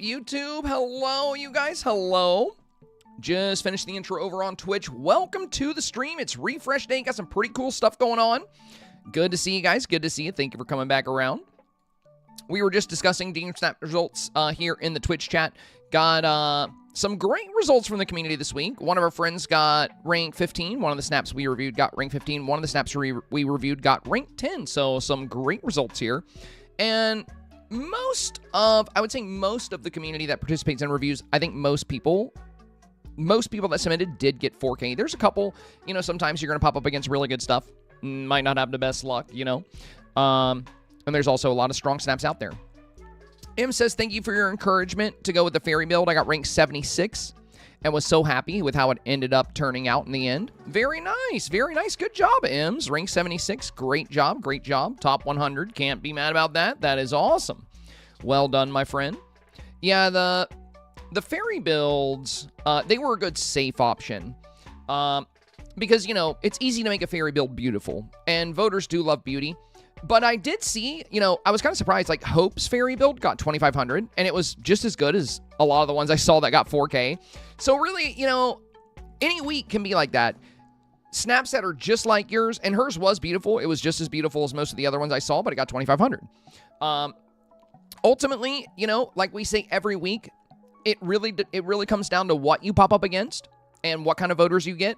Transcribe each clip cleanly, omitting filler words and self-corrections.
YouTube? Hello, you guys. Hello. Just finished the intro over on Twitch. Welcome to the stream. It's refresh day. Got some pretty cool stuff going on. Good to see you guys. Good to see you. Thank you for coming back around. We were just discussing Dreamsnap results here in the Twitch chat. Got some great results from the community this week. One of our friends got rank 15. One of the snaps we reviewed got rank 15. One of the snaps we reviewed got rank 10. So some great results here. And I would say most of the community that participates in reviews, I think most people that submitted did get 4K. There's a couple, you know, sometimes you're going to pop up against really good stuff. Might not have the best luck, you know. And there's also a lot of strong snaps out there. M says, thank you for your encouragement to go with the fairy build. I got rank 76 and was so happy with how it ended up turning out in the end. Very nice. Very nice. Good job, Ems. Rank 76. Great job. Great job. Top 100. Can't be mad about that. That is awesome. Well done, my friend. Yeah, the fairy builds, they were a good safe option. Because, you know, it's easy to make a fairy build beautiful. And voters do love beauty. But I did see, you know, I was kind of surprised, like, Hope's fairy build got 2,500, and it was just as good as a lot of the ones I saw that got 4K. So really, you know, any week can be like that. Snaps that are just like yours, and hers was beautiful. It was just as beautiful as most of the other ones I saw, but it got 2,500. Ultimately, you know, like we say every week, it really comes down to what you pop up against and what kind of voters you get.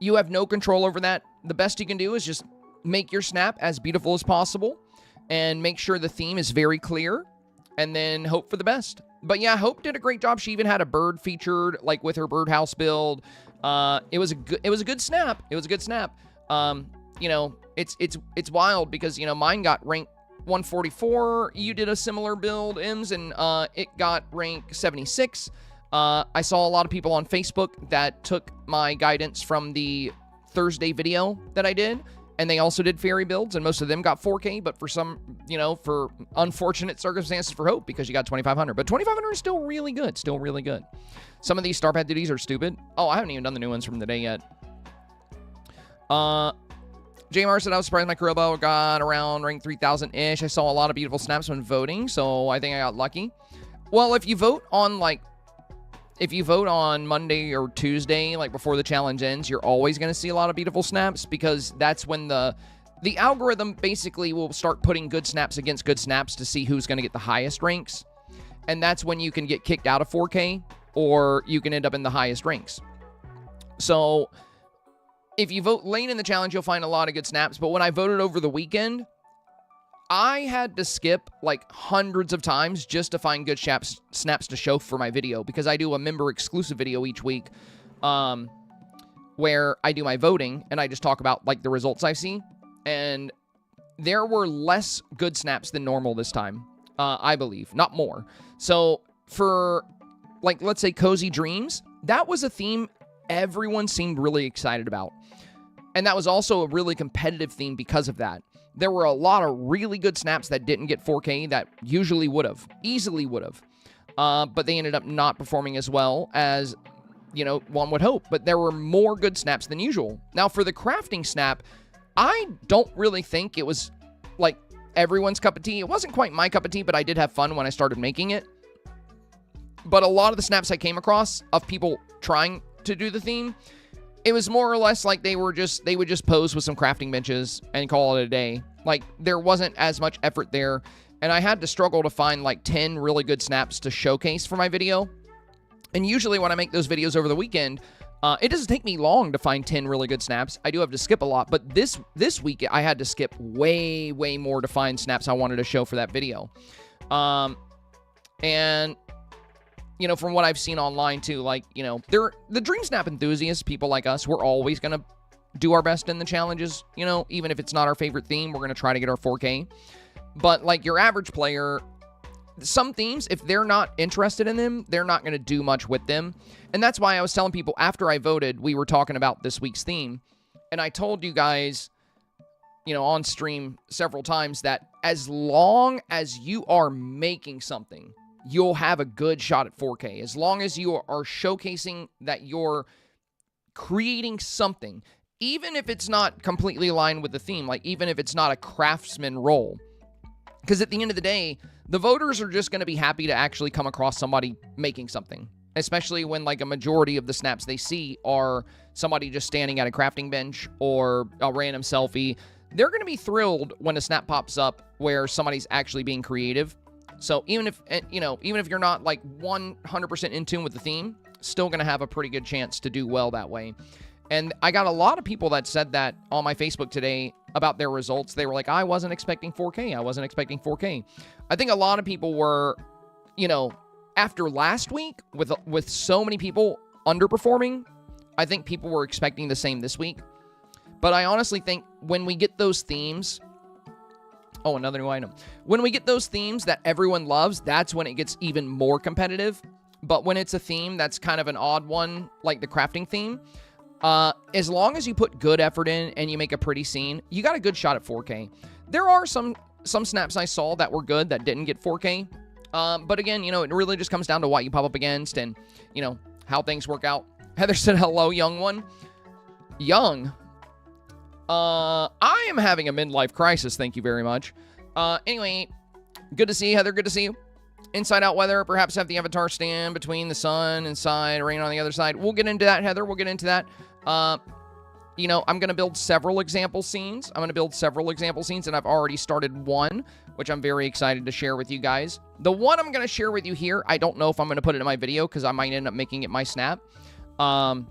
You have no control over that. The best you can do is just make your snap as beautiful as possible and make sure the theme is very clear and then hope for the best. But yeah, Hope did a great job. She even had a bird featured, like with her birdhouse build. It was a good snap. It was a good snap. You know, it's wild because, you know, mine got rank 144. You did a similar build, Ems, and it got rank 76. I saw a lot of people on Facebook that took my guidance from the Thursday video that I did, and they also did fairy builds, and most of them got 4K, but for some, you know, for unfortunate circumstances for Hope, because you got 2,500. But 2,500 is still really good, still really good. Some of these STARPATH duties are stupid. Oh, I haven't even done the new ones from the day yet. JMR said, I was surprised my Kurobo got around rank 3,000-ish. I saw a lot of beautiful snaps when voting, so I think I got lucky. Well, if you vote on, like, if you vote on Monday or Tuesday, like before the challenge ends, you're always going to see a lot of beautiful snaps because that's when the algorithm basically will start putting good snaps against good snaps to see who's going to get the highest ranks. And that's when you can get kicked out of 4K or you can end up in the highest ranks. So if you vote late in the challenge, you'll find a lot of good snaps. But when I voted over the weekend, I had to skip like hundreds of times just to find good snaps to show for my video because I do a member exclusive video each week where I do my voting and I just talk about like the results I see. And there were less good snaps than normal this time, I believe, not more. So for like, let's say Cozy Dreams, that was a theme everyone seemed really excited about. And that was also a really competitive theme because of that. There were a lot of really good snaps that didn't get 4K that usually would have, easily would have. But they ended up not performing as well as, you know, one would hope. But there were more good snaps than usual. Now, for the crafting snap, I don't really think it was, like, everyone's cup of tea. It wasn't quite my cup of tea, but I did have fun when I started making it. But a lot of the snaps I came across of people trying to do the theme, it was more or less like they would just pose with some crafting benches and call it a day. Like, there wasn't as much effort there. And I had to struggle to find, like, 10 really good snaps to showcase for my video. And usually when I make those videos over the weekend, it doesn't take me long to find 10 really good snaps. I do have to skip a lot. But this week, I had to skip way, way more to find snaps I wanted to show for that video. And you know, from what I've seen online too, like, you know, the Dreamsnap enthusiasts, people like us, we're always going to do our best in the challenges, you know, even if it's not our favorite theme, we're going to try to get our 4K. But like your average player, some themes, if they're not interested in them, they're not going to do much with them. And that's why I was telling people after I voted, we were talking about this week's theme. And I told you guys, you know, on stream several times that as long as you are making something, you'll have a good shot at 4K. As long as you are showcasing that you're creating something, even if it's not completely aligned with the theme, like even if it's not a craftsman role, Because at the end of the day, the voters are just going to be happy to actually come across somebody making something. Especially when like a majority of the snaps they see are somebody just standing at a crafting bench or a random selfie. They're going to be thrilled when a snap pops up where somebody's actually being creative. So even if, even if you're not like 100% in tune with the theme, still going to have a pretty good chance to do well that way. And I got a lot of people that said that on my Facebook today about their results. They were like, I wasn't expecting 4K. I wasn't expecting 4K. I think a lot of people were, after last week with so many people underperforming, I think people were expecting the same this week. But I honestly think when we get those themes, oh, another new item. When we get those themes that everyone loves, that's when it gets even more competitive. But when it's a theme that's kind of an odd one, like the crafting theme, as long as you put good effort in and you make a pretty scene, you got a good shot at 4K. There are some snaps I saw that were good that didn't get 4K. But again, it really just comes down to what you pop up against and, how things work out. Heather said, hello, young one. Young? I am having a midlife crisis, thank you very much. Anyway, good to see you, Heather, good to see you. Inside out weather, perhaps have the avatar stand between the sun inside, rain on the other side. We'll get into that, Heather, we'll get into that. I'm going to build several example scenes. And I've already started one, which I'm very excited to share with you guys. The one I'm going to share with you here, I don't know if I'm going to put it in my video because I might end up making it my snap. But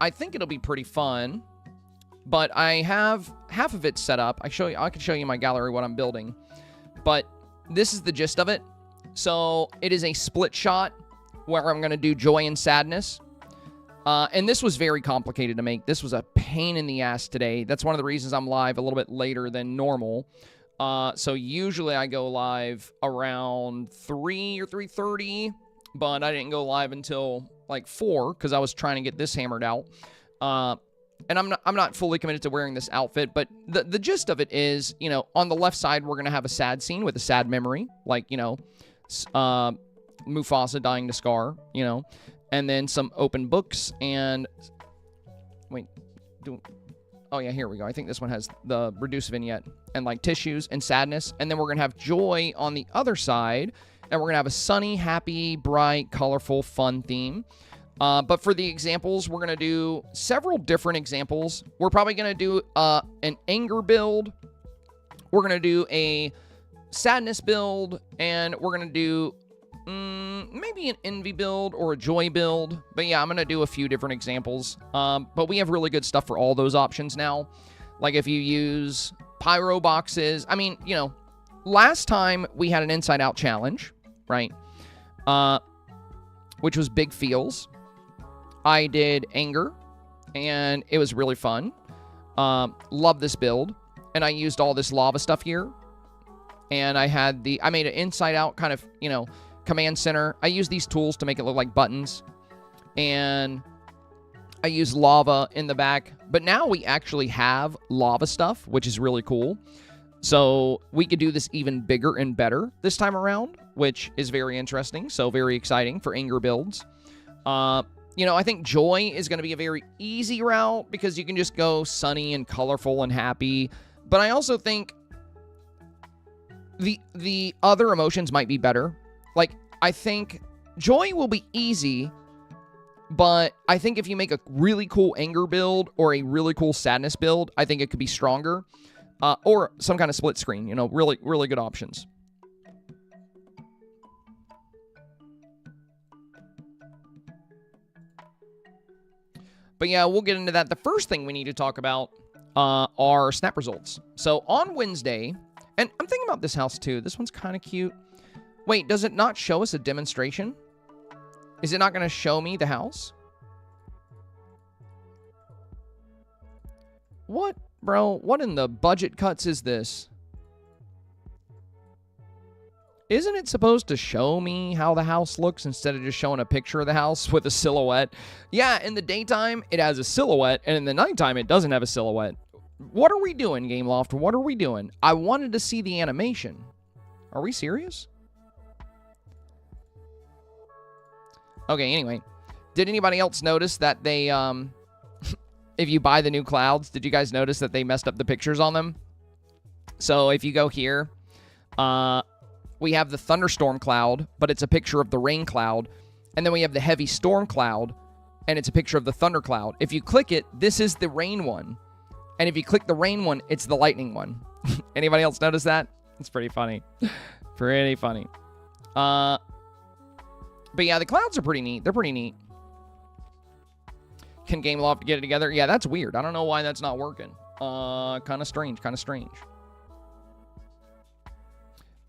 I think it'll be pretty fun. But I have half of it set up. I can show you my gallery what I'm building. But this is the gist of it. So it is a split shot where I'm going to do joy and sadness. And this was very complicated to make. This was a pain in the ass today. That's one of the reasons I'm live a little bit later than normal. So usually I go live around 3 or 3:30, but I didn't go live until like 4 because I was trying to get this hammered out. And I'm not fully committed to wearing this outfit, but the gist of it is, on the left side, we're going to have a sad scene with a sad memory, like, Mufasa dying to Scar, and then some open books and, oh yeah, here we go. I think this one has the reduced vignette and like tissues and sadness. And then we're going to have joy on the other side, and we're going to have a sunny, happy, bright, colorful, fun theme. But for the examples, we're going to do several different examples. We're probably going to do an anger build. We're going to do a sadness build. And we're going to do maybe an envy build or a joy build. But yeah, I'm going to do a few different examples. But we have really good stuff for all those options now. Like if you use pyro boxes. I mean, last time we had an inside out challenge, right? Which was big feels. I did anger, and it was really fun. Love this build. And I used all this lava stuff here. And I made an inside out kind of, command center. I used these tools to make it look like buttons. And I used lava in the back. But now we actually have lava stuff, which is really cool. So we could do this even bigger and better this time around, which is very interesting. So very exciting for anger builds. I think joy is going to be a very easy route because you can just go sunny and colorful and happy. But I also think the other emotions might be better. Like, I think joy will be easy, but I think if you make a really cool anger build or a really cool sadness build, I think it could be stronger. Or some kind of split screen, really, really good options. But yeah, we'll get into that. The first thing we need to talk about are snap results. So on Wednesday, and I'm thinking about this house too. This one's kind of cute. Wait, does it not show us a demonstration? Is it not going to show me the house? What, bro? What in the budget cuts is this? Isn't it supposed to show me how the house looks instead of just showing a picture of the house with a silhouette? Yeah, in the daytime, it has a silhouette, and in the nighttime, it doesn't have a silhouette. What are we doing, Gameloft? What are we doing? I wanted to see the animation. Are we serious? Okay, anyway. Did anybody else notice that they, if you buy the new clouds, did you guys notice that they messed up the pictures on them? So if you go here, we have the thunderstorm cloud, but it's a picture of the rain cloud. And then we have the heavy storm cloud, and it's a picture of the thunder cloud. If you click it, this is the rain one. And if you click the rain one, it's the lightning one. Anybody else notice that? It's pretty funny. Pretty funny. But yeah, the clouds are pretty neat. They're pretty neat. Can Gameloft get it together? Yeah, that's weird. I don't know why that's not working. Kind of strange. Kind of strange.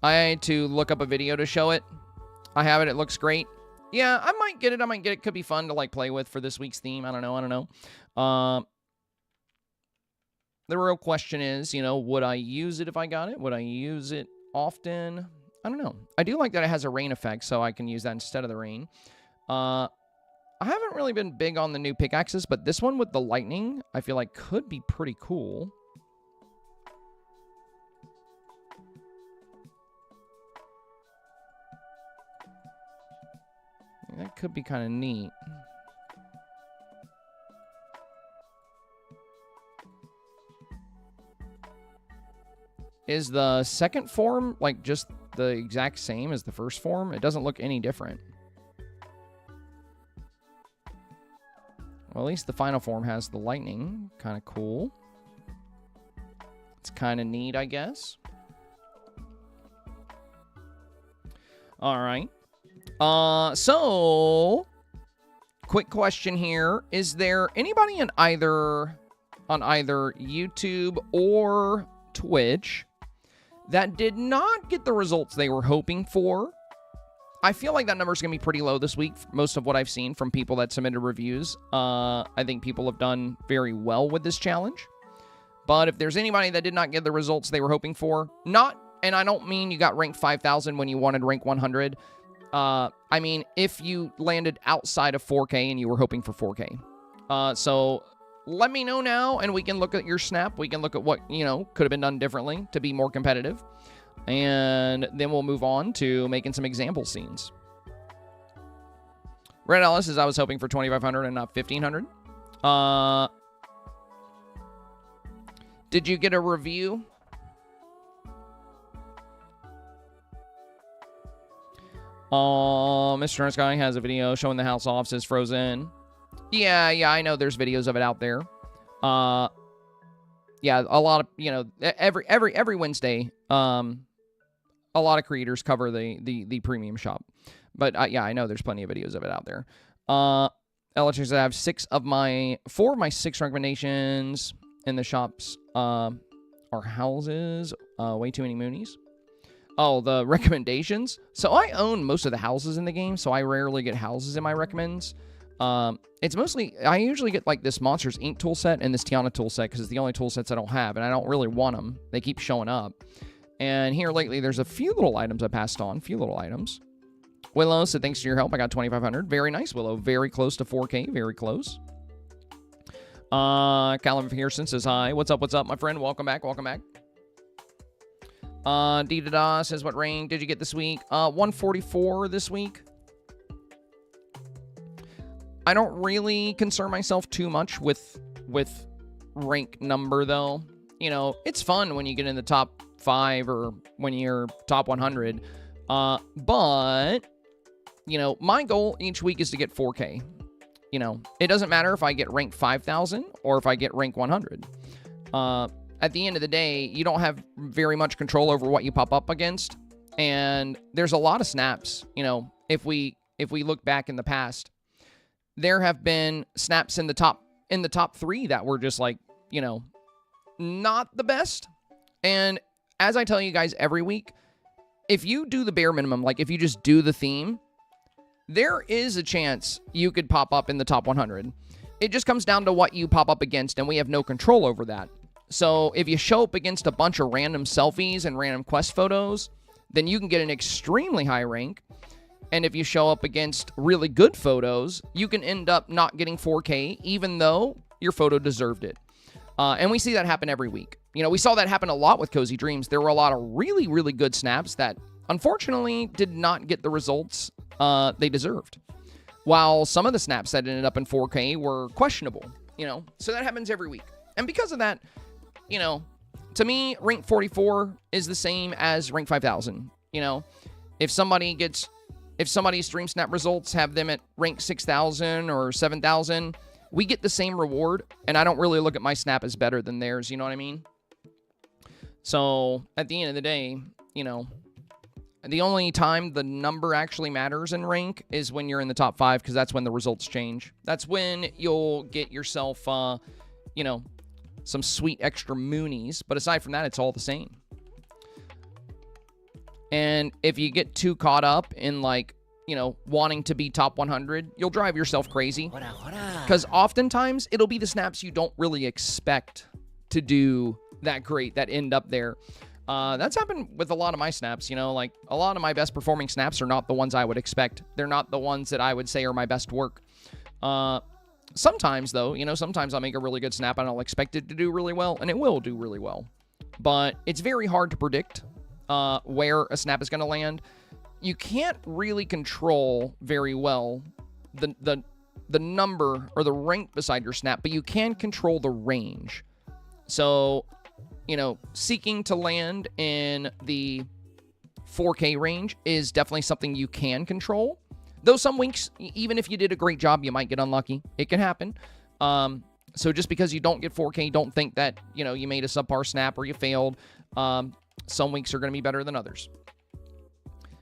I had to look up a video to show it. I have it. It looks great. Yeah, I might get it. I might get it. Could be fun to like play with for this week's theme. I don't know. The real question is, you know, would I use it if I got it? Would I use it often? I don't know. I do like that it has a rain effect, so I can use that instead of the rain. I haven't really been big on the new pickaxes, but this one with the lightning, I feel like could be pretty cool. That could be kind of neat. Is the second form, like, just the exact same as the first form? It doesn't look any different. Well, at least the final form has the lightning. Kind of cool. It's kind of neat, I guess. All right. So, quick question here. Is there anybody on either YouTube or Twitch that did not get the results they were hoping for? I feel like that number is going to be pretty low this week. Most of what I've seen from people that submitted reviews. I think people have done very well with this challenge. But if there's anybody that did not get the results they were hoping for, and I don't mean you got ranked 5,000 when you wanted rank 100. I mean, if you landed outside of 4K and you were hoping for 4K. So let me know now, and we can look at your snap. We can look at what, you know, could have been done differently to be more competitive. And then we'll move on to making some example scenes. Red Ellis says, I was hoping for 2,500 and not 1,500. Did you get a review? Mr. Ernest Guy has a video showing the house offices frozen. Yeah, I know there's videos of it out there. Yeah, a lot of, you know, every Wednesday, a lot of creators cover the premium shop. But yeah, I know there's plenty of videos of it out there. Ella says, I have 4 of my 6 recommendations in the shops are houses. Way too many Moonies. Oh, the recommendations? So I own most of the houses in the game, so I rarely get houses in my recommends. It's mostly, I usually get like this Monsters Inc. tool set and this Tiana tool set because it's the only tool sets I don't have, and I don't really want them. They keep showing up. And here lately, there's a few little items I passed on. Few little items. Willow said, thanks to your help, I got 2,500. Very nice, Willow. Very close to 4K. Very close. Calvin Pearson says, hi. What's up, my friend? Welcome back. D-Da-Da says, what rank did you get this week? 144 this week. I don't really concern myself too much with rank number, though. You know, it's fun when you get in the top 5 or when you're top 100. But, you know, my goal each week is to get 4K. You know, it doesn't matter if I get ranked 5,000 or if I get rank 100. At the end of the day, you don't have very much control over what you pop up against. And there's a lot of snaps. You know, if we look back in the past, there have been snaps in the top 3 that were just like, you know, not the best. And as I tell you guys every week, if you do the bare minimum, like if you just do the theme, there is a chance you could pop up in the top 100. It just comes down to what you pop up against, and we have no control over that. So if you show up against a bunch of random selfies and random quest photos, then you can get an extremely high rank. And if you show up against really good photos, you can end up not getting 4K, even though your photo deserved it. And we see that happen every week. You know, we saw that happen a lot with Cozy Dreams. There were a lot of really, really good snaps that, unfortunately, did not get the results they deserved. While some of the snaps that ended up in 4K were questionable, you know. So that happens every week. And because of that, you know, to me, rank 44 is the same as rank 5,000. You know, if somebody's Dreamsnap results have them at rank 6,000 or 7,000, we get the same reward, and I don't really look at my snap as better than theirs, you know what I mean? So, at the end of the day, you know, the only time the number actually matters in rank is when you're in the top 5, because that's when the results change. That's when you'll get yourself, you know, some sweet extra moonies, but aside from that, it's all the same. And if you get too caught up in, like, you know, wanting to be top 100, you'll drive yourself crazy. Because oftentimes, it'll be the snaps you don't really expect to do that great that end up there. That's happened with a lot of my snaps, you know, like, a lot of my best performing snaps are not the ones I would expect. They're not the ones that I would say are my best work. Sometimes, though, you know, sometimes I'll make a really good snap and I'll expect it to do really well, and it will do really well. But it's very hard to predict where a snap is going to land. You can't really control very well the number or the rank beside your snap, but you can control the range. So, you know, seeking to land in the 4K range is definitely something you can control. Though some weeks, even if you did a great job, you might get unlucky. It can happen. So just because you don't get 4K, don't think that, you know, you made a subpar snap or you failed. Some weeks are going to be better than others.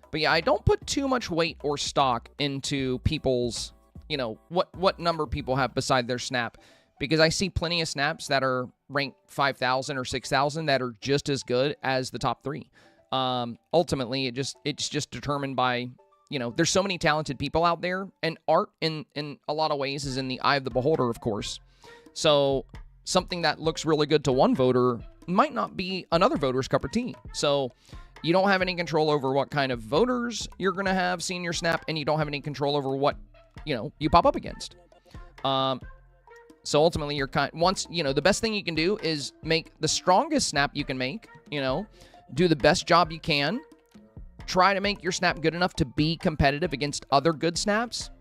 But yeah, I don't put too much weight or stock into people's, you know, what number people have beside their snap. Because I see plenty of snaps that are ranked 5,000 or 6,000 that are just as good as the top 3. Ultimately, it's just determined by, you know, there's so many talented people out there, and art in a lot of ways is in the eye of the beholder, of course. So something that looks really good to one voter might not be another voter's cup of tea. So you don't have any control over what kind of voters you're going to have seeing your snap, and you don't have any control over what, you know, you pop up against. So ultimately, the best thing you can do is make the strongest snap you can make, you know, do the best job you can, try to make your snap good enough to be competitive against other good snaps.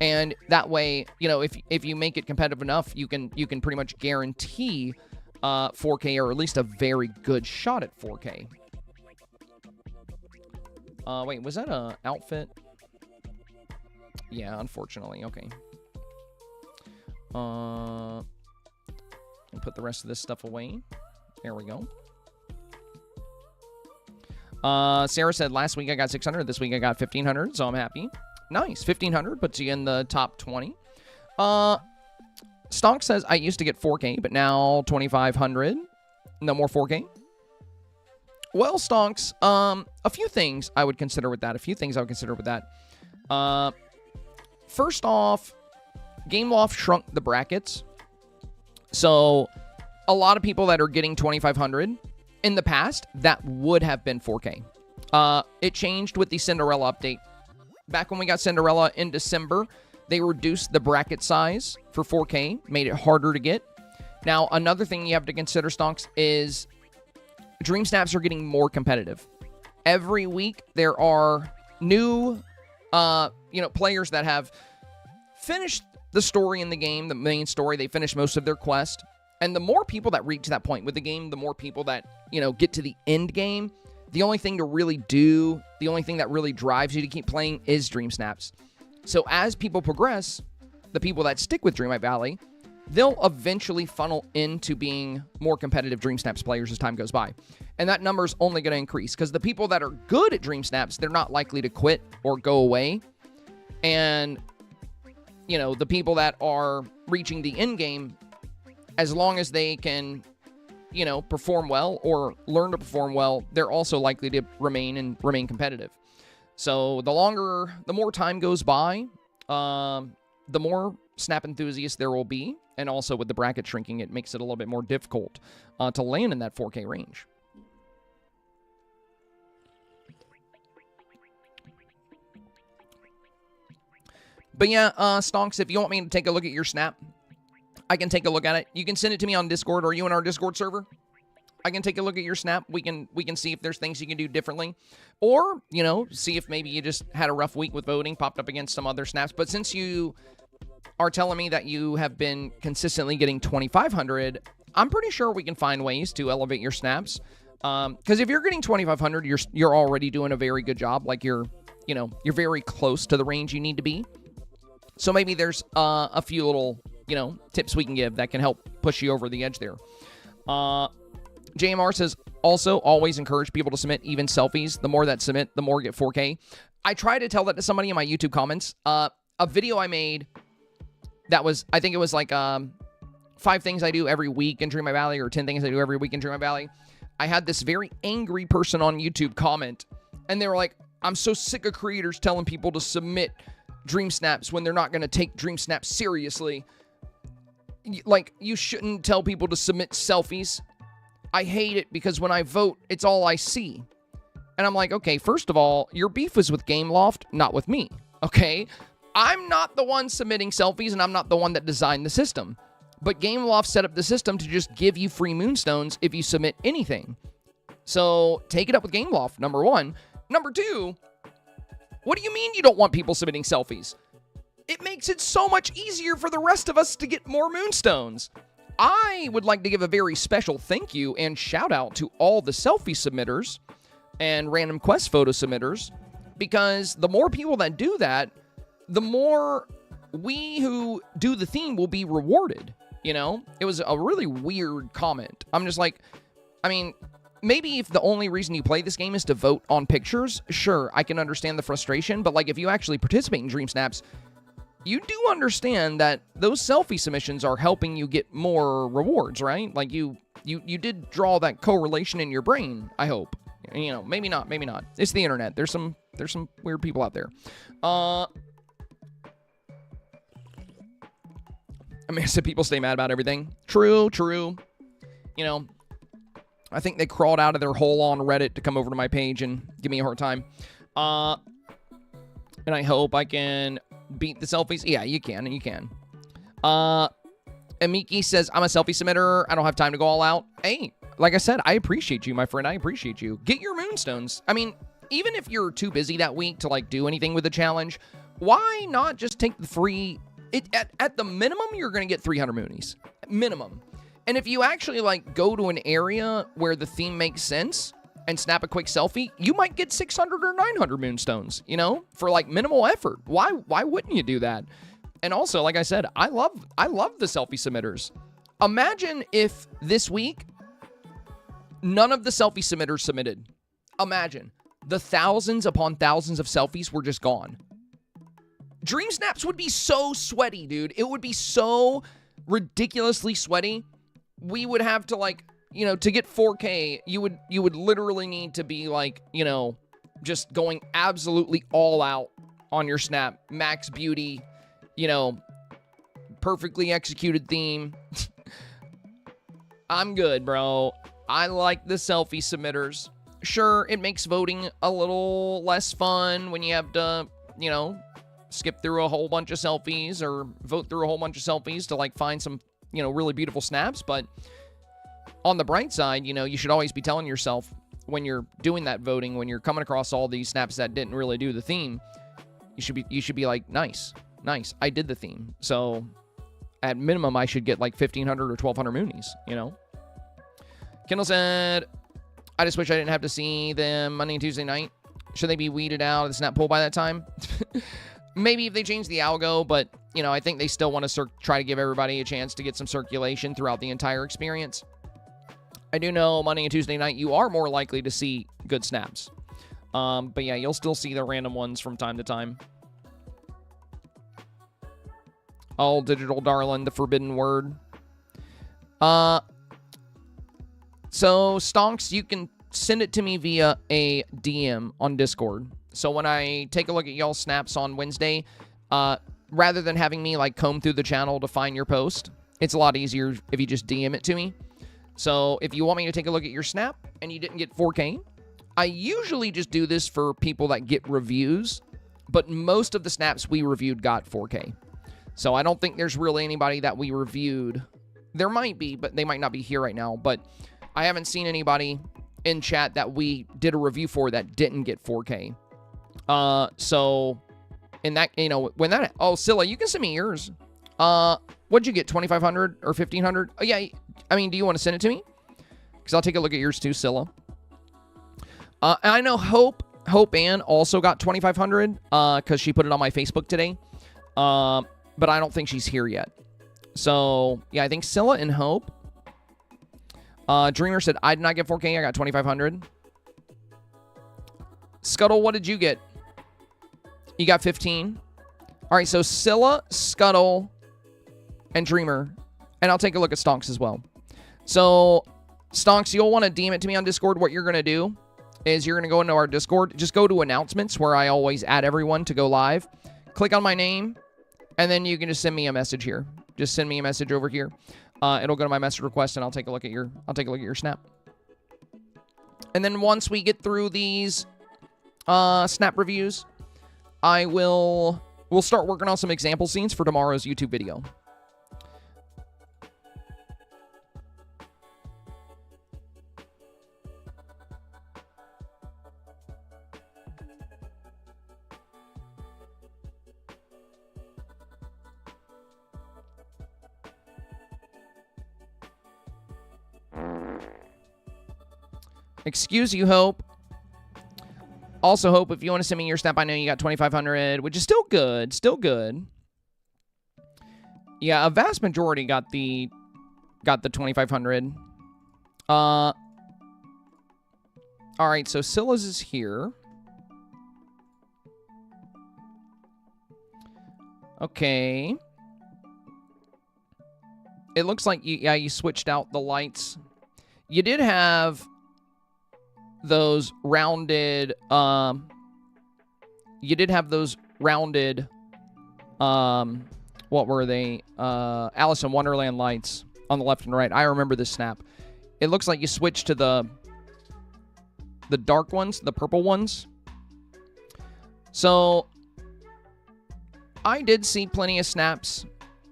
And that way, you know, if you make it competitive enough, you can pretty much guarantee 4K, or at least a very good shot at 4K. Wait, was that a outfit? Yeah, unfortunately. Okay. And put the rest of this stuff away. There we go. Sarah said, last week I got 600. This week I got 1,500, so I'm happy. Nice. 1,500 puts you in the top 20. Stonk says, I used to get 4K, but now 2,500. No more 4K. Well, Stonks, a few things I would consider with that. First off, GameLoft shrunk the brackets. So a lot of people that are getting 2,500 in the past, that would have been 4K. It changed with the Cinderella update. Back when we got Cinderella in December, they reduced the bracket size for 4K, made it harder to get. Now, another thing you have to consider, Stonks, is Dreamsnaps are getting more competitive. Every week, there are new, players that have finished the story in the game, the main story. They finish most of their quest. And the more people that reach that point with the game, the more people that, get to the end game, the only thing to really do, the only thing that really drives you to keep playing is Dreamsnaps. So as people progress, the people that stick with Dreamlight Valley, they'll eventually funnel into being more competitive Dreamsnaps players as time goes by. And that number is only going to increase because the people that are good at Dreamsnaps, they're not likely to quit or go away. And, the people that are reaching the end game, as long as they can, perform well or learn to perform well, they're also likely to remain competitive. So the more time goes by, the more Snap enthusiasts there will be. And also with the bracket shrinking, it makes it a little bit more difficult to land in that 4K range. But yeah, Stonks, if you want me to take a look at your Snap, I can take a look at it. You can send it to me on Discord. Are you in our Discord server? I can take a look at your Snap. We can see if there's things you can do differently. Or, see if maybe you just had a rough week with voting, popped up against some other Snaps. But since you are telling me that you have been consistently getting 2,500, I'm pretty sure we can find ways to elevate your snaps. Because if you're getting 2,500, you're already doing a very good job. Like you're very close to the range you need to be. So maybe there's a few little, tips we can give that can help push you over the edge there. JMR says, also always encourage people to submit even selfies. The more that submit, the more get 4K. I try to tell that to somebody in my YouTube comments. A video I made that was, I think it was like 5 things I do every week in Dreamlight Valley, or 10 things I do every week in Dreamlight Valley. I had this very angry person on YouTube comment, and they were like, I'm so sick of creators telling people to submit dream snaps when they're not going to take dream snaps seriously. Like, you shouldn't tell people to submit selfies. I hate it because when I vote, it's all I see. And I'm like, okay, first of all, your beef was with Gameloft, not with me, okay? I'm not the one submitting selfies, and I'm not the one that designed the system. But Gameloft set up the system to just give you free moonstones if you submit anything. So take it up with Gameloft, number 1. Number 2, what do you mean you don't want people submitting selfies? It makes it so much easier for the rest of us to get more moonstones. I would like to give a very special thank you and shout out to all the selfie submitters and random quest photo submitters, because the more people that do that, the more we who do the theme will be rewarded. It was a really weird comment. I'm just like, I mean, maybe if the only reason you play this game is to vote on pictures, sure, I can understand the frustration, but like if you actually participate in Dream Snaps, you do understand that those selfie submissions are helping you get more rewards, right? Like you did draw that correlation in your brain, I hope. Maybe not. It's the internet. There's some weird people out there. I said people stay mad about everything. True. I think they crawled out of their hole on Reddit to come over to my page and give me a hard time. And I hope I can beat the selfies. Yeah, you can. Amiki says, I'm a selfie submitter. I don't have time to go all out. Hey, like I said, I appreciate you, my friend. I appreciate you. Get your moonstones. I mean, even if you're too busy that week to like do anything with the challenge, why not just take the free... At the minimum, you're going to get 300 moonies. Minimum. And if you actually like go to an area where the theme makes sense and snap a quick selfie, you might get 600 or 900 moonstones, for like minimal effort. Why wouldn't you do that? And also, like I said, I love the selfie submitters. Imagine if this week none of the selfie submitters submitted. Imagine the thousands upon thousands of selfies were just gone. Dream Snaps would be so sweaty, dude. It would be so ridiculously sweaty. We would have to like, to get 4K, you would literally need to be like, just going absolutely all out on your snap. Max beauty, perfectly executed theme. I'm good, bro. I like the selfie submitters. Sure, it makes voting a little less fun when you have to, skip through a whole bunch of selfies or vote through a whole bunch of selfies to like find some, really beautiful snaps. But on the bright side, you should always be telling yourself when you're doing that voting, when you're coming across all these snaps that didn't really do the theme, you should be like, nice, I did the theme. So at minimum, I should get like 1,500 or 1,200 moonies, Kendall said, I just wish I didn't have to see them Monday and Tuesday night. Should they be weeded out of the snap pool by that time? Maybe if they change the algo, but, I think they still want to try to give everybody a chance to get some circulation throughout the entire experience. I do know Monday and Tuesday night, you are more likely to see good snaps. But yeah, you'll still see the random ones from time to time. Oh, Digital Darlin', the forbidden word. So, Stonks, you can send it to me via a DM on Discord. So when I take a look at y'all's snaps on Wednesday, rather than having me like comb through the channel to find your post, it's a lot easier if you just DM it to me. So if you want me to take a look at your snap and you didn't get 4K, I usually just do this for people that get reviews, but most of the snaps we reviewed got 4K. So I don't think there's really anybody that we reviewed. There might be, but they might not be here right now. But I haven't seen anybody in chat that we did a review for that didn't get 4K. So in that, when that, oh, Scylla, you can send me yours. What'd you get, 2,500 or 1,500? Oh, yeah, I mean, do you want to send it to me? Because I'll take a look at yours too, Scylla. And I know Hope Ann also got 2,500 because she put it on my Facebook today. But I don't think she's here yet. So, yeah, I think Scylla and Hope. Dreamer said, I did not get 4K. I got 2,500. Scuttle, what did you get? You got 15. All right, so Scylla, Scuttle, and Dreamer. And I'll take a look at Stonks as well. So, Stonks, you'll want to DM it to me on Discord. What you're going to do is you're going to go into our Discord. Just go to announcements where I always add everyone to go live. Click on my name, and then you can just send me a message here. Just send me a message over here. It'll go to my message request, and I'll take a look at your snap. And then once we get through these snap reviews, we'll start working on some example scenes for tomorrow's YouTube video. Excuse you, Hope. Also, Hope, if you want to send me your snap, I know you got 2,500, which is still good. Still good. Yeah, a vast majority got the 2,500. All right, so Scylla's is here. Okay. It looks like you switched out the lights. You did have those rounded, what were they? Alice in Wonderland lights on the left and right. I remember this snap. It looks like you switched to the dark ones, the purple ones. So, I did see plenty of snaps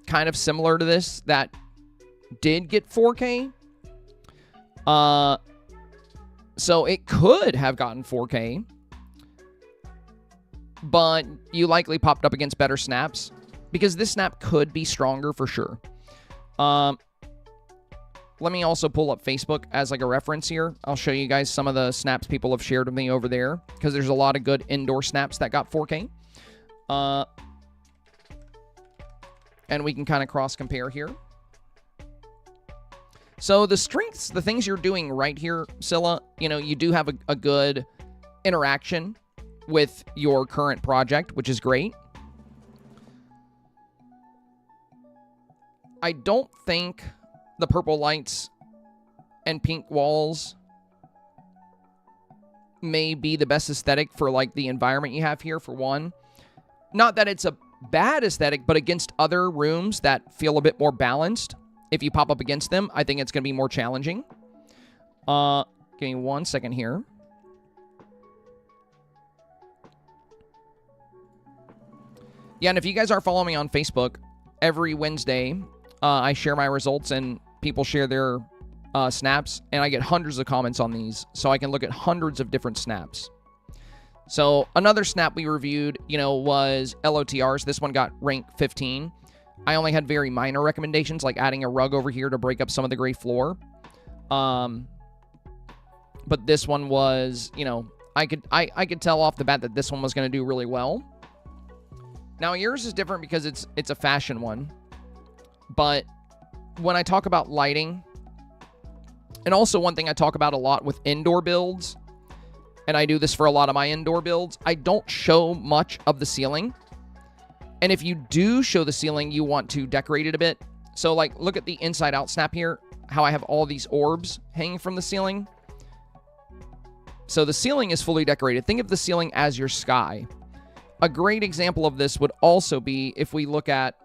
kind of similar to this that did get 4K. So it could have gotten 4K, but you likely popped up against better snaps because this snap could be stronger for sure. Let me also pull up Facebook as like a reference here. I'll show you guys some of the snaps people have shared with me over there because there's a lot of good indoor snaps that got 4K. And we can kind of cross compare here. So the strengths, the things you're doing right here, Scylla, you do have a good interaction with your current project, which is great. I don't think the purple lights and pink walls may be the best aesthetic for, like, the environment you have here, for one. Not that it's a bad aesthetic, but against other rooms that feel a bit more balanced, if you pop up against them, I think it's going to be more challenging. Give me 1 second here. Yeah, and if you guys are following me on Facebook, every Wednesday, I share my results and people share their snaps, and I get hundreds of comments on these, so I can look at hundreds of different snaps. So another snap we reviewed, was LOTRs. This one got rank 15. I only had very minor recommendations, like adding a rug over here to break up some of the gray floor. But this one was, I could tell off the bat that this one was going to do really well. Now, yours is different because it's a fashion one. But when I talk about lighting, and also one thing I talk about a lot with indoor builds, and I do this for a lot of my indoor builds, I don't show much of the ceiling. And if you do show the ceiling, you want to decorate it a bit. So, like, look at the inside out snap here, how I have all these orbs hanging from the ceiling. So the ceiling is fully decorated. Think of the ceiling as your sky. A great example of this would also be if we look at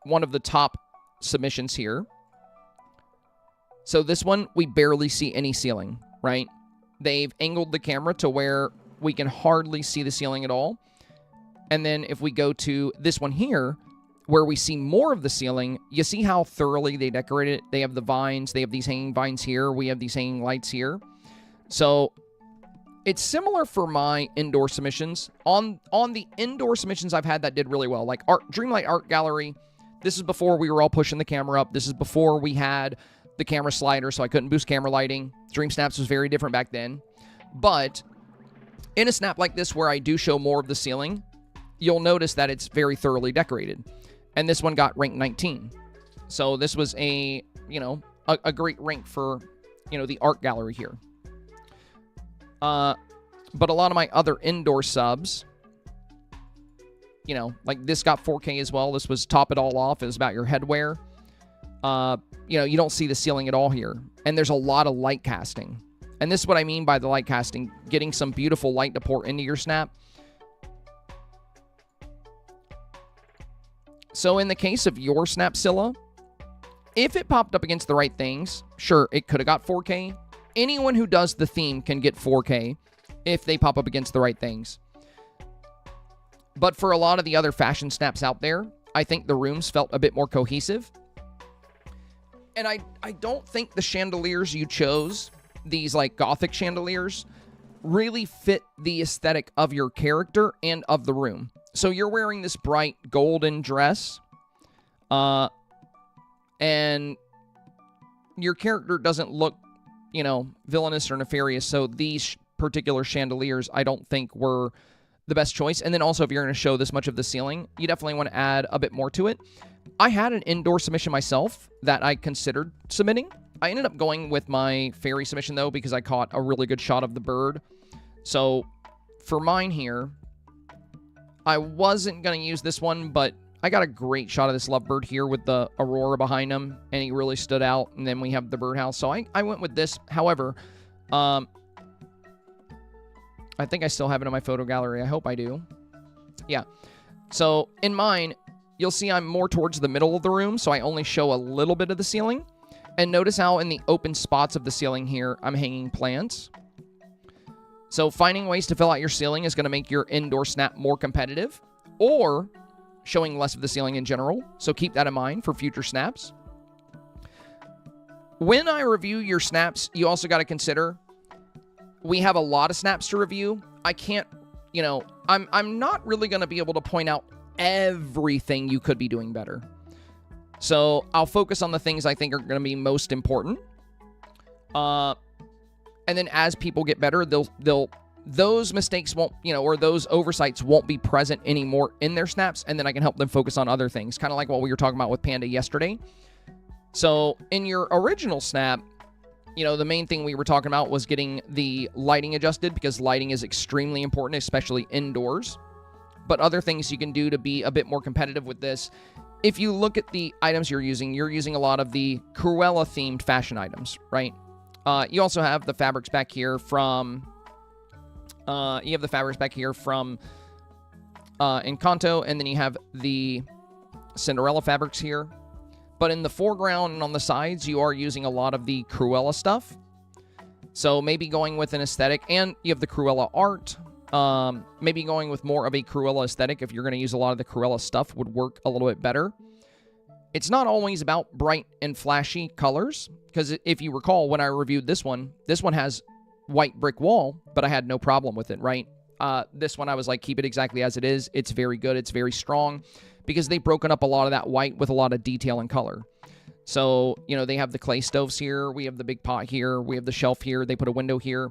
one of the top submissions here. So this one, we barely see any ceiling, right? They've angled the camera to where we can hardly see the ceiling at all. And then if we go to this one here, where we see more of the ceiling, you see how thoroughly they decorate it. They have the vines. They have these hanging vines here. We have these hanging lights here. So It's similar for my indoor submissions. On the indoor submissions I've had that did really well, like Dreamlight Art Gallery, this is before we were all pushing the camera up. This is before we had the camera slider, so I couldn't boost camera lighting. Dreamsnaps was very different back then. But in a snap like this where I do show more of the ceiling, you'll notice that it's very thoroughly decorated. And this one got rank 19. So this was a great rank for, the art gallery here. But a lot of my other indoor subs, like this got 4K as well. This was top it all off. It was about your headwear. You don't see the ceiling at all here. And there's a lot of light casting. And this is what I mean by the light casting. Getting some beautiful light to pour into your snap. So in the case of your Snapzilla, if it popped up against the right things, sure, it could have got 4K. Anyone who does the theme can get 4K if they pop up against the right things. But for a lot of the other fashion snaps out there, I think the rooms felt a bit more cohesive. And I don't think the chandeliers you chose, these like gothic chandeliers, really fit the aesthetic of your character and of the room. So you're wearing this bright golden dress, and your character doesn't look, villainous or nefarious. So these particular chandeliers, I don't think were the best choice. And then also, if you're going to show this much of the ceiling, you definitely want to add a bit more to it. I had an indoor submission myself that I considered submitting. I ended up going with my fairy submission, though, because I caught a really good shot of the bird. So for mine here, I wasn't going to use this one, but I got a great shot of this lovebird here with the aurora behind him, and he really stood out. And then we have the birdhouse. So I went with this. However, I think I still have it in my photo gallery. I hope I do. Yeah. So in mine, you'll see I'm more towards the middle of the room, so I only show a little bit of the ceiling. And notice how in the open spots of the ceiling here, I'm hanging plants. So finding ways to fill out your ceiling is going to make your indoor snap more competitive, or showing less of the ceiling in general. So keep that in mind for future snaps. When I review your snaps, you also got to consider, we have a lot of snaps to review. I can't, I'm not really going to be able to point out everything you could be doing better. So I'll focus on the things I think are going to be most important. And then as people get better, those mistakes won't, or those oversights won't be present anymore in their snaps, and then I can help them focus on other things, kind of like what we were talking about with Panda yesterday. So in your original snap, the main thing we were talking about was getting the lighting adjusted, because lighting is extremely important, especially indoors. But other things you can do to be a bit more competitive with this, if you look at the items you're using a lot of the Cruella-themed fashion items, right? You also have the fabrics back here from, Encanto, and then you have the Cinderella fabrics here. But in the foreground and on the sides, you are using a lot of the Cruella stuff. So maybe going with an aesthetic, and you have the Cruella art. Maybe going with more of a Cruella aesthetic, if you're going to use a lot of the Cruella stuff, would work a little bit better. It's not always about bright and flashy colors, because if you recall, when I reviewed this one has white brick wall, but I had no problem with it, right? This one I was like, keep it exactly as it is. It's very good. It's very strong, because they've broken up a lot of that white with a lot of detail and color. So, they have the clay stoves here. We have the big pot here. We have the shelf here. They put a window here.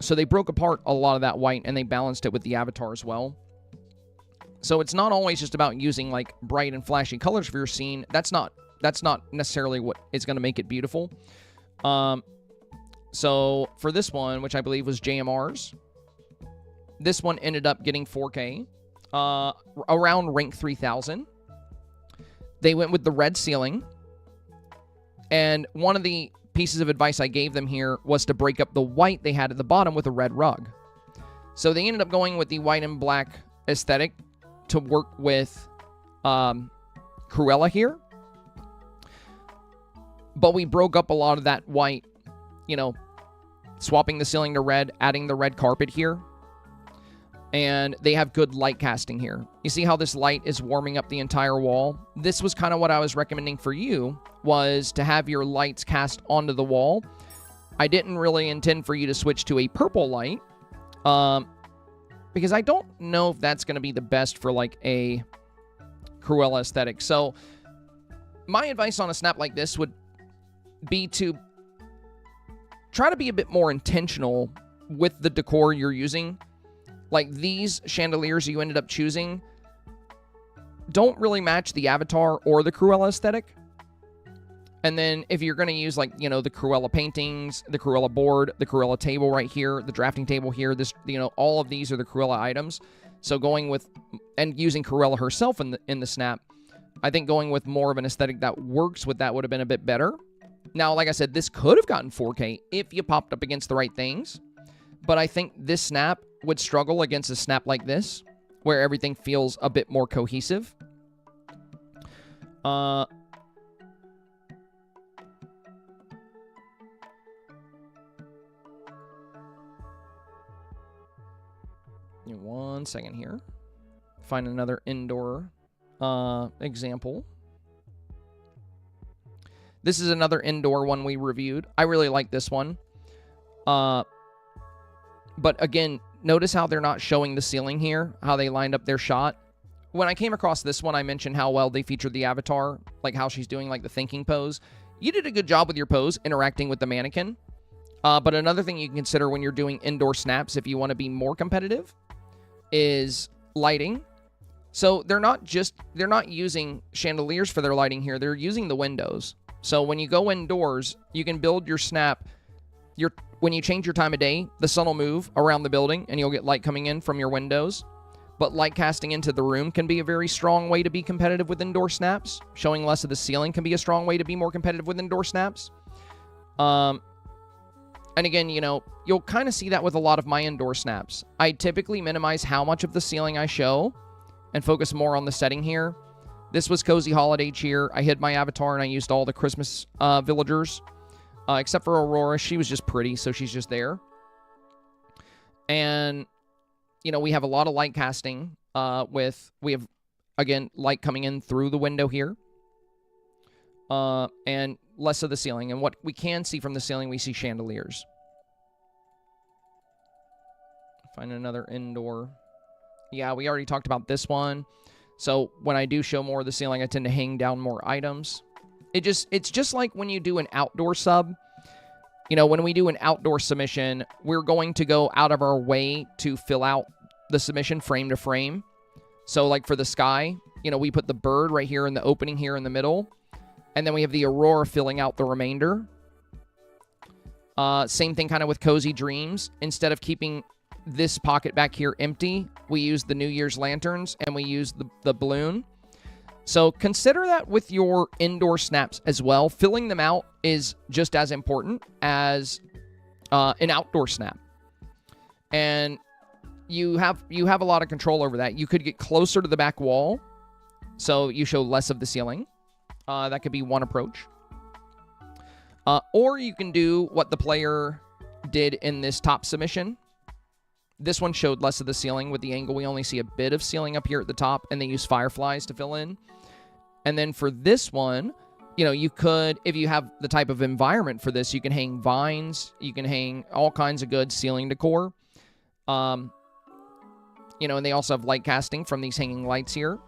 So they broke apart a lot of that white, and they balanced it with the avatar as well. So it's not always just about using like bright and flashy colors for your scene. That's not necessarily what is going to make it beautiful. So for this one, which I believe was JMR's, this one ended up getting 4K, around rank 3000. They went with the red ceiling. And one of the pieces of advice I gave them here was to break up the white they had at the bottom with a red rug. So they ended up going with the white and black aesthetic to work with Cruella here. But we broke up a lot of that white, swapping the ceiling to red, adding the red carpet here. And they have good light casting here. You see how this light is warming up the entire wall? This was kind of what I was recommending for you, was to have your lights cast onto the wall. I didn't really intend for you to switch to a purple light, because I don't know if that's going to be the best for like a Cruella aesthetic. So my advice on a snap like this would be to try to be a bit more intentional with the decor you're using. Like these chandeliers you ended up choosing don't really match the avatar or the Cruella aesthetic. And then if you're going to use like, you know, the Cruella paintings, the Cruella board, the Cruella table right here, the drafting table here, this, you know, all of these are the Cruella items. So going with, and using Cruella herself in the snap, I think going with more of an aesthetic that works with that would have been a bit better. Now, like I said, this could have gotten 4K if you popped up against the right things. But I think this snap would struggle against a snap like this, where everything feels a bit more cohesive. One second here. Find another indoor example. This is another indoor one we reviewed. I really like this one. But again, notice how they're not showing the ceiling here, how they lined up their shot. When I came across this one, I mentioned how well they featured the avatar, like how she's doing like the thinking pose. You did a good job with your pose, interacting with the mannequin. But another thing you can consider when you're doing indoor snaps, if you want to be more competitive, is lighting. So they're not using chandeliers for their lighting here. They're using the windows. So when you go indoors, you can build your snap. When you change your time of day, the sun will move around the building and you'll get light coming in from your windows. But light casting into the room can be a very strong way to be competitive with indoor snaps. Showing less of the ceiling can be a strong way to be more competitive with indoor snaps. And again, you know, you'll kind of see that with a lot of my indoor snaps. I typically minimize how much of the ceiling I show and focus more on the setting here. This was Cozy Holiday Cheer. I hid my avatar and I used all the Christmas villagers. Except for Aurora. She was just pretty, so she's just there. And, you know, we have a lot of light casting we have, again, light coming in through the window here. And less of the ceiling. And what we can see from the ceiling, we see chandeliers. Find another indoor. Yeah, we already talked about this one. So when I do show more of the ceiling, I tend to hang down more items. It's just like when you do an outdoor sub. You know, when we do an outdoor submission, we're going to go out of our way to fill out the submission frame to frame. So like for the sky, you know, we put the bird right here in the opening here in the middle. And then we have the Aurora filling out the remainder. Same thing kind of with Cozy Dreams. Instead of keeping this pocket back here empty, we use the New Year's lanterns and we use the balloon. So consider that with your indoor snaps as well. Filling them out is just as important as an outdoor snap. And you have a lot of control over that. You could get closer to the back wall, so you show less of the ceiling. That could be one approach. Or you can do what the player did in this top submission. This one showed less of the ceiling with the angle. We only see a bit of ceiling up here at the top, and they use fireflies to fill in. And then for this one, you know, you could, if you have the type of environment for this, you can hang vines. You can hang all kinds of good ceiling decor. You know, and they also have light casting from these hanging lights here.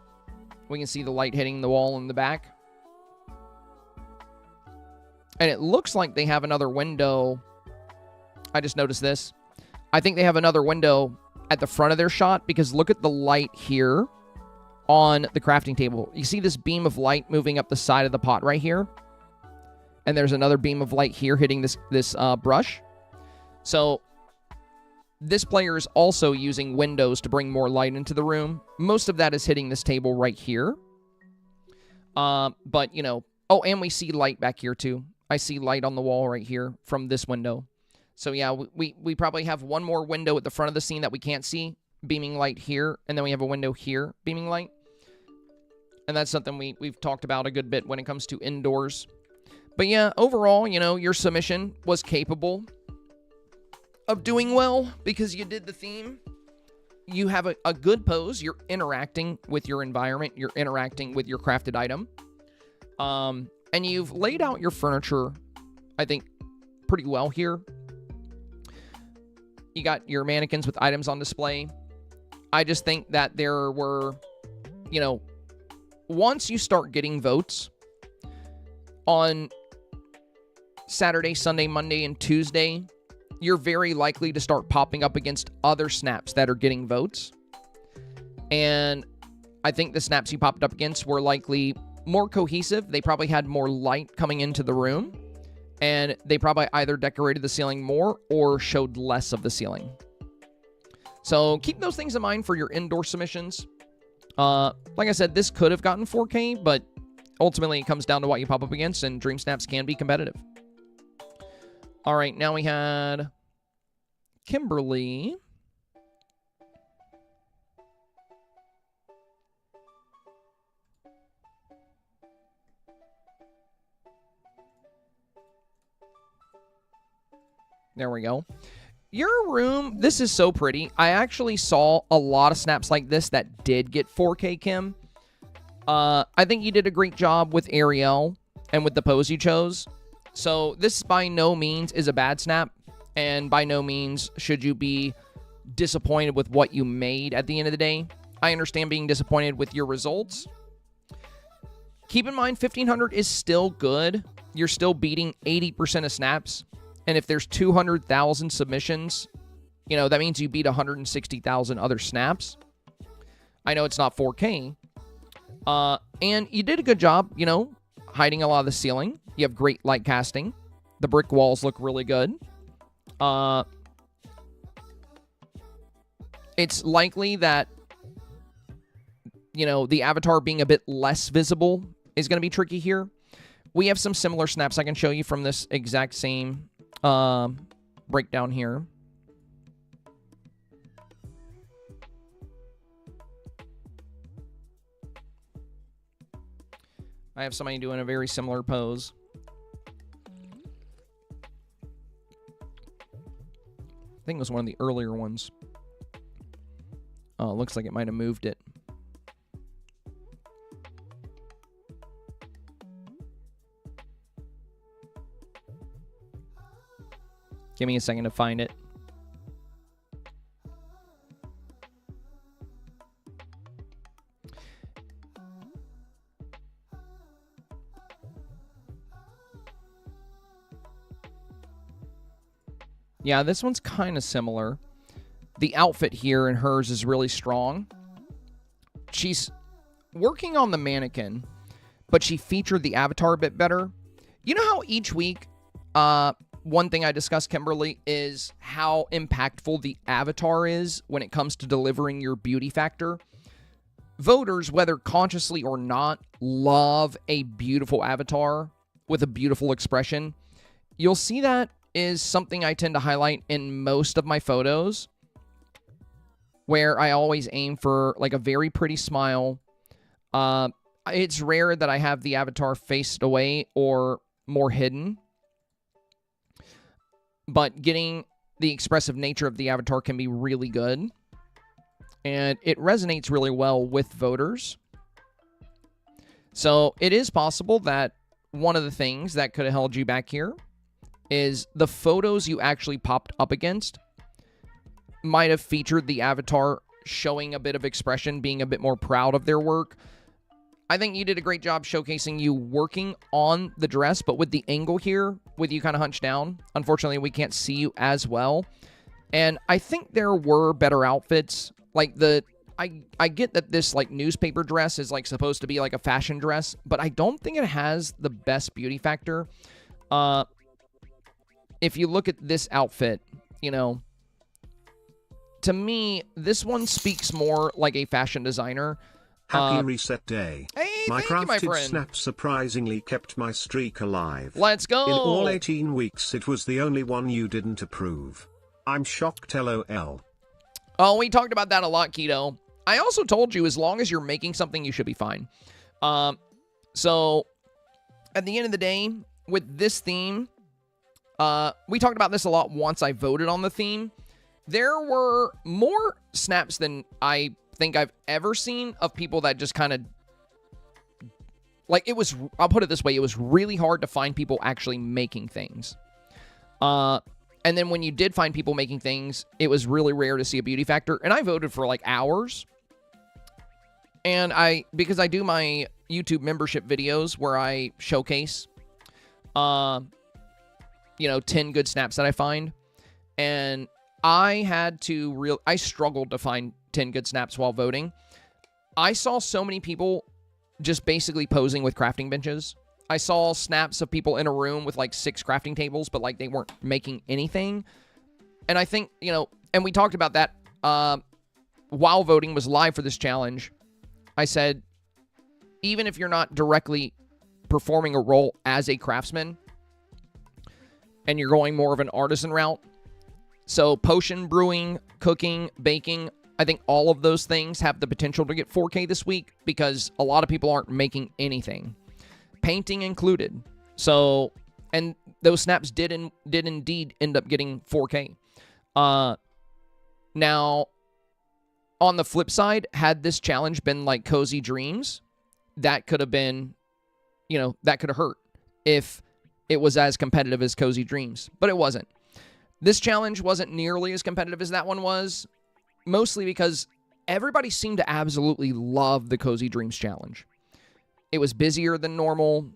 We can see the light hitting the wall in the back. And it looks like they have another window. I just noticed this. I think they have another window at the front of their shot, because look at the light here on the crafting table. You see this beam of light moving up the side of the pot right here? And there's another beam of light here hitting this brush. So this player is also using windows to bring more light into the room. Most of that is hitting this table right here. But, you know, oh, and we see light back here too. I see light on the wall right here from this window. So yeah, we probably have one more window at the front of the scene that we can't see, beaming light here, and then we have a window here, beaming light. And that's something we've talked about a good bit when it comes to indoors. But yeah, overall, you know, your submission was capable of doing well because you did the theme. You have a good pose. You're interacting with your environment. You're interacting with your crafted item. And you've laid out your furniture, I think, pretty well here. You got your mannequins with items on display. I just think that there were, you know, once you start getting votes on Saturday, Sunday, Monday, and Tuesday, you're very likely to start popping up against other snaps that are getting votes. And I think the snaps you popped up against were likely more cohesive. They probably had more light coming into the room. And they probably either decorated the ceiling more or showed less of the ceiling. So keep those things in mind for your indoor submissions. Like I said, this could have gotten 4K, but ultimately it comes down to what you pop up against, and Dreamsnaps can be competitive. All right, now we had Kimberly. There we go. Your room, this is so pretty. I actually saw a lot of snaps like this that did get 4K, Kim. I think you did a great job with Ariel and with the pose you chose. So this by no means is a bad snap, and by no means should you be disappointed with what you made at the end of the day. I understand being disappointed with your results. Keep in mind, 1,500 is still good. You're still beating 80% of snaps. And if there's 200,000 submissions, you know, that means you beat 160,000 other snaps. I know it's not 4K. And you did a good job, you know, hiding a lot of the ceiling. You have great light casting. The brick walls look really good. It's likely that, you know, the avatar being a bit less visible is going to be tricky here. We have some similar snaps I can show you from this exact same breakdown here. I have somebody doing a very similar pose. I think it was one of the earlier ones. Oh, it looks like it might have moved it. Give me a second to find it. Yeah, this one's kind of similar. The outfit here in hers is really strong. She's working on the mannequin, but she featured the avatar a bit better. You know how each week, one thing I discussed, Kimberly, is how impactful the avatar is when it comes to delivering your beauty factor. Voters, whether consciously or not, love a beautiful avatar with a beautiful expression. You'll see that is something I tend to highlight in most of my photos, where I always aim for like a very pretty smile. It's rare that I have the avatar faced away or more hidden, but getting the expressive nature of the avatar can be really good, and it resonates really well with voters. So it is possible that one of the things that could have held you back here is the photos you actually popped up against might have featured the avatar showing a bit of expression, being a bit more proud of their work. I think you did a great job showcasing you working on the dress, but with the angle here, with you kind of hunched down, unfortunately, we can't see you as well. And I think there were better outfits. Like I get that this like newspaper dress is like supposed to be like a fashion dress, but I don't think it has the best beauty factor. If you look at this outfit, you know, to me, this one speaks more like a fashion designer. Happy reset day. Hey, my thank you, my crafted friend. snap surprisingly kept my streak alive. Let's go. In all 18 weeks, it was the only one you didn't approve. I'm shocked, LOL. Oh, we talked about that a lot, Keto. I also told you, as long as you're making something, you should be fine. So, at the end of the day, with this theme, we talked about this a lot once I voted on the theme. There were more snaps than I think I've ever seen of people that just kind of, like, it was, I'll put it this way, it was really hard to find people actually making things. And then when you did find people making things, it was really rare to see a beauty factor. And I voted for like hours. And because I do my YouTube membership videos where I showcase, 10 good snaps that I find. And I struggled to find 10 good snaps while voting. I saw so many people just basically posing with crafting benches. I saw snaps of people in a room with like 6 crafting tables, but like they weren't making anything. And I think, and we talked about that while voting was live for this challenge. I said, even if you're not directly performing a role as a craftsman and you're going more of an artisan route, so potion brewing, cooking, baking, I think all of those things have the potential to get 4K this week because a lot of people aren't making anything. Painting included. So, and those snaps did indeed end up getting 4K. Now, on the flip side, had this challenge been like Cozy Dreams, that could have been, that could have hurt if it was as competitive as Cozy Dreams, but it wasn't. This challenge wasn't nearly as competitive as that one was, mostly because everybody seemed to absolutely love the Cozy Dreams challenge. It was busier than normal.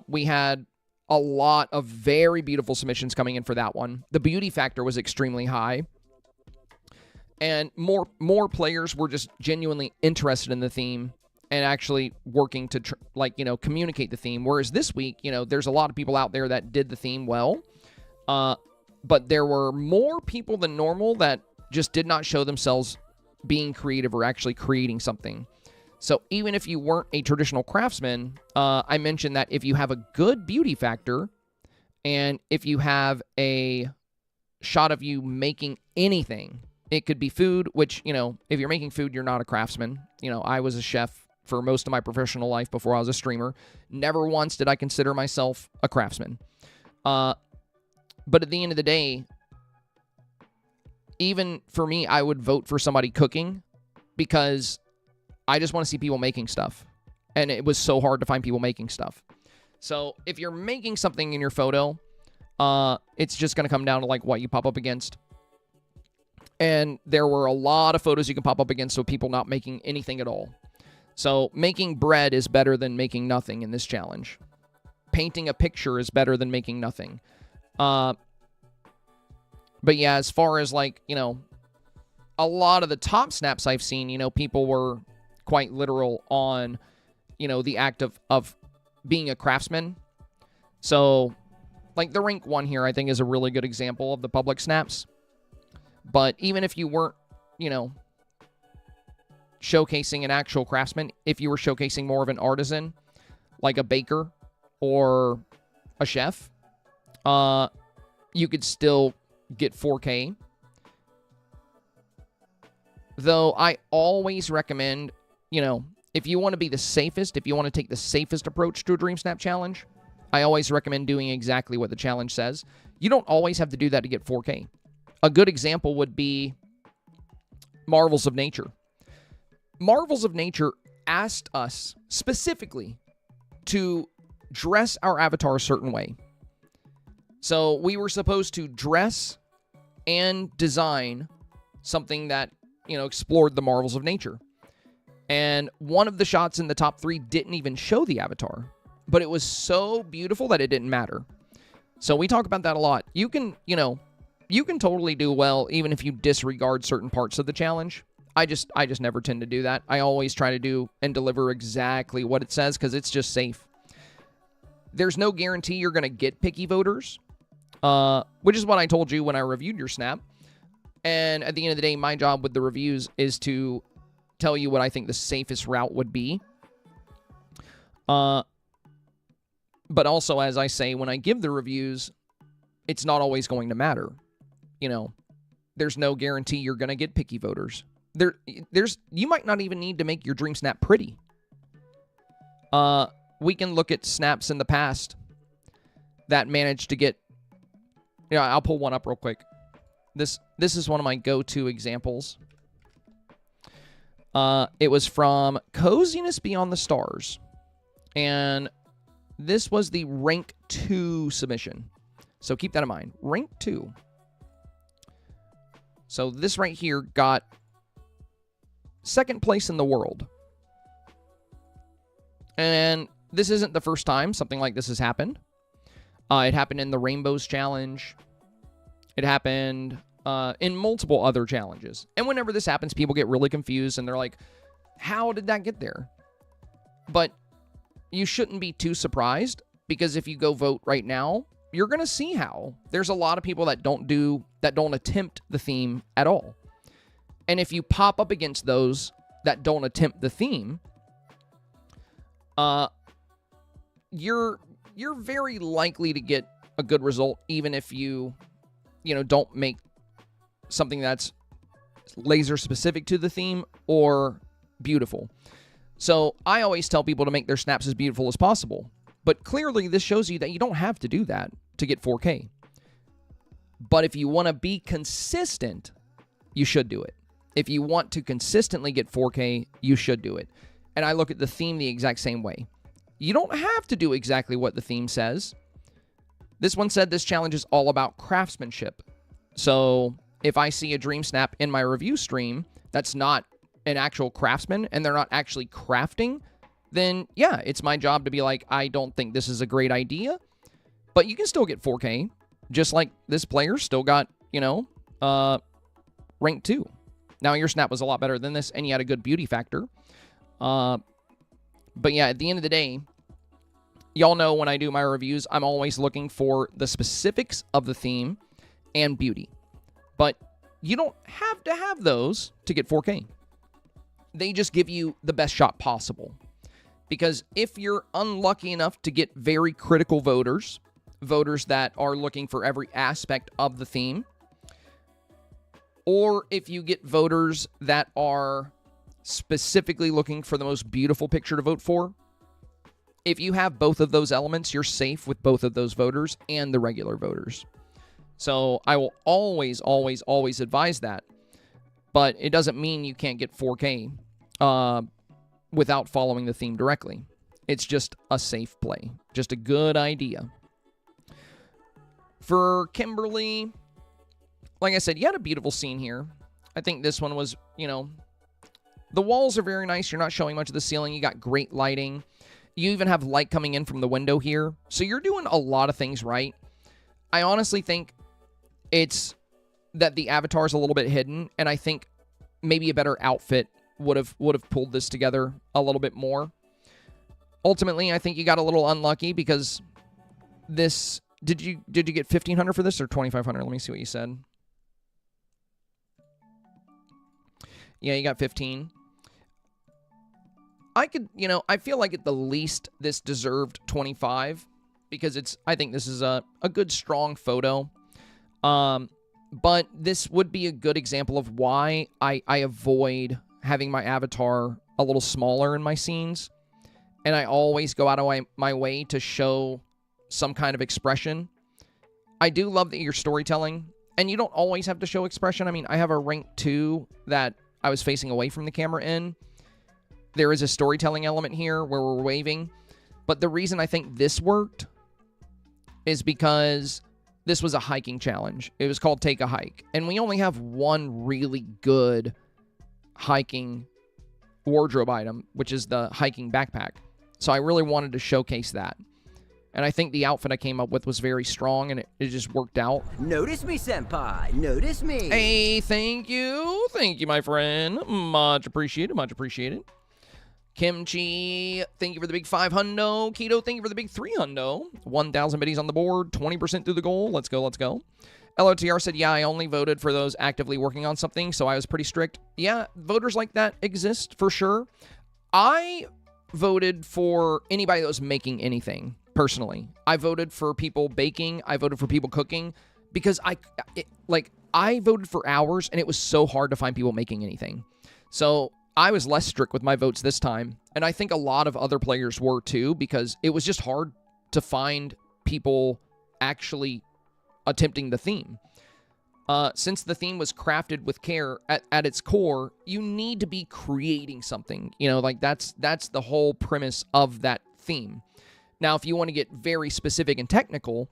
We had a lot of very beautiful submissions coming in for that one. The beauty factor was extremely high. And more players were just genuinely interested in the theme and actually working to, communicate the theme. Whereas this week, there's a lot of people out there that did the theme well. But there were more people than normal that just did not show themselves being creative or actually creating something. So even if you weren't a traditional craftsman, I mentioned that if you have a good beauty factor and if you have a shot of you making anything, it could be food, which, if you're making food, you're not a craftsman. I was a chef for most of my professional life before I was a streamer. Never once did I consider myself a craftsman. But at the end of the day, even for me, I would vote for somebody cooking because I just want to see people making stuff. And it was so hard to find people making stuff. So if you're making something in your photo, it's just going to come down to like what you pop up against. And there were a lot of photos you can pop up against of people not making anything at all. So making bread is better than making nothing in this challenge. Painting a picture is better than making nothing. But yeah, as far as like, a lot of the top snaps I've seen, people were quite literal on, the act of being a craftsman. So like the rank 1 here, I think is a really good example of the public snaps. But even if you weren't, showcasing an actual craftsman, if you were showcasing more of an artisan, like a baker or a chef, you could still get 4K. Though I always recommend, if you want to be the safest, if you want to take the safest approach to a Dreamsnap challenge, I always recommend doing exactly what the challenge says. You don't always have to do that to get 4K. A good example would be Marvels of Nature. Marvels of Nature asked us specifically to dress our avatar a certain way. So we were supposed to dress and design something that, explored the marvels of nature. And one of the shots in the top 3 didn't even show the avatar, but it was so beautiful that it didn't matter. So we talk about that a lot. You can totally do well even if you disregard certain parts of the challenge. I just never tend to do that. I always try to do and deliver exactly what it says because it's just safe. There's no guarantee you're going to get picky voters, which is what I told you when I reviewed your snap. And at the end of the day, my job with the reviews is to tell you what I think the safest route would be. But also, as I say, when I give the reviews, it's not always going to matter. There's no guarantee you're going to get picky voters. You might not even need to make your dream snap pretty. We can look at snaps in the past that managed to get... I'll pull one up real quick. This is one of my go-to examples. It was from Coziness Beyond the Stars. And this was the rank 2 submission. So keep that in mind. Rank 2. So this right here got 2nd place in the world. And this isn't the first time something like this has happened. It happened in the Rainbows Challenge. It happened in multiple other challenges. And whenever this happens, people get really confused and they're like, how did that get there? But you shouldn't be too surprised, because if you go vote right now, you're going to see how. There's a lot of people that don't attempt the theme at all. And if you pop up against those that don't attempt the theme, you're very likely to get a good result, even if you don't make something that's laser specific to the theme or beautiful. So I always tell people to make their snaps as beautiful as possible. But clearly this shows you that you don't have to do that to get 4K. But if you want to be consistent, you should do it. If you want to consistently get 4K, you should do it. And I look at the theme the exact same way. You don't have to do exactly what the theme says. This one said this challenge is all about craftsmanship. So if I see a Dreamsnap in my review stream that's not an actual craftsman and they're not actually crafting, then yeah, it's my job to be like, I don't think this is a great idea. But you can still get 4K, just like this player still got, rank 2. Now, your snap was a lot better than this, and you had a good beauty factor. But yeah, at the end of the day, y'all know when I do my reviews, I'm always looking for the specifics of the theme and beauty. But you don't have to have those to get 4K. They just give you the best shot possible. Because if you're unlucky enough to get very critical voters that are looking for every aspect of the theme, or if you get voters that are specifically looking for the most beautiful picture to vote for, if you have both of those elements, you're safe with both of those voters and the regular voters. So I will always, always, always advise that. But it doesn't mean you can't get 4K without following the theme directly. It's just a safe play. Just a good idea. For Kimberly, like I said, you had a beautiful scene here. I think this one was, the walls are very nice. You're not showing much of the ceiling. You got great lighting. You even have light coming in from the window here. So you're doing a lot of things right. I honestly think it's that the avatar is a little bit hidden, and I think maybe a better outfit would have pulled this together a little bit more. Ultimately, I think you got a little unlucky because this... Did you get 1,500 for this or 2,500? Let me see what you said. Yeah, you got 15. I could, I feel like at the least this deserved 25 because I think this is a good, strong photo. But this would be a good example of why I avoid having my avatar a little smaller in my scenes. And I always go out of my way to show some kind of expression. I do love that you're storytelling, and you don't always have to show expression. I mean, I have a rank 2 that I was facing away from the camera in. There is a storytelling element here where we're waving, but the reason I think this worked is because this was a hiking challenge. It was called Take a Hike, and we only have one really good hiking wardrobe item, which is the hiking backpack. So I really wanted to showcase that. And I think the outfit I came up with was very strong, and it just worked out. Notice me, senpai. Notice me. Hey, thank you. Thank you, my friend. Much appreciated. Much appreciated. Kimchi, thank you for the big 5 hundo. Keto, thank you for the big 3 hundo. 1,000 biddies on the board. 20% through the goal. Let's go. Let's go. LOTR said, yeah, I only voted for those actively working on something, so I was pretty strict. Yeah, voters like that exist for sure. I voted for anybody that was making anything. Personally, I voted for people baking. I voted for people cooking because I voted for hours and it was so hard to find people making anything. So I was less strict with my votes this time. And I think a lot of other players were too, because it was just hard to find people actually attempting the theme. Since the theme was crafted with care at its core, you need to be creating something. That's the whole premise of that theme. Now, if you want to get very specific and technical,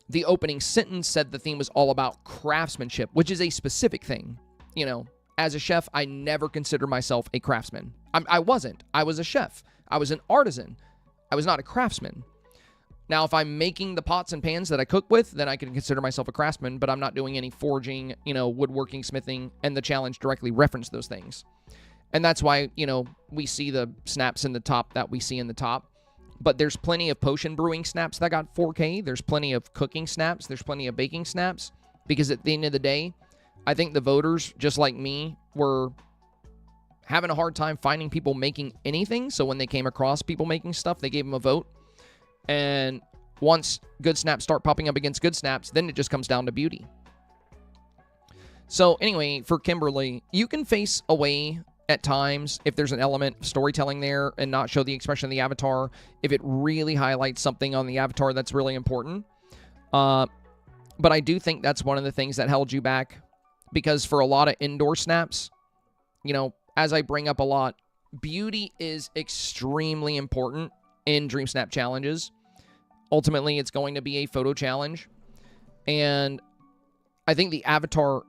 the opening sentence said the theme was all about craftsmanship, which is a specific thing. You know, as a chef, I never considered myself a craftsman. I wasn't. I was a chef. I was an artisan. I was not a craftsman. Now, if I'm making the pots and pans that I cook with, then I can consider myself a craftsman, but I'm not doing any forging, you know, woodworking, smithing, and the challenge directly referenced those things. And that's why, you know, we see the snaps in the top that we see in the top. But there's plenty of potion brewing snaps that got 4K. There's plenty of cooking snaps. There's plenty of baking snaps. Because at the end of the day, I think the voters, just like me, were having a hard time finding people making anything. So when they came across people making stuff, they gave them a vote. And once good snaps start popping up against good snaps, then it just comes down to beauty. So anyway, for Kimberly, you can face away at times if there's an element of storytelling there and not show the expression of the avatar, if it really highlights something on the avatar that's really important. But I do think that's one of the things that held you back, because for a lot of indoor snaps, you know, as I bring up a lot, beauty is extremely important in Dreamsnap challenges. Ultimately, it's going to be a photo challenge. And I think the avatar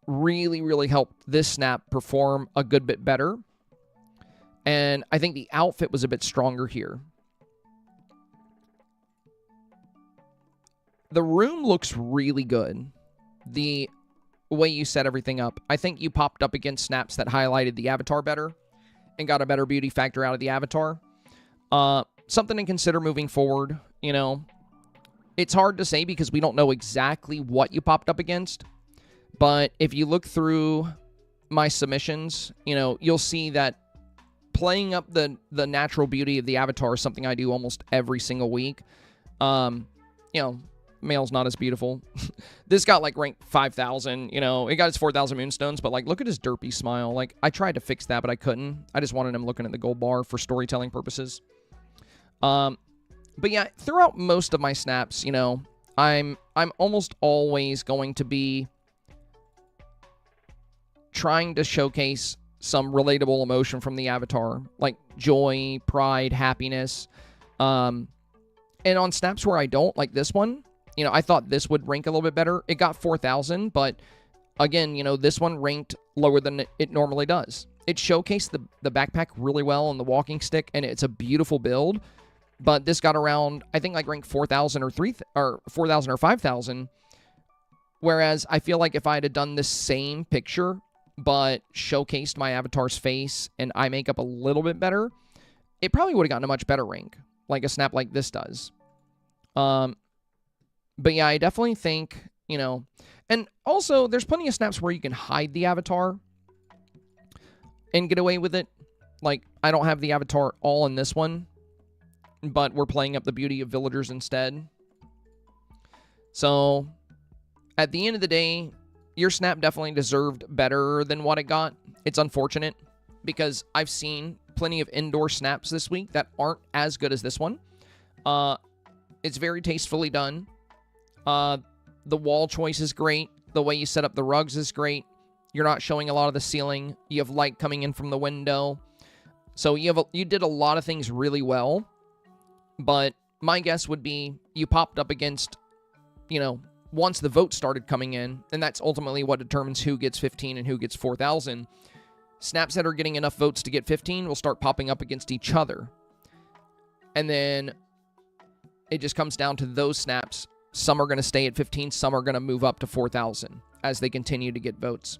really, really helped this snap perform a good bit better. And I think the outfit was a bit stronger here. The room looks really good. The way you set everything up. I think you popped up against snaps that highlighted the avatar better and got a better beauty factor out of the avatar. Something to consider moving forward. You know, it's hard to say because we don't know exactly what you popped up against. But if you look through my submissions, you know, you'll see that playing up the natural beauty of the avatar is something I do almost every single week. You know, male's not as beautiful. This got like ranked 5,000, you know, it got its 4,000 moonstones, but like, look at his derpy smile. Like, I tried to fix that, but I couldn't. I just wanted him looking at the gold bar for storytelling purposes. But yeah, throughout most of my snaps, you know, I'm almost always going to be trying to showcase some relatable emotion from the avatar, like joy, pride, happiness. And on snaps where I don't, like this one, you know, I thought this would rank a little bit better. It got 4,000, but again, you know, this one ranked lower than it normally does. It showcased the backpack really well and the walking stick, and it's a beautiful build. But this got around, I think, like ranked 4,000 or 4,000 or 5,000. Whereas I feel like if I had done the same picture, but showcased my avatar's face and eye makeup a little bit better, it probably would have gotten a much better rank, like a snap like this does. But yeah, I definitely think, you know, and also there's plenty of snaps where you can hide the avatar and get away with it. Like, I don't have the avatar all in this one, but we're playing up the beauty of villagers instead. So, at the end of the day, your snap definitely deserved better than what it got. It's unfortunate, because I've seen plenty of indoor snaps this week that aren't as good as this one. It's very tastefully done. The wall choice is great. The way you set up the rugs is great. You're not showing a lot of the ceiling. You have light coming in from the window. So you did a lot of things really well. But my guess would be you popped up against, you know, once the vote started coming in, and that's ultimately what determines who gets 15 and who gets 4,000, snaps that are getting enough votes to get 15 will start popping up against each other. And then it just comes down to those snaps. Some are going to stay at 15, some are going to move up to 4,000 as they continue to get votes.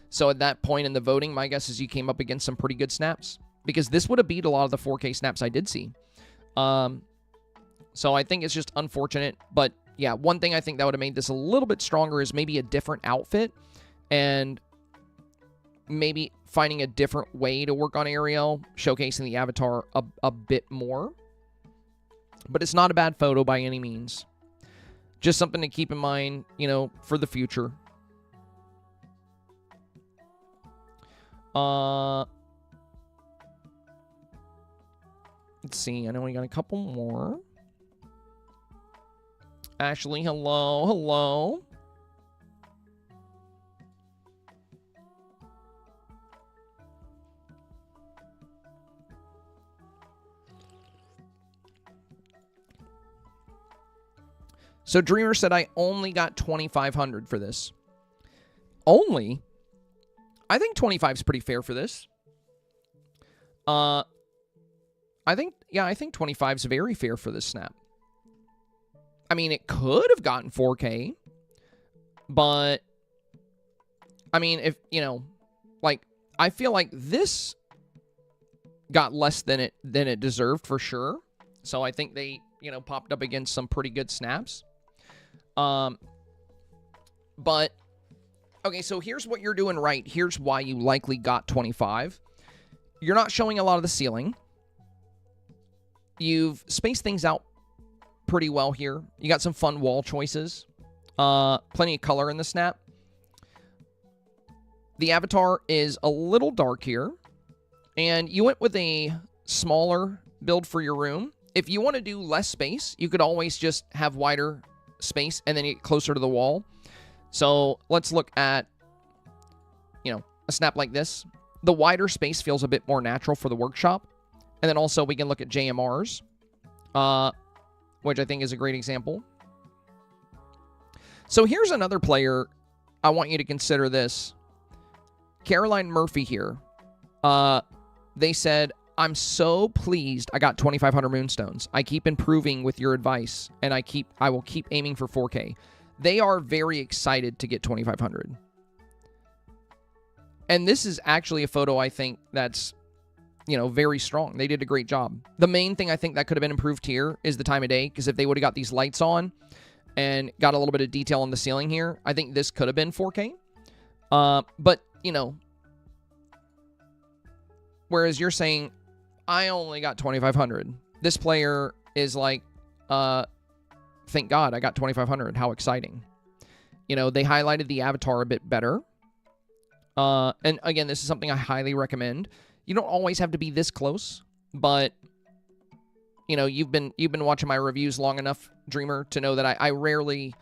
So at that point in the voting, my guess is you came up against some pretty good snaps, because this would have beat a lot of the 4K snaps I did see. So I think it's just unfortunate, but yeah, one thing I think that would have made this a little bit stronger is maybe a different outfit, and maybe finding a different way to work on Ariel, showcasing the avatar a bit more. But it's not a bad photo by any means. Just something to keep in mind, you know, for the future. Let's see. I know we got a couple more. Ashley, hello, hello. So Dreamer said I only got 2,500 for this. Only? I think 25 is pretty fair for this. I think 25 is very fair for this snap. I mean, it could have gotten 4K, but I mean, if, you know, like, I feel like this got less than it deserved for sure. So I think they, you know, popped up against some pretty good snaps. But okay, so here's what you're doing right. Here's why you likely got 25. You're not showing a lot of the ceiling. You've spaced things out pretty well here. You got some fun wall choices. Plenty of color in the snap. The avatar is a little dark here. And you went with a smaller build for your room. If you want to do less space, you could always just have wider space and then get closer to the wall. So let's look at, you know, a snap like this. The wider space feels a bit more natural for the workshop. And then also we can look at JMRs, which I think is a great example. So here's another player. I want you to consider this. Caroline Murphy here. They said, I'm so pleased I got 2,500 moonstones. I keep improving with your advice, and I will keep aiming for 4K. They are very excited to get 2,500. And this is actually a photo I think that's, you know, very strong. They did a great job. The main thing I think that could have been improved here is the time of day, because if they would have got these lights on and got a little bit of detail on the ceiling here, I think this could have been 4K. But, you know, whereas you're saying, I only got 2,500. This player is like, thank God I got 2,500. How exciting. You know, they highlighted the avatar a bit better. And again, this is something I highly recommend. You don't always have to be this close, but you know, you've been watching my reviews long enough, Dreamer, to know that I rarely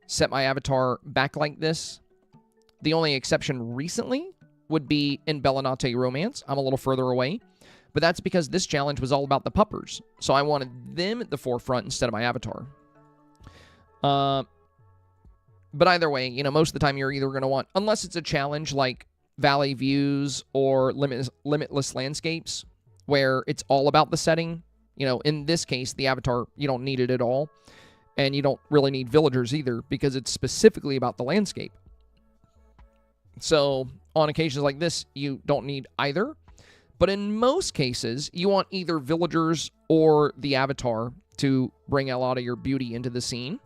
set my avatar back like this. The only exception recently would be in Bellinate Romance. I'm a little further away. But that's because this challenge was all about the puppers. So I wanted them at the forefront instead of my avatar. But either way, you know, most of the time you're either going to want, unless it's a challenge like Valley Views or Limitless Landscapes, where it's all about the setting. You know, in this case, the avatar, you don't need it at all. And you don't really need villagers either, because it's specifically about the landscape. So on occasions like this, you don't need either. But in most cases, you want either villagers or the avatar to bring a lot of your beauty into the scene.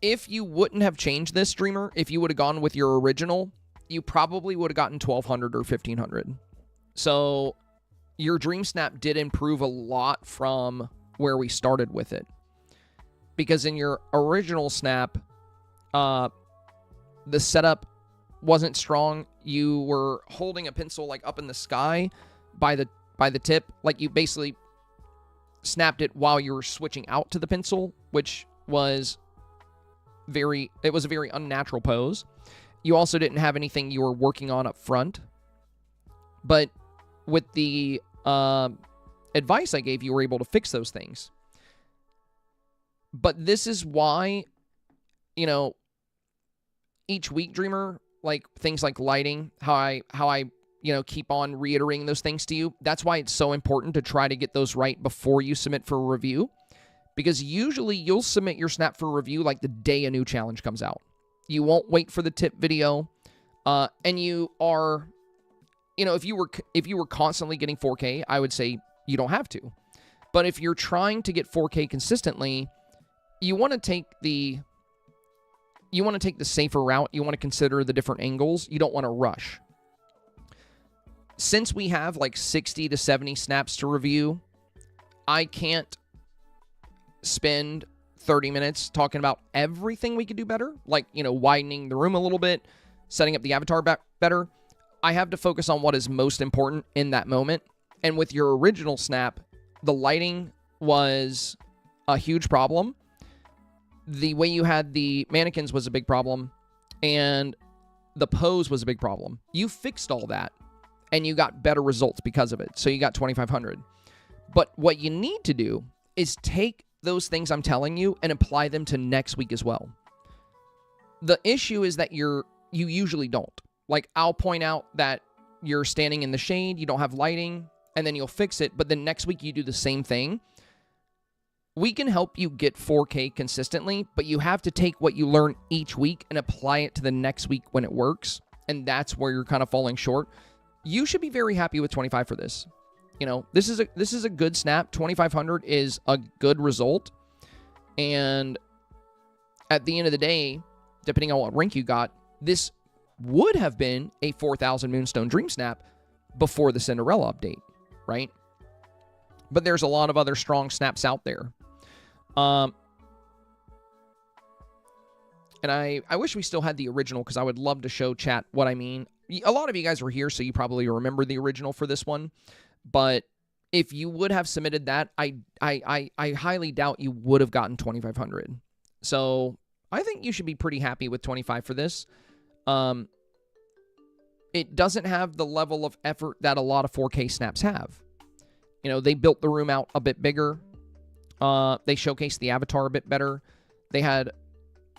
If you wouldn't have changed this, Dreamer, if you would have gone with your original, you probably would have gotten 1,200 or 1,500. So your Dreamsnap did improve a lot from where we started with it. Because in your original snap, the setup wasn't strong. You were holding a pencil like up in the sky by the tip. Like you basically snapped it while you were switching out to the pencil, which was it was a very unnatural pose. You also didn't have anything you were working on up front. But with the advice I gave, you were able to fix those things. But this is why, you know, each week, Dreamer, like things like lighting, how I you know, keep on reiterating those things to you. That's why it's so important to try to get those right before you submit for a review. Because usually you'll submit your snap for review like the day a new challenge comes out. You won't wait for the tip video. And you are, you know, if you were constantly getting 4K, I would say you don't have to. But if you're trying to get 4K consistently, you want to take the safer route. You want to consider the different angles. You don't want to rush. Since we have like 60 to 70 snaps to review, I can't spend 30 minutes talking about everything we could do better, like, you know, widening the room a little bit, setting up the avatar better. I have to focus on what is most important in that moment. And with your original snap, the lighting was a huge problem. The way you had the mannequins was a big problem, and the pose was a big problem. You fixed all that, and you got better results because of it. So you got 2,500. But what you need to do is take those things I'm telling you and apply them to next week as well. The issue is that you usually don't. Like, I'll point out that you're standing in the shade, you don't have lighting, and then you'll fix it, but then next week you do the same thing. We can help you get 4K consistently, but you have to take what you learn each week and apply it to the next week when it works, and that's where you're kind of falling short. You should be very happy with 25 for this. You know, this is a good snap. 2,500 is a good result, and at the end of the day, depending on what rank you got, this would have been a 4,000 Moonstone Dream Snap before the Cinderella update, right? But there's a lot of other strong snaps out there. And I wish we still had the original, because I would love to show chat what I mean. A lot of you guys were here, so you probably remember the original for this one. But if you would have submitted that, I highly doubt you would have gotten 2,500. So I think you should be pretty happy with 25 for this. It doesn't have the level of effort that a lot of 4K snaps have. You know, they built the room out a bit bigger. They showcased the avatar a bit better. They had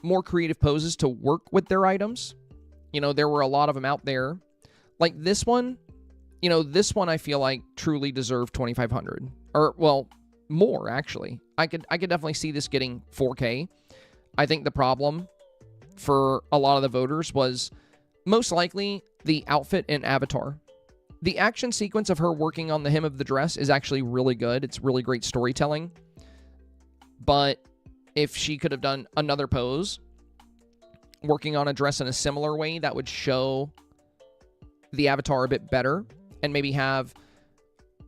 more creative poses to work with their items. You know, there were a lot of them out there. Like this one, you know, this one I feel like truly deserved 2,500. Or, well, more, actually. I could definitely see this getting 4K. I think the problem for a lot of the voters was most likely the outfit and avatar. The action sequence of her working on the hem of the dress is actually really good. It's really great storytelling. But if she could have done another pose, working on a dress in a similar way, that would show the avatar a bit better, and maybe have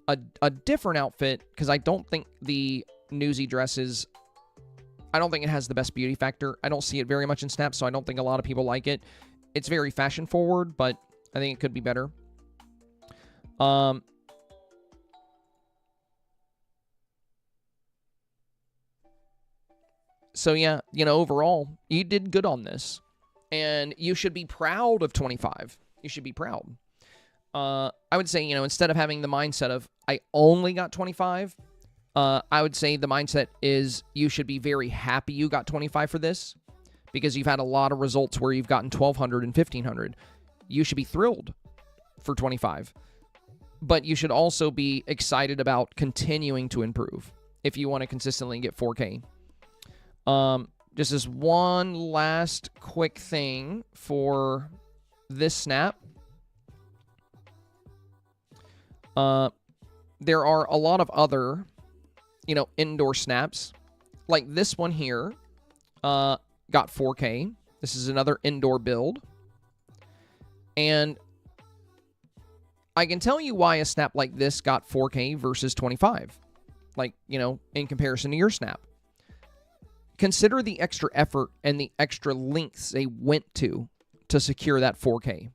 a different outfit, because I don't think the newsy dress is... I don't think it has the best beauty factor. I don't see it very much in snaps, so I don't think a lot of people like it. It's very fashion forward, but I think it could be better. So yeah, you know, overall, you did good on this. And you should be proud of 25. You should be proud. I would say, you know, instead of having the mindset of, I only got 25, I would say the mindset is you should be very happy you got 25 for this, because you've had a lot of results where you've gotten 1,200 and 1,500. You should be thrilled for 25. But you should also be excited about continuing to improve if you want to consistently get 4K. Just as one last quick thing for this snap. There are a lot of other, you know, indoor snaps. Like this one here, got 4K. This is another indoor build. And I can tell you why a snap like this got 4K versus 25. Like, you know, in comparison to your snap. Consider the extra effort and the extra lengths they went to secure that 4K.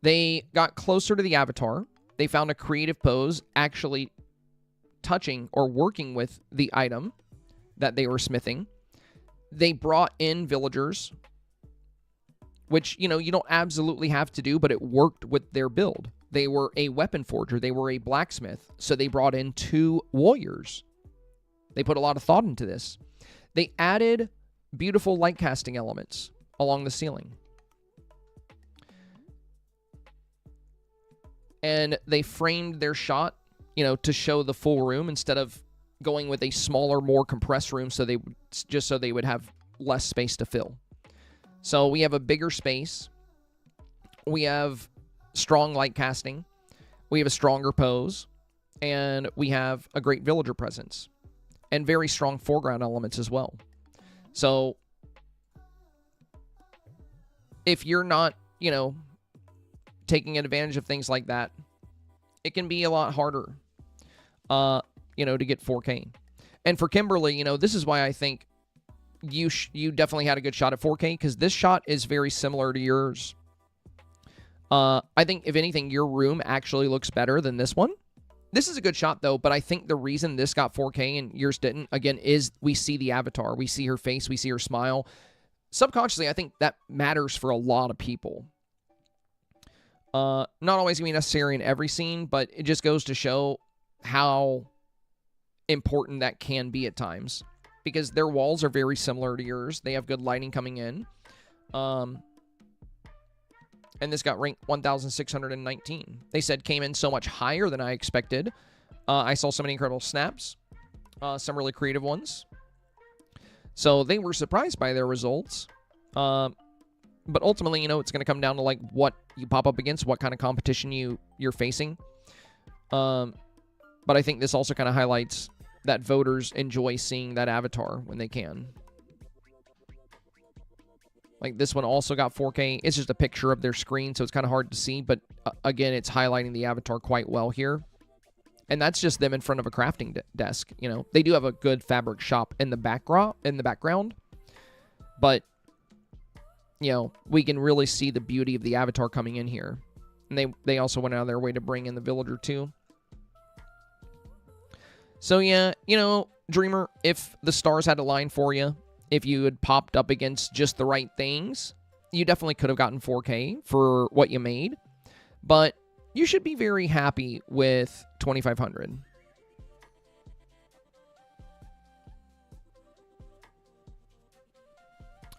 They got closer to the avatar. They found a creative pose actually touching or working with the item that they were smithing. They brought in villagers, which, you know, you don't absolutely have to do, but it worked with their build. They were a weapon forger. They were a blacksmith. So they brought in 2 warriors. They put a lot of thought into this. They added beautiful light casting elements along the ceiling. And they framed their shot, you know, to show the full room instead of going with a smaller, more compressed room, so they would have less space to fill. So we have a bigger space. We have strong light casting. We have a stronger pose. And we have a great villager presence. And very strong foreground elements as well. So if you're not, you know, taking advantage of things like that, it can be a lot harder, you know, to get 4K. And for Kimberly, you know, this is why I think you definitely had a good shot at 4K, because this shot is very similar to yours. I think, if anything, your room actually looks better than this one. This is a good shot, though, but I think the reason this got 4K and yours didn't, again, is we see the avatar. We see her face. We see her smile. Subconsciously, I think that matters for a lot of people. Not always going to be necessary in every scene, but it just goes to show how important that can be at times, because their walls are very similar to yours. They have good lighting coming in. And this got ranked 1,619. They said came in so much higher than I expected. I saw so many incredible snaps, some really creative ones. So they were surprised by their results. But ultimately, you know, it's going to come down to like what you pop up against, what kind of competition you're facing. But I think this also kind of highlights that voters enjoy seeing that avatar when they can. Like this one also got 4K. It's just a picture of their screen, so it's kind of hard to see. But again, it's highlighting the avatar quite well here. And that's just them in front of a crafting desk. You know, they do have a good fabric shop in the background. But you know, we can really see the beauty of the avatar coming in here. And they also went out of their way to bring in the villager too. So yeah, you know, Dreamer, if the stars had a line for you, if you had popped up against just the right things, you definitely could have gotten 4K for what you made. But you should be very happy with 2,500.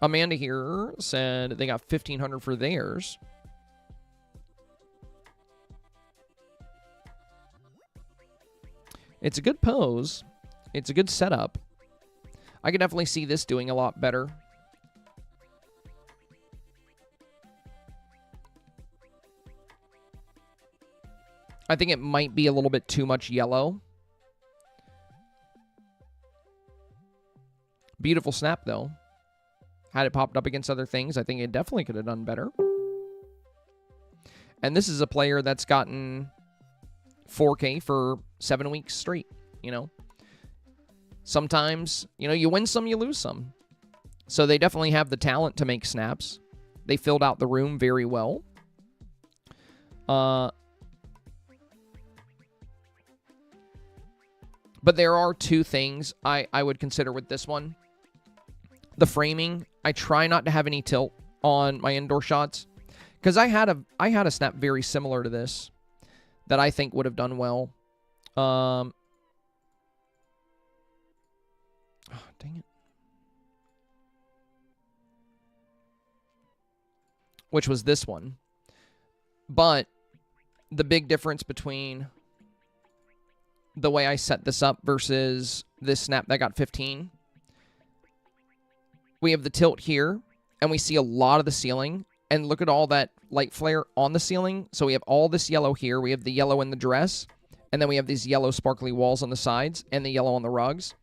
Amanda here said they got 1,500 for theirs. It's a good pose. It's a good setup. I could definitely see this doing a lot better. I think it might be a little bit too much yellow. Beautiful snap, though. Had it popped up against other things, I think it definitely could have done better. And this is a player that's gotten 4K for 7 weeks straight, you know. Sometimes, you know, you win some, you lose some. So they definitely have the talent to make snaps. They filled out the room very well. But there are two things I would consider with this one. The framing, I try not to have any tilt on my indoor shots, because I had a snap very similar to this that I think would have done well. Oh, dang it. Which was this one. But the big difference between the way I set this up versus this snap that got 15, we have the tilt here, and we see a lot of the ceiling. And look at all that light flare on the ceiling. So we have all this yellow here. We have the yellow in the dress. And then we have these yellow sparkly walls on the sides and the yellow on the rugs.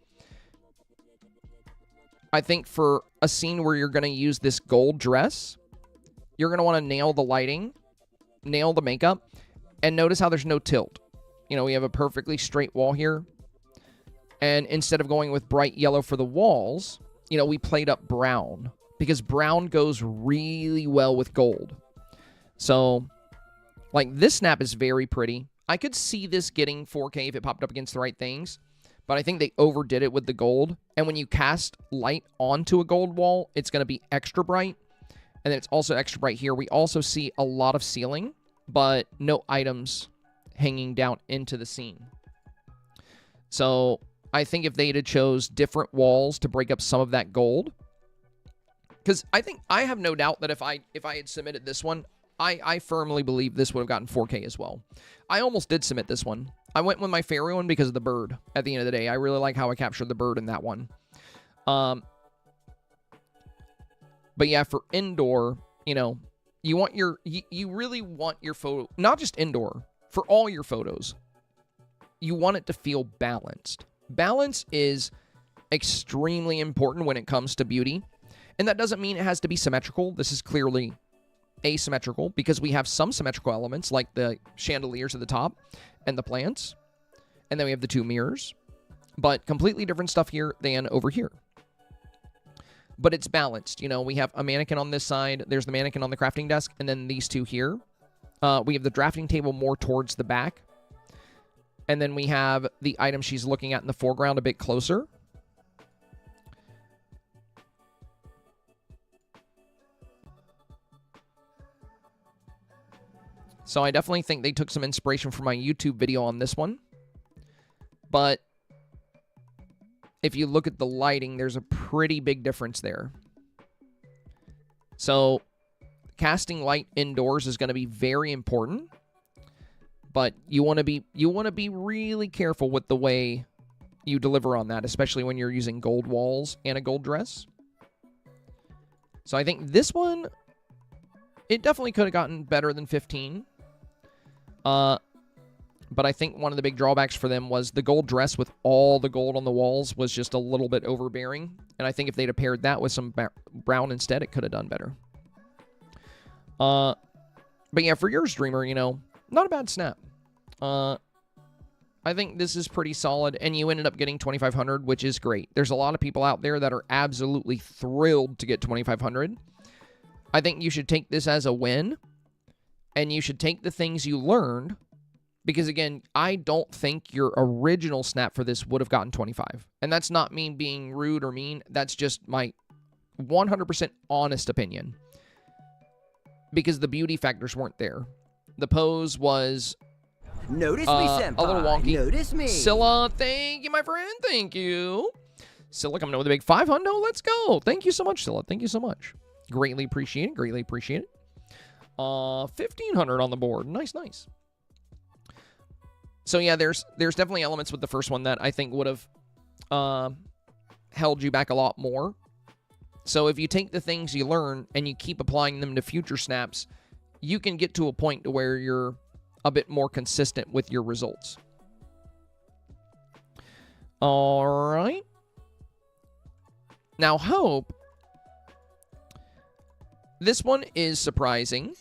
I think for a scene where you're going to use this gold dress, you're going to want to nail the lighting, nail the makeup, and notice how there's no tilt. You know, we have a perfectly straight wall here. And instead of going with bright yellow for the walls, you know, we played up brown, because brown goes really well with gold. So, like, this snap is very pretty. I could see this getting 4K if it popped up against the right things, but I think they overdid it with the gold. And when you cast light onto a gold wall, it's going to be extra bright. And then it's also extra bright here. We also see a lot of ceiling, but no items hanging down into the scene. So I think if they'd have chose different walls to break up some of that gold, because I have no doubt that if I had submitted this one, I firmly believe this would have gotten 4K as well. I almost did submit this one. I went with my fairy one because of the bird at the end of the day. I really like how I captured the bird in that one. But yeah, for indoor, you know, you really want your photo, not just indoor, for all your photos, you want it to feel balanced. Balance is extremely important when it comes to beauty. And that doesn't mean it has to be symmetrical. This is clearly asymmetrical, because we have some symmetrical elements like the chandeliers at the top and the plants. And then we have the two mirrors. But completely different stuff here than over here. But it's balanced. You know, we have a mannequin on this side. There's the mannequin on the crafting desk. And then these two here. We have the drafting table more towards the back. And then we have the item she's looking at in the foreground a bit closer. So I definitely think they took some inspiration from my YouTube video on this one. But if you look at the lighting, there's a pretty big difference there. So casting light indoors is going to be very important, but you want to be really careful with the way you deliver on that, especially when you're using gold walls and a gold dress. So I think this one, it definitely could have gotten better than 15. But I think one of the big drawbacks for them was the gold dress with all the gold on the walls was just a little bit overbearing. And I think if they'd have paired that with some brown instead, it could have done better. But yeah, for yours, Dreamer, you know, not a bad snap. I think this is pretty solid, and you ended up getting 2,500, which is great. There's a lot of people out there that are absolutely thrilled to get 2,500. I think you should take this as a win, and you should take the things you learned, because, again, I don't think your original snap for this would have gotten 25. And that's not me being rude or mean. That's just my 100% honest opinion. Because the beauty factors weren't there. The pose was Notice me, senpai. a little wonky. Notice me. Scylla, thank you, my friend. Thank you. Scylla coming in with a big 500. Let's go. Thank you so much, Scylla. Thank you so much. Greatly appreciate it. Greatly appreciate it. 1,500 on the board. Nice, nice. So yeah, there's definitely elements with the first one that I think would have held you back a lot more. So if you take the things you learn and you keep applying them to future snaps, you can get to a point to where you're a bit more consistent with your results. All right. Now, Hope. This one is surprising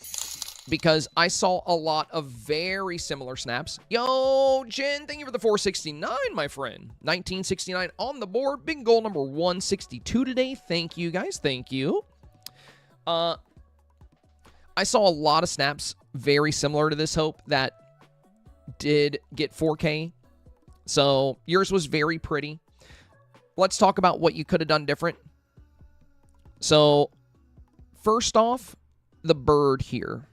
because I saw a lot of very similar snaps. Yo, Jen, thank you for the 469, my friend. 1969 on the board. Big goal number 162 today. Thank you, guys. Thank you. I saw a lot of snaps very similar to this, Hope, that did get 4K. So yours was very pretty. Let's talk about what you could have done different. So first off, the bird here.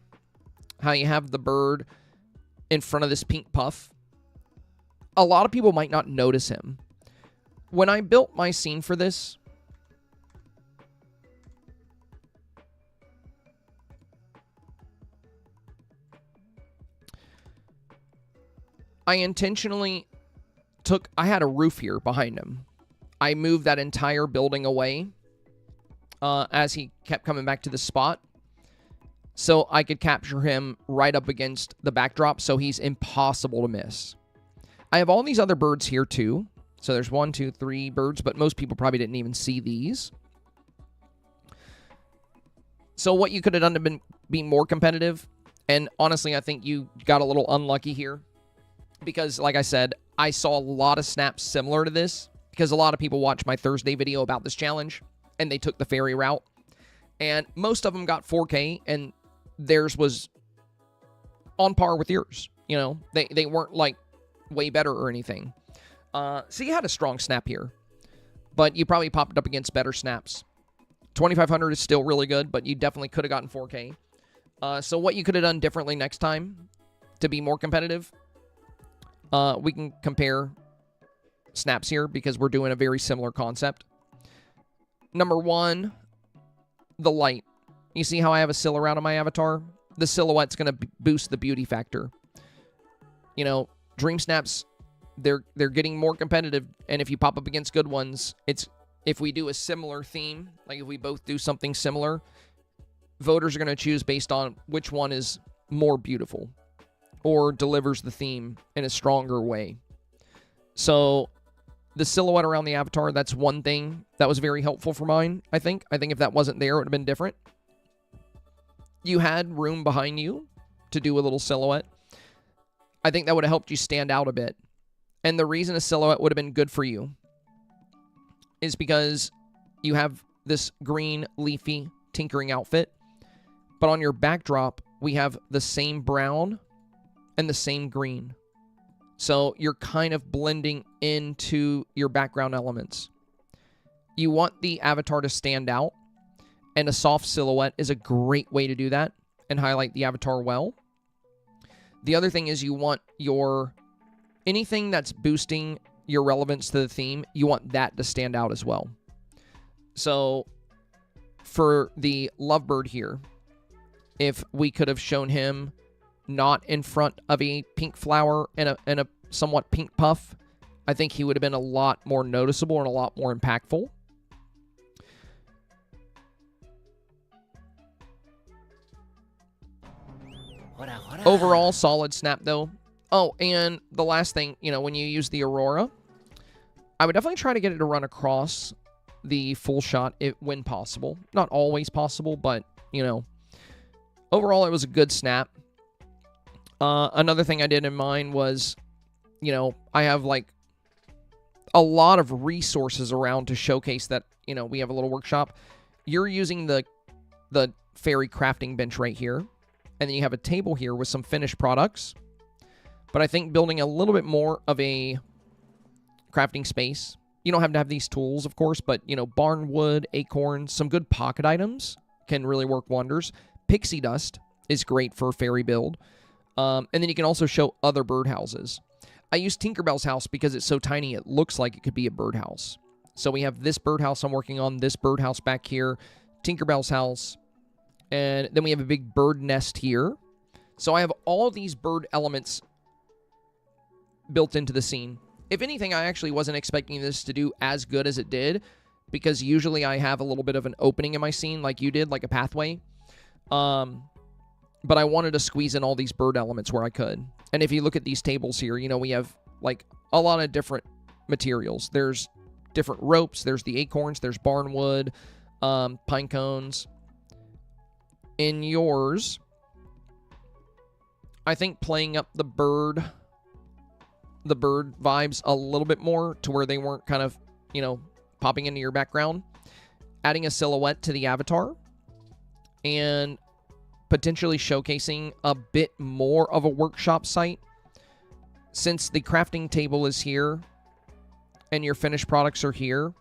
How you have the bird in front of this pink puff. A lot of people might not notice him. When I built my scene for this, I intentionally I had a roof here behind him. I moved that entire building away as he kept coming back to the spot, so I could capture him right up against the backdrop, so he's impossible to miss. I have all these other birds here too. So there's 1, 2, 3 birds, but most people probably didn't even see these. So what you could have done to be more competitive, and honestly, I think you got a little unlucky here, because like I said, I saw a lot of snaps similar to this, because a lot of people watched my Thursday video about this challenge, and they took the fairy route, and most of them got 4K, and theirs was on par with yours. You know, they weren't like way better or anything. So you had a strong snap here, but you probably popped up against better snaps. 2,500 is still really good, but you definitely could have gotten 4K. So what you could have done differently next time to be more competitive, we can compare snaps here because we're doing a very similar concept. Number one, the light. You see how I have a silhouette on my avatar? The silhouette's going to boost the beauty factor. You know, Dreamsnaps, they're getting more competitive, and if you pop up against good ones, if we do a similar theme, like if we both do something similar, voters are going to choose based on which one is more beautiful or delivers the theme in a stronger way. So the silhouette around the avatar, that's one thing that was very helpful for mine, I think. I think if that wasn't there, it would have been different. You had room behind you to do a little silhouette. I think that would have helped you stand out a bit. And the reason a silhouette would have been good for you is because you have this green, leafy, tinkering outfit. But on your backdrop, we have the same brown and the same green. So you're kind of blending into your background elements. You want the avatar to stand out, and a soft silhouette is a great way to do that and highlight the avatar well. The other thing is you want anything that's boosting your relevance to the theme, you want that to stand out as well. So for the lovebird here, if we could have shown him not in front of a pink flower and a somewhat pink puff, I think he would have been a lot more noticeable and a lot more impactful. Overall, solid snap, though. Oh, and the last thing, you know, when you use the Aurora, I would definitely try to get it to run across the full shot when possible. Not always possible, but, you know, overall, it was a good snap. Another thing I did in mind was, you know, I have, like, a lot of resources around to showcase that, you know, we have a little workshop. You're using the fairy crafting bench right here. And then you have a table here with some finished products. But I think building a little bit more of a crafting space. You don't have to have these tools, of course, but, you know, barn wood, acorns, some good pocket items can really work wonders. Pixie dust is great for a fairy build. And then you can also show other birdhouses. I use Tinkerbell's house because it's so tiny it looks like it could be a birdhouse. So we have this birdhouse I'm working on, this birdhouse back here, Tinkerbell's house. And then we have a big bird nest here. So I have all these bird elements built into the scene. If anything, I actually wasn't expecting this to do as good as it did, because usually I have a little bit of an opening in my scene like you did, like a pathway. But I wanted to squeeze in all these bird elements where I could. And if you look at these tables here, you know, we have like a lot of different materials. There's different ropes. There's the acorns. There's barnwood, pine cones. In yours, I think playing up the bird vibes a little bit more to where they weren't kind of, you know, popping into your background. Adding a silhouette to the avatar. And potentially showcasing a bit more of a workshop site. Since the crafting table is here and your finished products are here,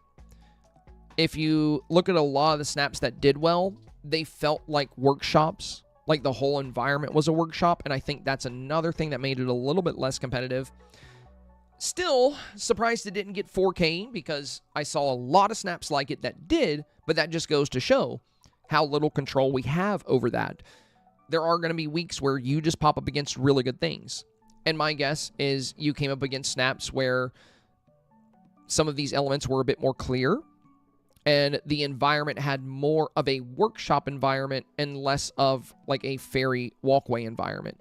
if you look at a lot of the snaps that did well, they felt like workshops, like the whole environment was a workshop, and I think that's another thing that made it a little bit less competitive. Still, surprised it didn't get 4K, because I saw a lot of snaps like it that did, but that just goes to show how little control we have over that. There are going to be weeks where you just pop up against really good things. And my guess is you came up against snaps where some of these elements were a bit more clear, and the environment had more of a workshop environment and less of like a fairy walkway environment.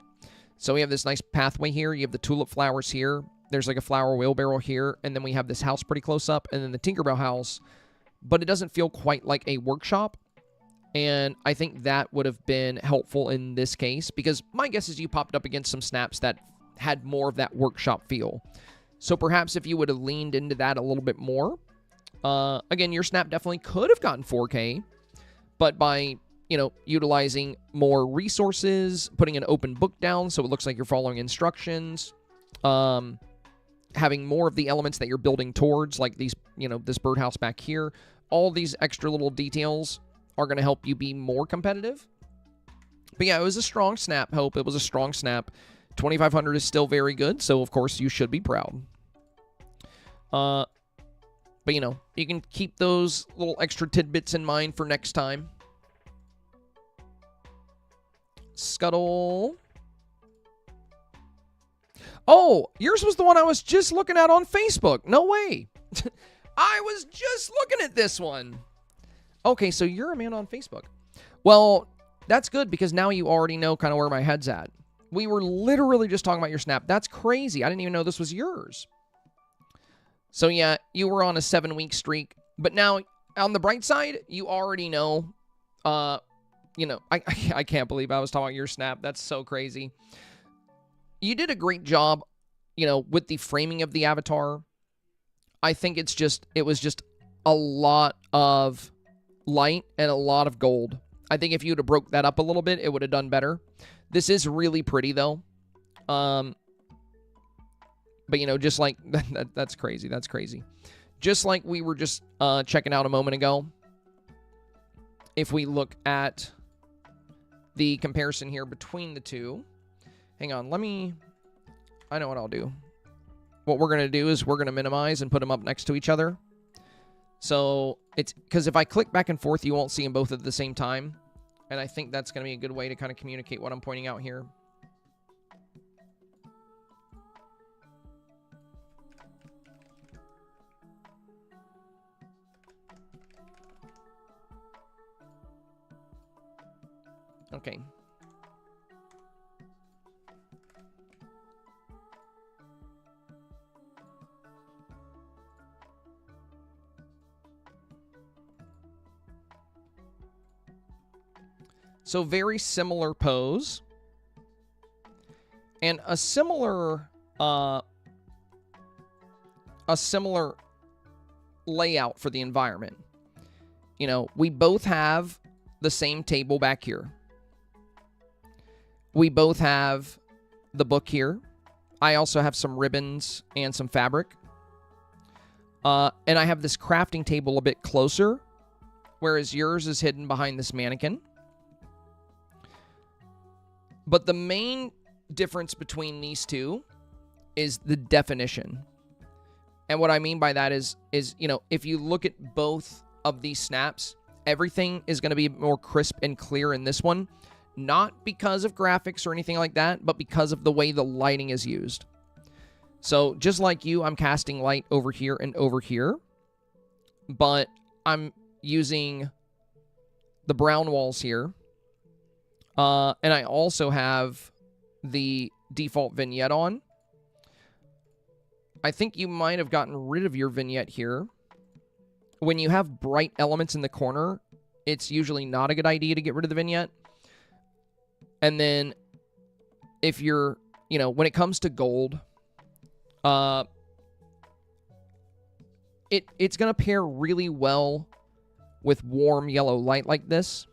So we have this nice pathway here. You have the tulip flowers here. There's like a flower wheelbarrow here. And then we have this house pretty close up. And then the Tinkerbell house. But it doesn't feel quite like a workshop. And I think that would have been helpful in this case. Because my guess is you popped up against some snaps that had more of that workshop feel. So perhaps if you would have leaned into that a little bit more. Again, your snap definitely could have gotten 4K, but by, you know, utilizing more resources, putting an open book down so it looks like you're following instructions, having more of the elements that you're building towards, like these, you know, this birdhouse back here, all these extra little details are going to help you be more competitive. But yeah, it was a strong snap, Hope. It was a strong snap. 2,500 is still very good, so of course you should be proud. But, you know, you can keep those little extra tidbits in mind for next time. Scuttle. Oh, yours was the one I was just looking at on Facebook. No way. I was just looking at this one. Okay, so you're a man on Facebook. Well, that's good because now you already know kind of where my head's at. We were literally just talking about your snap. That's crazy. I didn't even know this was yours. So yeah, you were on a 7-week streak, but now on the bright side, you already know, you know, I can't believe I was talking about your snap. That's so crazy. You did a great job, you know, with the framing of the avatar. I think it was just a lot of light and a lot of gold. I think if you would have broke that up a little bit, it would have done better. This is really pretty though. But, you know, just like, that's crazy. That's crazy. Just like we were just checking out a moment ago, if we look at the comparison here between the two. Hang on, I know what I'll do. what we're going to do is we're going to minimize and put them up next to each other. So it's because if I click back and forth, you won't see them both at the same time. And I think that's going to be a good way to kind of communicate what I'm pointing out here. Okay. So very similar pose. And a similar layout for the environment. You know, we both have the same table back here. We both have the book here. I also have some ribbons and some fabric. And I have this crafting table a bit closer, whereas yours is hidden behind this mannequin. But the main difference between these two is the definition. And what I mean by that is you know, if you look at both of these snaps, everything is going to be more crisp and clear in this one. Not because of graphics or anything like that, but because of the way the lighting is used. So just like you, I'm casting light over here and over here. But I'm using the brown walls here. And I also have the default vignette on. I think you might have gotten rid of your vignette here. When you have bright elements in the corner, it's usually not a good idea to get rid of the vignette. And then if you're, you know, when it comes to gold, it's going to pair really well with warm yellow light like this.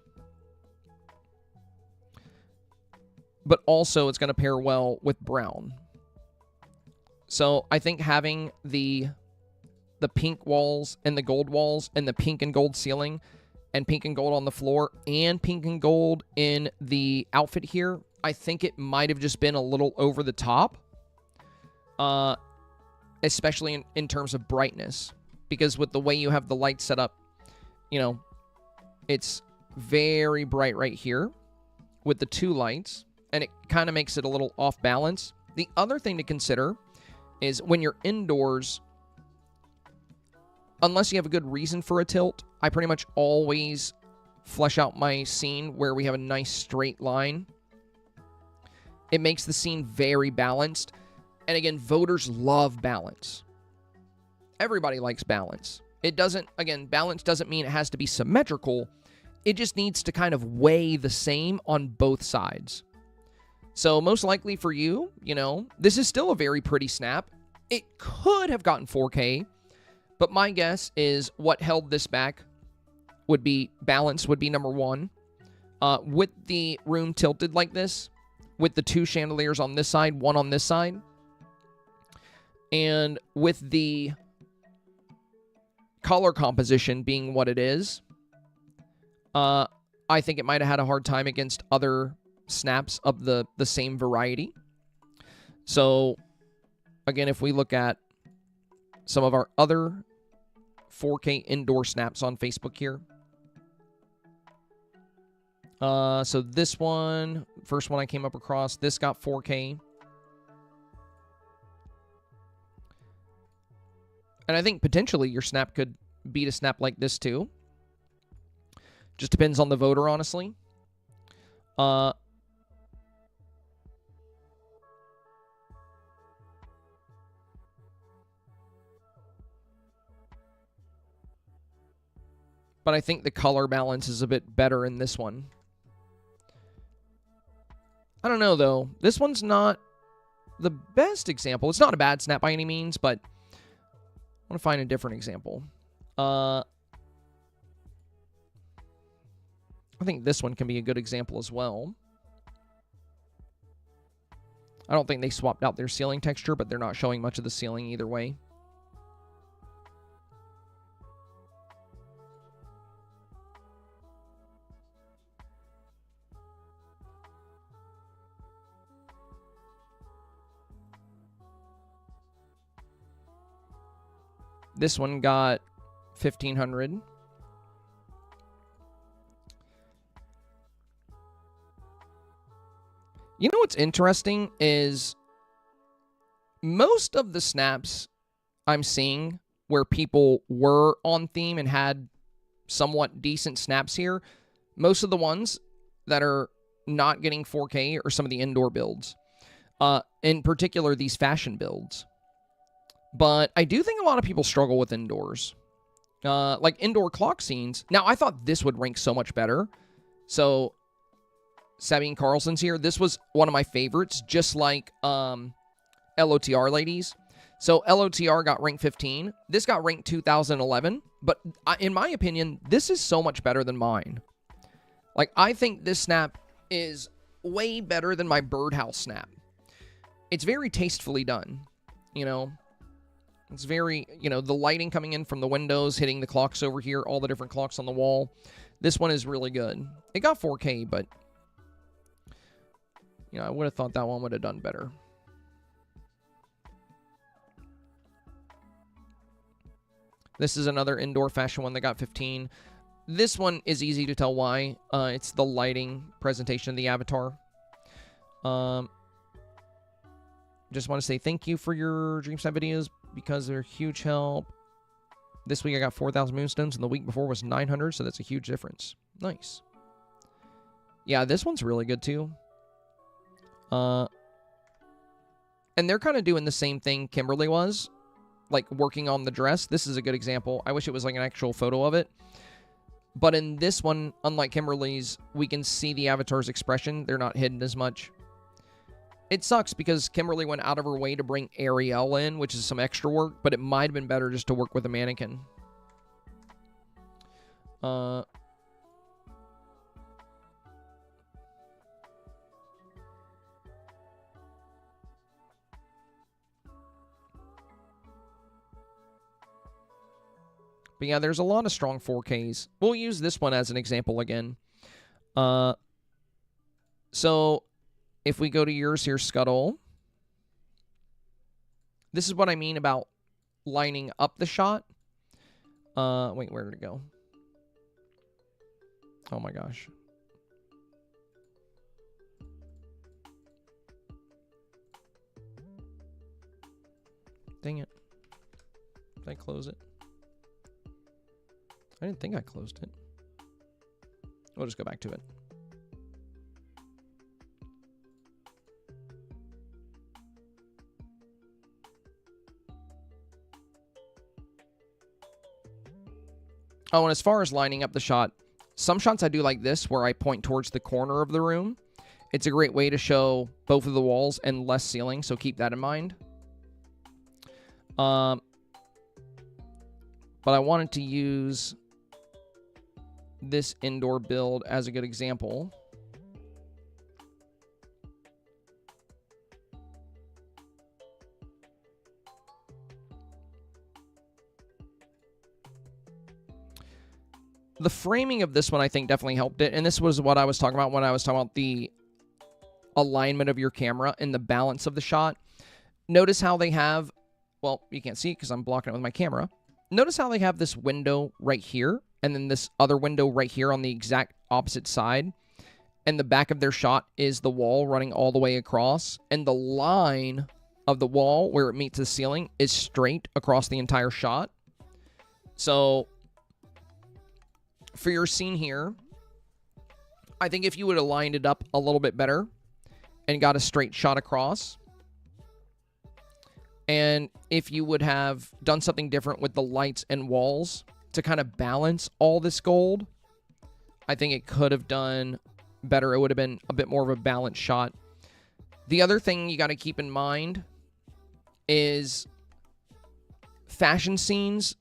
But also it's going to pair well with brown. So I think having the pink walls and the gold walls and the pink and gold ceiling and pink and gold on the floor and pink and gold in the outfit here, I think it might have just been a little over the top. Especially in terms of brightness. Because with the way you have the light set up, you know, it's very bright right here with the two lights. And it kind of makes it a little off balance. The other thing to consider is when you're indoors, unless you have a good reason for a tilt, I pretty much always flesh out my scene where we have a nice straight line. It makes the scene very balanced. And again, voters love balance. Everybody likes balance. It doesn't, again, balance doesn't mean it has to be symmetrical. It just needs to kind of weigh the same on both sides. So most likely for you, you know, this is still a very pretty snap. It could have gotten 4K, but my guess is what held this back would be balance would be number one. With the room tilted like this, with the two chandeliers on this side, one on this side, and with the color composition being what it is, I think it might have had a hard time against other snaps of the same variety. So again, if we look at some of our other 4K indoor snaps on Facebook here. So this one, first one I came up across, this got 4K. And I think potentially your snap could beat a snap like this too. Just depends on the voter, honestly. But I think the color balance is a bit better in this one. I don't know, though. This one's not the best example. It's not a bad snap by any means, but I want to find a different example. I think this one can be a good example as well. I don't think they swapped out their ceiling texture, but they're not showing much of the ceiling either way. This one got 1,500. You know what's interesting is most of the snaps I'm seeing where people were on theme and had somewhat decent snaps here, most of the ones that are not getting 4K are some of the indoor builds. In particular, these fashion builds. But I do think a lot of people struggle with indoors. Like indoor clock scenes. Now, I thought this would rank so much better. So, Sabine Carlson's here. This was one of my favorites, just like LOTR ladies. So, LOTR got ranked 15. This got ranked 2011. But in my opinion, this is so much better than mine. Like, I think this snap is way better than my birdhouse snap. It's very tastefully done, you know. It's very, you know, the lighting coming in from the windows, hitting the clocks over here, all the different clocks on the wall. This one is really good. It got 4K, but, you know, I would have thought that one would have done better. This is another indoor fashion one that got 15. This one is easy to tell why. It's the lighting presentation of the avatar. Just want to say thank you for your Dreamsnap videos because they're huge help. This week I got 4,000 moonstones and the week before was 900, so that's a huge difference. Nice. Yeah, this one's really good too. And they're kind of doing the same thing Kimberly was, like working on the dress. This is a good example. I wish it was like an actual photo of it. But in this one, unlike Kimberly's, we can see the avatar's expression. They're not hidden as much. It sucks because Kimberly went out of her way to bring Ariel in, which is some extra work, but it might have been better just to work with a mannequin. But yeah, there's a lot of strong 4Ks. We'll use this one as an example again. So if we go to yours here, Scuttle, this is what I mean about lining up the shot. Wait, where did it go? Oh my gosh. Dang it. Did I close it? I didn't think I closed it. We'll just go back to it. Oh, and as far as lining up the shot, some shots I do like this, where I point towards the corner of the room. It's a great way to show both of the walls and less ceiling, so keep that in mind. But I wanted to use this indoor build as a good example. The framing of this one, I think, definitely helped it. And this was what I was talking about when I was talking about the alignment of your camera and the balance of the shot. Notice how they have, well, you can't see it because I'm blocking it with my camera. Notice how they have this window right here and then this other window right here on the exact opposite side. And the back of their shot is the wall running all the way across. And the line of the wall where it meets the ceiling is straight across the entire shot. So for your scene here, I think if you would have lined it up a little bit better and got a straight shot across, and if you would have done something different with the lights and walls to kind of balance all this gold, I think it could have done better. It would have been a bit more of a balanced shot. The other thing you got to keep in mind is fashion scenes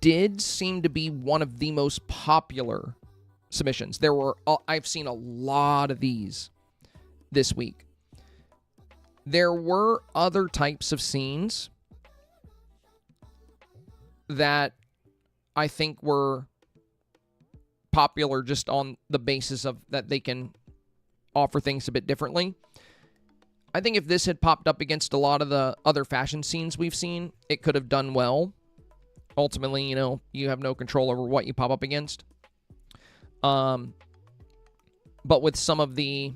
did seem to be one of the most popular submissions. There were, I've seen a lot of these this week. There were other types of scenes that I think were popular just on the basis of that they can offer things a bit differently. I think if this had popped up against a lot of the other fashion scenes we've seen, it could have done well. ultimately, you know, you have no control over what you pop up against. But with some of the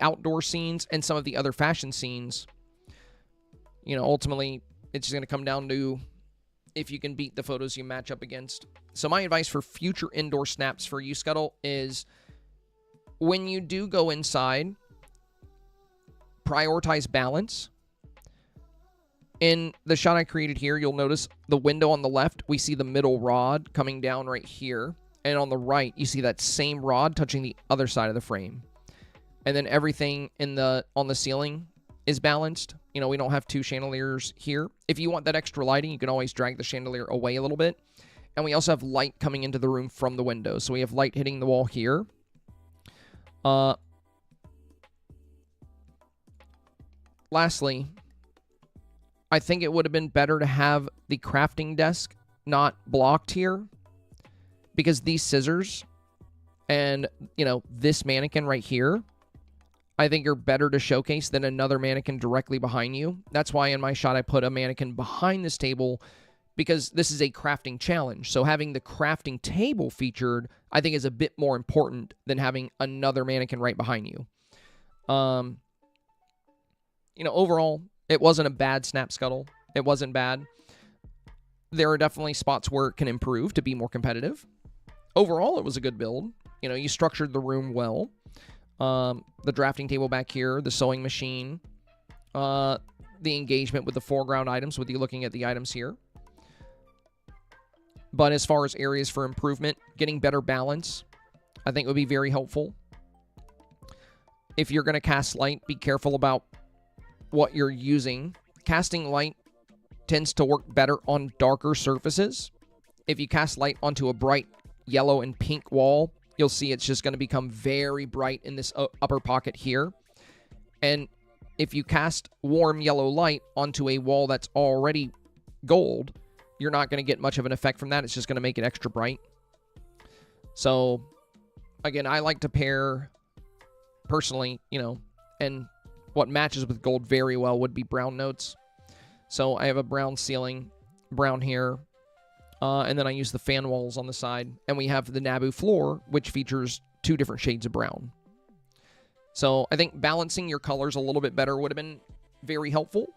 outdoor scenes and some of the other fashion scenes, you know, ultimately, it's just going to come down to if you can beat the photos you match up against. So my advice for future indoor snaps for you, Scuttle, is when you do go inside, prioritize balance. In the shot I created here, you'll notice the window on the left, we see the middle rod coming down right here. And on the right, you see that same rod touching the other side of the frame. And then everything on the ceiling is balanced. You know, we don't have two chandeliers here. If you want that extra lighting, you can always drag the chandelier away a little bit. And we also have light coming into the room from the window. So we have light hitting the wall here. Lastly, I think it would have been better to have the crafting desk not blocked here, because these scissors and, you know, this mannequin right here, I think are better to showcase than another mannequin directly behind you. That's why in my shot I put a mannequin behind this table, because this is a crafting challenge. So having the crafting table featured, I think, is a bit more important than having another mannequin right behind you. You know, overall, it wasn't a bad snap, Scuttle. It wasn't bad. There are definitely spots where it can improve to be more competitive. Overall, it was a good build. You know, you structured the room well. The drafting table back here, the sewing machine, the engagement with the foreground items, with you looking at the items here. But as far as areas for improvement, getting better balance, I think would be very helpful. If you're going to cast light, be careful about what you're using. Casting light tends to work better on darker surfaces. If you cast light onto a bright yellow and pink wall, you'll see it's just going to become very bright in this upper pocket here. And if you cast warm yellow light onto a wall that's already gold, you're not going to get much of an effect from that. It's just going to make it extra bright. So, again, I like to pair, personally, you know, and what matches with gold very well would be brown notes. So I have a brown ceiling, brown here, and then I use the fan walls on the side. And we have the Naboo floor, which features two different shades of brown. So I think balancing your colors a little bit better would have been very helpful.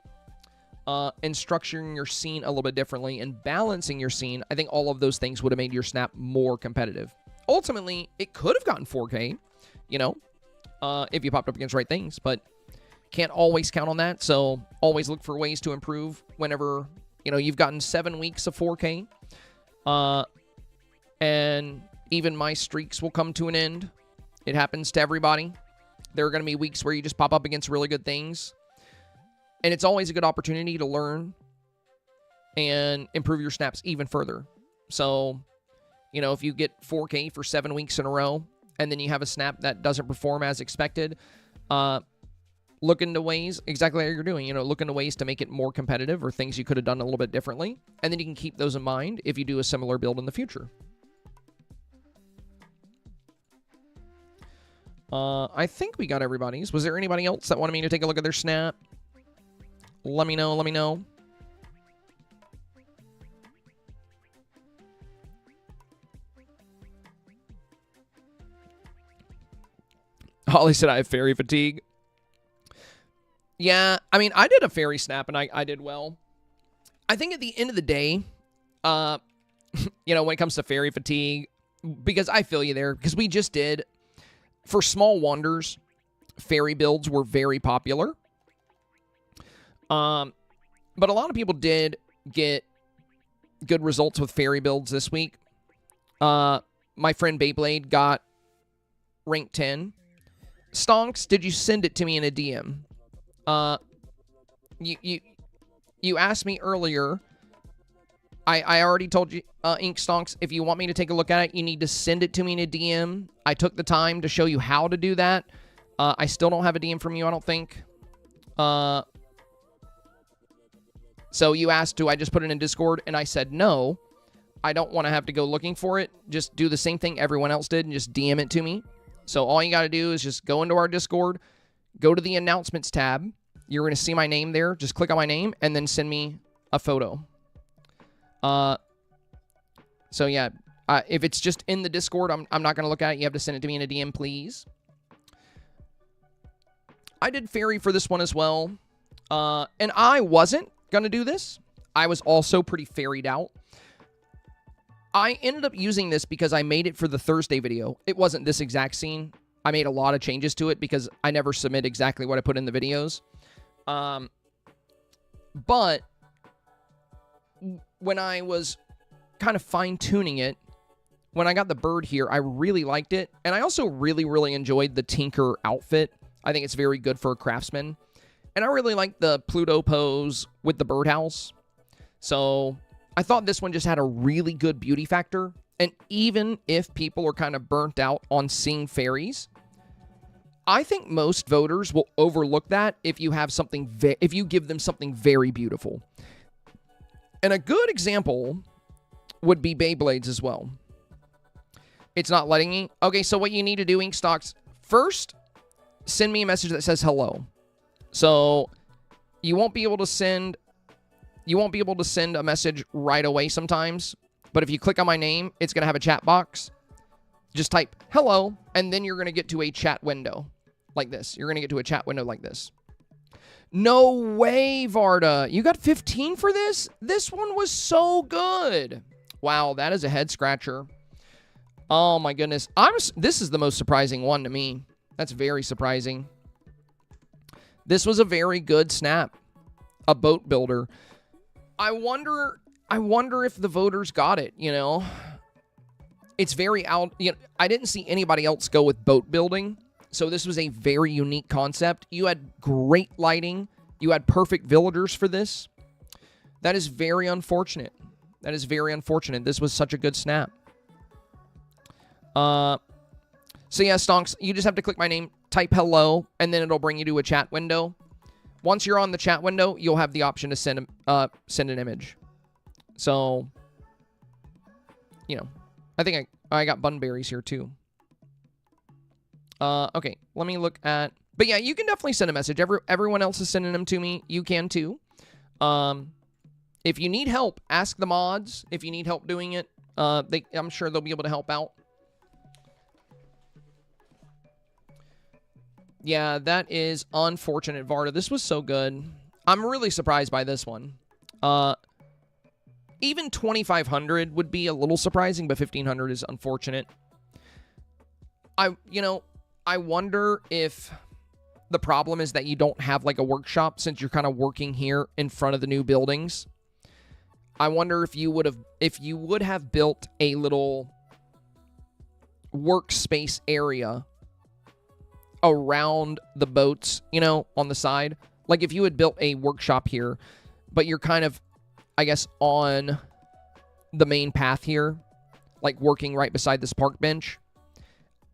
And structuring your scene a little bit differently and balancing your scene, I think all of those things would have made your snap more competitive. Ultimately, it could have gotten 4K, you know, if you popped up against the right things, but can't always count on that. So always look for ways to improve whenever, you know, you've gotten 7 weeks of 4K. And even my streaks will come to an end. It happens to everybody. There are going to be weeks where you just pop up against really good things. And it's always a good opportunity to learn and improve your snaps even further. So, you know, if you get 4K for 7 weeks in a row, and then you have a snap that doesn't perform as expected, look into ways, exactly like you're doing, you know, look into ways to make it more competitive or things you could have done a little bit differently. And then you can keep those in mind if you do a similar build in the future. I think we got everybody's. Was there anybody else that wanted me to take a look at their snap? Let me know, let me know. Holly said I have fairy fatigue. Yeah, I mean, I did a fairy snap, and I did well. I think at the end of the day, you know, when it comes to fairy fatigue, because I feel you there, because we just did, for small wonders, fairy builds were very popular. But a lot of people did get good results with fairy builds this week. My friend Beyblade got rank 10. Stonks, did you send it to me in a DM? You asked me earlier. I already told you, Ink Stonks, if you want me to take a look at it, you need to send it to me in a DM. I took the time to show you how to do that. I still don't have a DM from you, I don't think. So you asked, do I just put it in Discord? And I said, no. I don't want to have to go looking for it. Just do the same thing everyone else did and just DM it to me. So all you got to do is just go into our Discord, go to the announcements tab. You're going to see my name there. Just click on my name and then send me a photo. So yeah, if it's just in the Discord, I'm not going to look at it. You have to send it to me in a DM, please. I did fairy for this one as well. And I wasn't going to do this. I was also pretty fairied out. I ended up using this because I made it for the Thursday video. It wasn't this exact scene. I made a lot of changes to it because I never submit exactly what I put in the videos. But when I was kind of fine-tuning it, when I got the bird here, I really liked it. And I also really, really enjoyed the Tinker outfit. I think it's very good for a craftsman. And I really like the Pluto pose with the birdhouse. So I thought this one just had a really good beauty factor. And even if people are kind of burnt out on seeing fairies, I think most voters will overlook that if you have something, if you give them something very beautiful. And a good example would be Beyblades as well. It's not letting me. Okay, so what you need to do, Inkstocks, first, send me a message that says hello. So you won't be able to send a message right away sometimes. But if you click on my name, it's going to have a chat box. Just type hello, and then you're going to get to a chat window like this. You're going to get to a chat window like this. No way, Varda. You got 15 for this? This one was so good. Wow, that is a head scratcher. Oh my goodness. This is the most surprising one to me. That's very surprising. This was a very good snap. A boat builder. I wonder if the voters got it, you know. It's very out, you know, I didn't see anybody else go with boat building. So this was a very unique concept. You had great lighting. You had perfect villagers for this. That is very unfortunate. That is very unfortunate. This was such a good snap. So yeah, Stonks, you just have to click my name, type hello, and then it'll bring you to a chat window. Once you're on the chat window, you'll have the option to send an image. So, you know, I think I got bunberries here too. Okay, let me look at... But yeah, you can definitely send a message. Everyone else is sending them to me. You can too. If you need help, ask the mods. If you need help doing it, I'm sure they'll be able to help out. Yeah, that is unfortunate, Varda. This was so good. I'm really surprised by this one. Even 2,500 would be a little surprising, but 1,500 is unfortunate. I wonder if the problem is that you don't have like a workshop since you're kind of working here in front of the new buildings. I wonder if you would have built a little workspace area around the boats, you know, on the side. Like if you had built a workshop here, but you're kind of, I guess, on the main path here, like working right beside this park bench.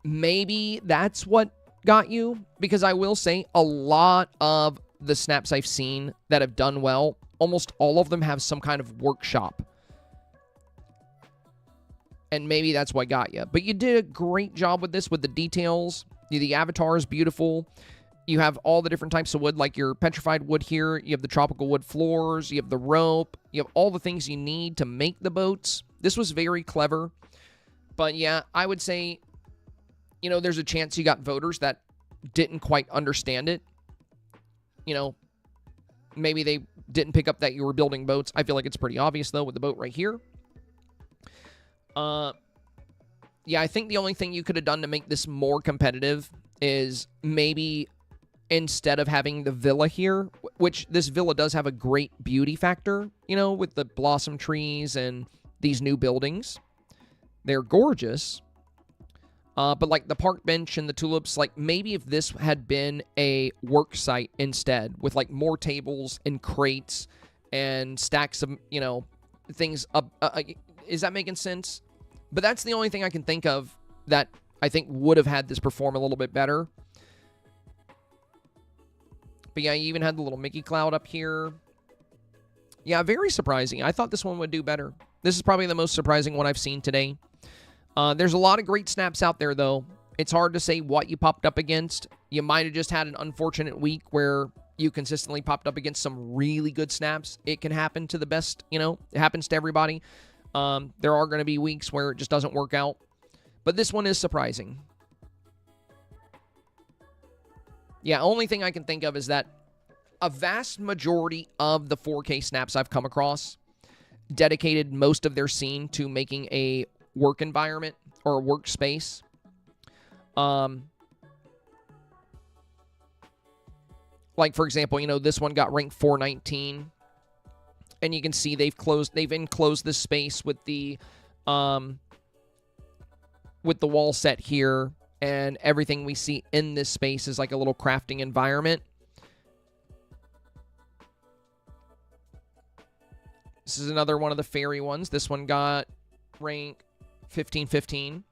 Maybe that's what got you, because I will say a lot of the snaps I've seen that have done well, almost all of them have some kind of workshop. And maybe that's what got you. But you did a great job with this, with the details. The avatar is beautiful. You have all the different types of wood, like your petrified wood here. You have the tropical wood floors. You have the rope. You have all the things you need to make the boats. This was very clever. But yeah, I would say, you know, there's a chance you got voters that didn't quite understand it. You know, maybe they didn't pick up that you were building boats. I feel like it's pretty obvious, though, with the boat right here. Yeah, I think the only thing you could have done to make this more competitive is maybe instead of having the villa here, which this villa does have a great beauty factor, you know, with the blossom trees and these new buildings. They're gorgeous. But like the park bench and the tulips, like maybe if this had been a work site instead with like more tables and crates and stacks of, you know, things up. Is that making sense? But that's the only thing I can think of that I think would have had this perform a little bit better. But yeah, you even had the little Mickey cloud up here. Yeah, very surprising. I thought this one would do better. This is probably the most surprising one I've seen today. There's a lot of great snaps out there, though. It's hard to say what you popped up against. You might have just had an unfortunate week where you consistently popped up against some really good snaps, it can happen to the best, you know, it happens to everybody. There are going to be weeks where it just doesn't work out. But this one is surprising. Yeah, only thing I can think of is that a vast majority of the 4K snaps I've come across dedicated most of their scene to making a work environment or a workspace. Like, for example, you know, this one got ranked 419. And you can see they've enclosed this space with the wall set here. And everything we see in this space is like a little crafting environment. This is another one of the fairy ones. This one got rank 1515.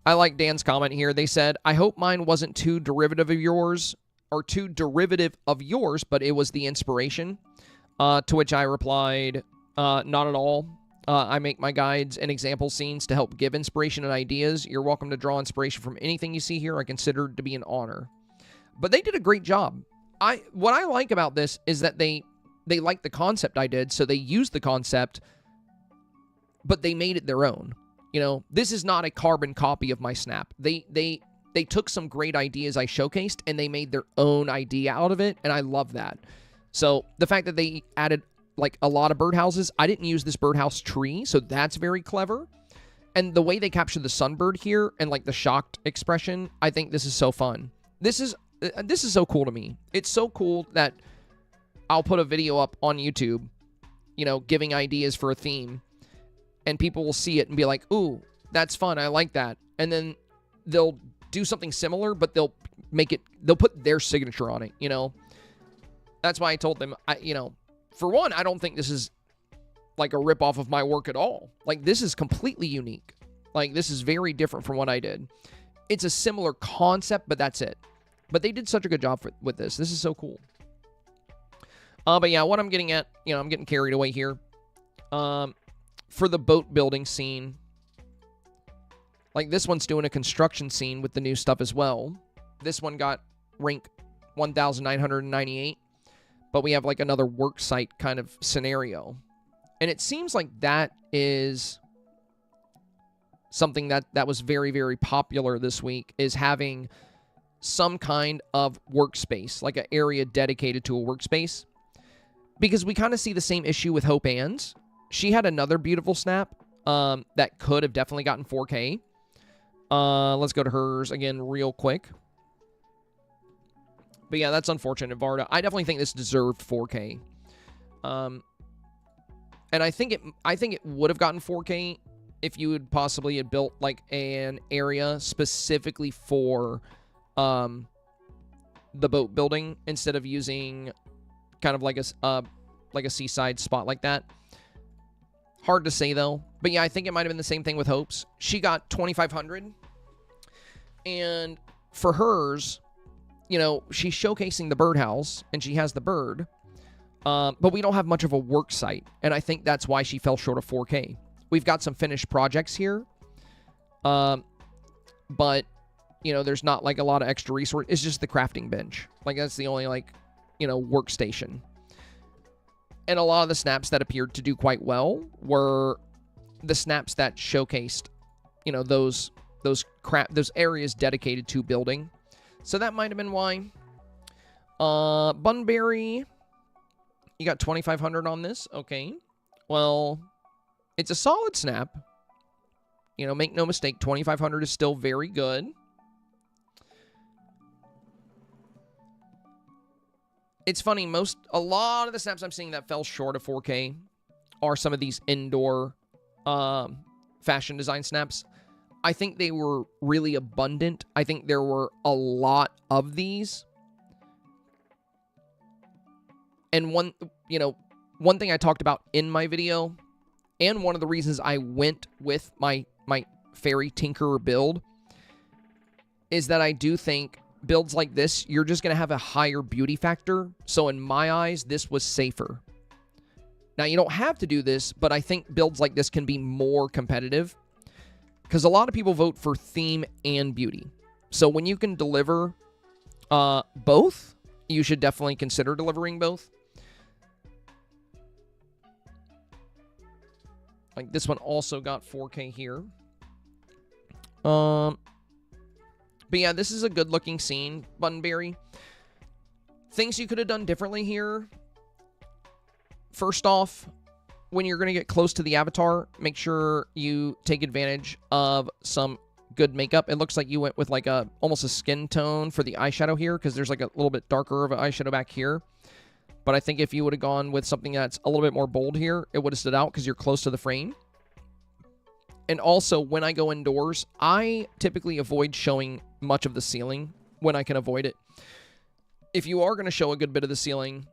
I like Dan's comment here. They said, I hope mine wasn't too derivative of yours, but it was the inspiration. To which I replied, not at all. I make my guides and example scenes to help give inspiration and ideas. You're welcome to draw inspiration from anything you see here. I consider it to be an honor. But they did a great job. What I like about this is that they liked the concept I did, so they used the concept, but they made it their own. You know, this is not a carbon copy of my snap. They took some great ideas I showcased, and they made their own idea out of it, and I love that. So the fact that they added like a lot of birdhouses, I didn't use this birdhouse tree, so that's very clever. And the way they capture the sunbird here and like the shocked expression, I think this is so fun. This is so cool to me. It's so cool that I'll put a video up on YouTube, you know, giving ideas for a theme, and people will see it and be like, ooh, that's fun, I like that. And then they'll do something similar, but they'll put their signature on it, you know. That's why I told them, you know, for one, I don't think this is like a ripoff of my work at all. Like, this is completely unique. Like, this is very different from what I did. It's a similar concept, but that's it. But they did such a good job with this. This is so cool. But yeah, what I'm getting at, you know, I'm getting carried away here. For the boat building scene, like this one's doing a construction scene with the new stuff as well. This one got rank 1,998. But we have like another work site kind of scenario. And it seems like that is something that was very, very popular this week, is having some kind of workspace, like an area dedicated to a workspace. Because we kind of see the same issue with Hope Ann's. She had another beautiful snap that could have definitely gotten 4K. Let's go to hers again real quick. But yeah, that's unfortunate, Varda. I definitely think this deserved 4K. And I think it would have gotten 4K if you would possibly have built like an area specifically for the boat building instead of using kind of like a seaside spot like that. Hard to say though. But yeah, I think it might have been the same thing with Hope's. She got 2,500. And for hers, you know, she's showcasing the birdhouse, and she has the bird, but we don't have much of a work site, and I think that's why she fell short of 4K. We've got some finished projects here, but, you know, there's not, like, a lot of extra resource. It's just the crafting bench. Like, that's the only, like, you know, workstation. And a lot of the snaps that appeared to do quite well were the snaps that showcased, you know, those areas dedicated to building. So that might have been why. Bunbury, you got 2,500 on this. Okay. Well, it's a solid snap. You know, make no mistake, 2,500 is still very good. It's funny, a lot of the snaps I'm seeing that fell short of 4K are some of these indoor fashion design snaps. I think they were really abundant. I think there were a lot of these. And one thing I talked about in my video, and one of the reasons I went with my fairy tinkerer build, is that I do think builds like this, you're just going to have a higher beauty factor. So in my eyes, this was safer. Now, you don't have to do this, but I think builds like this can be more competitive. Because a lot of people vote for theme and beauty. So when you can deliver both, you should definitely consider delivering both. Like this one also got 4K here. But yeah, this is a good looking scene, Bunbury. Things you could have done differently here. First off, when you're going to get close to the avatar, make sure you take advantage of some good makeup. It looks like you went with like almost a skin tone for the eyeshadow here, because there's like a little bit darker of an eyeshadow back here. But I think if you would have gone with something that's a little bit more bold here, it would have stood out because you're close to the frame. And also, when I go indoors, I typically avoid showing much of the ceiling when I can avoid it. If you are going to show a good bit of the ceiling,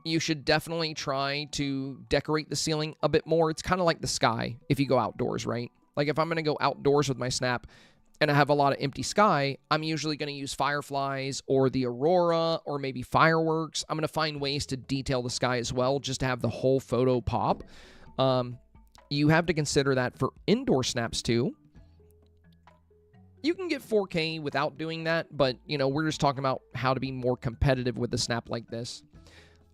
you should definitely try to decorate the ceiling a bit more. It's kind of like the sky if you go outdoors, right? Like if I'm going to go outdoors with my snap and I have a lot of empty sky, I'm usually going to use fireflies or the aurora or maybe fireworks. I'm going to find ways to detail the sky as well, just to have the whole photo pop. You have to consider that for indoor snaps too. You can get 4K without doing that, but, you know, we're just talking about how to be more competitive with a snap like this.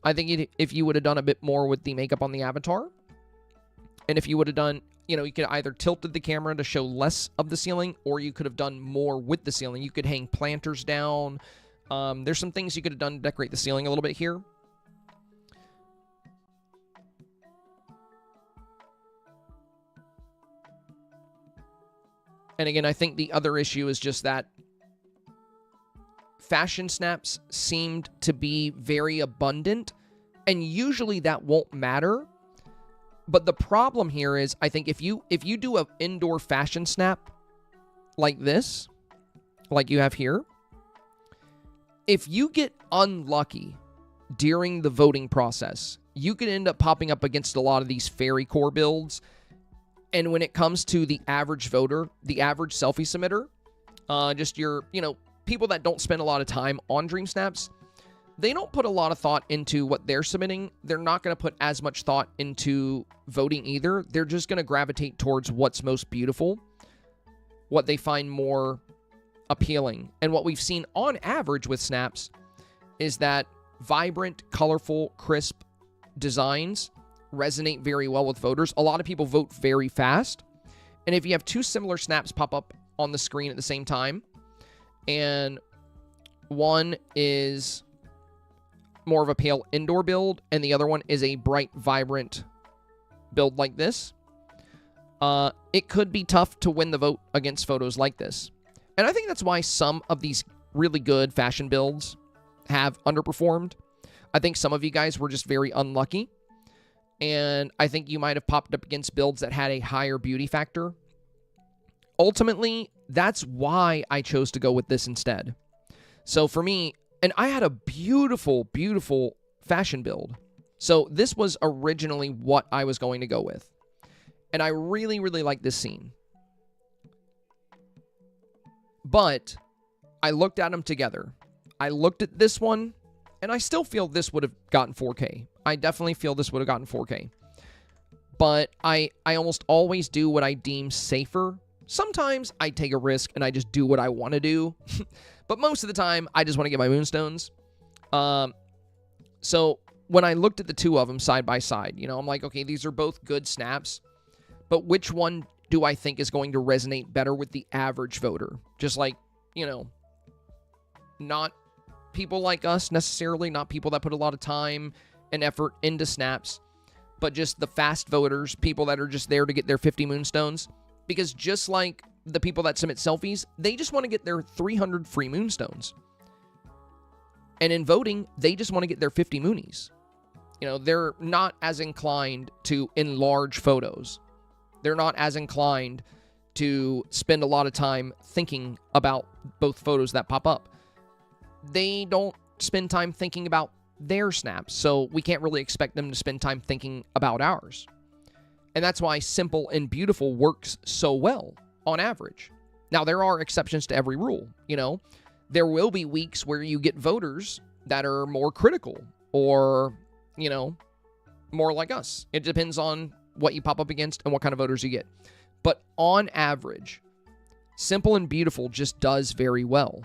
I think if you would have done a bit more with the makeup on the avatar, and if you would have done, you know, you could either tilted the camera to show less of the ceiling, or you could have done more with the ceiling. You could hang planters down. There's some things you could have done to decorate the ceiling a little bit here. And again, I think the other issue is just that fashion snaps seemed to be very abundant, and usually that won't matter. But the problem here is, I think if you do an indoor fashion snap like this, like you have here, if you get unlucky during the voting process, you could end up popping up against a lot of these fairy core builds. And when it comes to the average voter, the average selfie submitter, just your, you know, people that don't spend a lot of time on Dreamsnaps, they don't put a lot of thought into what they're submitting. They're not going to put as much thought into voting either. They're just going to gravitate towards what's most beautiful, what they find more appealing. And what we've seen on average with snaps is that vibrant, colorful, crisp designs resonate very well with voters. A lot of people vote very fast. And if you have two similar snaps pop up on the screen at the same time, and one is more of a pale indoor build, and the other one is a bright, vibrant build like this, it could be tough to win the vote against photos like this. And I think that's why some of these really good fashion builds have underperformed. I think some of you guys were just very unlucky, and I think you might have popped up against builds that had a higher beauty factor. Ultimately, that's why I chose to go with this instead. So for me, and I had a beautiful, beautiful fashion build. So this was originally what I was going to go with. And I really, really like this scene. But I looked at them together. I looked at this one, and I still feel this would have gotten 4K. I definitely feel this would have gotten 4K. But I almost always do what I deem safer. Sometimes I take a risk and I just do what I want to do. But most of the time, I just want to get my moonstones. So when I looked at the two of them side by side, you know, I'm like, okay, these are both good snaps. But which one do I think is going to resonate better with the average voter? Just like, you know, not people like us necessarily, not people that put a lot of time and effort into snaps, but just the fast voters, people that are just there to get their 50 moonstones. Because just like the people that submit selfies, they just want to get their 300 free moonstones. And in voting, they just want to get their 50 moonies. You know, they're not as inclined to enlarge photos. They're not as inclined to spend a lot of time thinking about both photos that pop up. They don't spend time thinking about their snaps, so we can't really expect them to spend time thinking about ours. And that's why simple and beautiful works so well on average. Now, there are exceptions to every rule. You know, there will be weeks where you get voters that are more critical or, you know, more like us. It depends on what you pop up against and what kind of voters you get. But on average, simple and beautiful just does very well.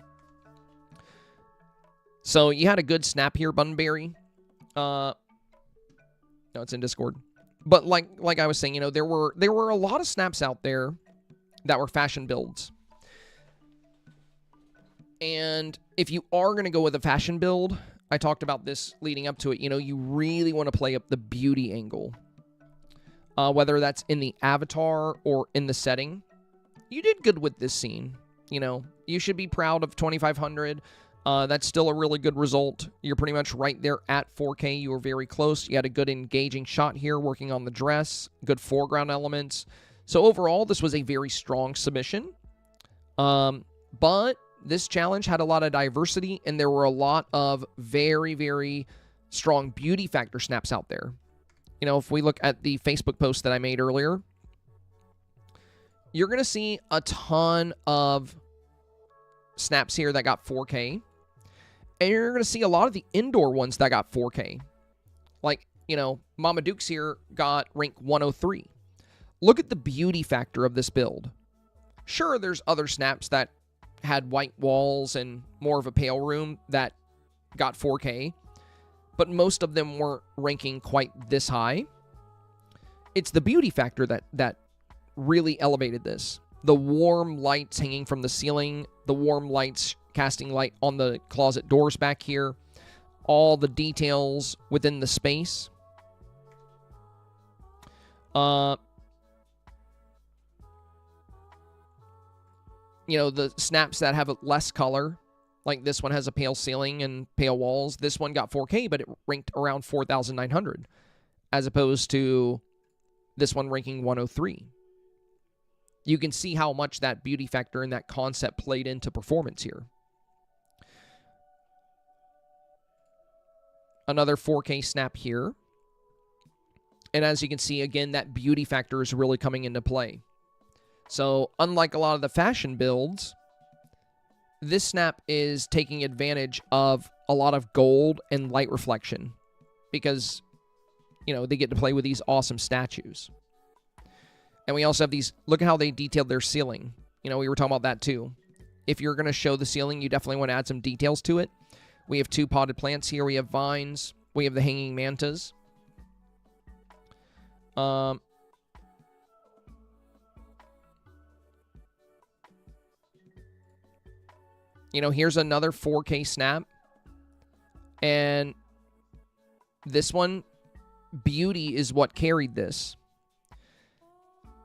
So you had a good snap here, Bunbury. No, it's in Discord. But like I was saying, you know, there were a lot of snaps out there that were fashion builds. And if you are going to go with a fashion build, I talked about this leading up to it, you know, you really want to play up the beauty angle. Whether that's in the avatar or in the setting. You did good with this scene. You know, you should be proud of 2,500. That's still a really good result. You're pretty much right there at 4K. You were very close. You had a good engaging shot here working on the dress. Good foreground elements. So overall, this was a very strong submission. But this challenge had a lot of diversity, and there were a lot of very, very strong beauty factor snaps out there. You know, if we look at the Facebook post that I made earlier, you're going to see a ton of snaps here that got 4K. And you're going to see a lot of the indoor ones that got 4K. Like, you know, Mama Dukes here got rank 103. Look at the beauty factor of this build. Sure, there's other snaps that had white walls and more of a pale room that got 4K. But most of them weren't ranking quite this high. It's the beauty factor that really elevated this. The warm lights hanging from the ceiling, the warm lights casting light on the closet doors back here, all the details within the space. You know, the snaps that have less color, like this one has a pale ceiling and pale walls. This one got 4K, but it ranked around 4,900, as opposed to this one ranking 103. You can see how much that beauty factor and that concept played into performance here. Another 4K snap here. And as you can see, again, that beauty factor is really coming into play. So, unlike a lot of the fashion builds, this snap is taking advantage of a lot of gold and light reflection. Because, you know, they get to play with these awesome statues. And we also have these, look at how they detailed their ceiling. You know, we were talking about that too. If you're going to show the ceiling, you definitely want to add some details to it. We have 2 potted plants here. We have vines. We have the hanging mantas. You know, here's another 4K snap. And this one, beauty is what carried this.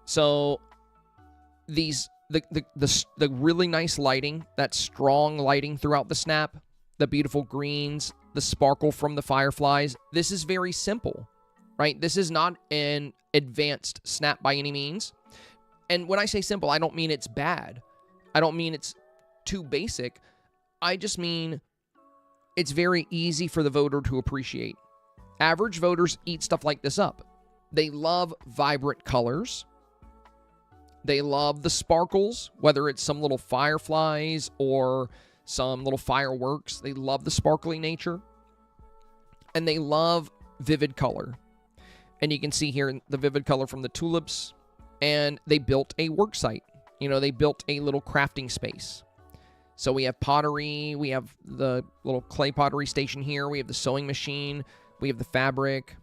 So these the really nice lighting, that strong lighting throughout the snap, the beautiful greens, the sparkle from the fireflies. This is very simple, right? This is not an advanced snap by any means. And when I say simple, I don't mean it's bad. I don't mean it's too basic. I just mean it's very easy for the voter to appreciate. Average voters eat stuff like this up. They love vibrant colors. They love the sparkles, whether it's some little fireflies or some little fireworks. They love the sparkly nature. And they love vivid color. And you can see here the vivid color from the tulips. And they built a work site. You know, they built a little crafting space. So we have pottery. We have the little clay pottery station here. We have the sewing machine. We have the fabric.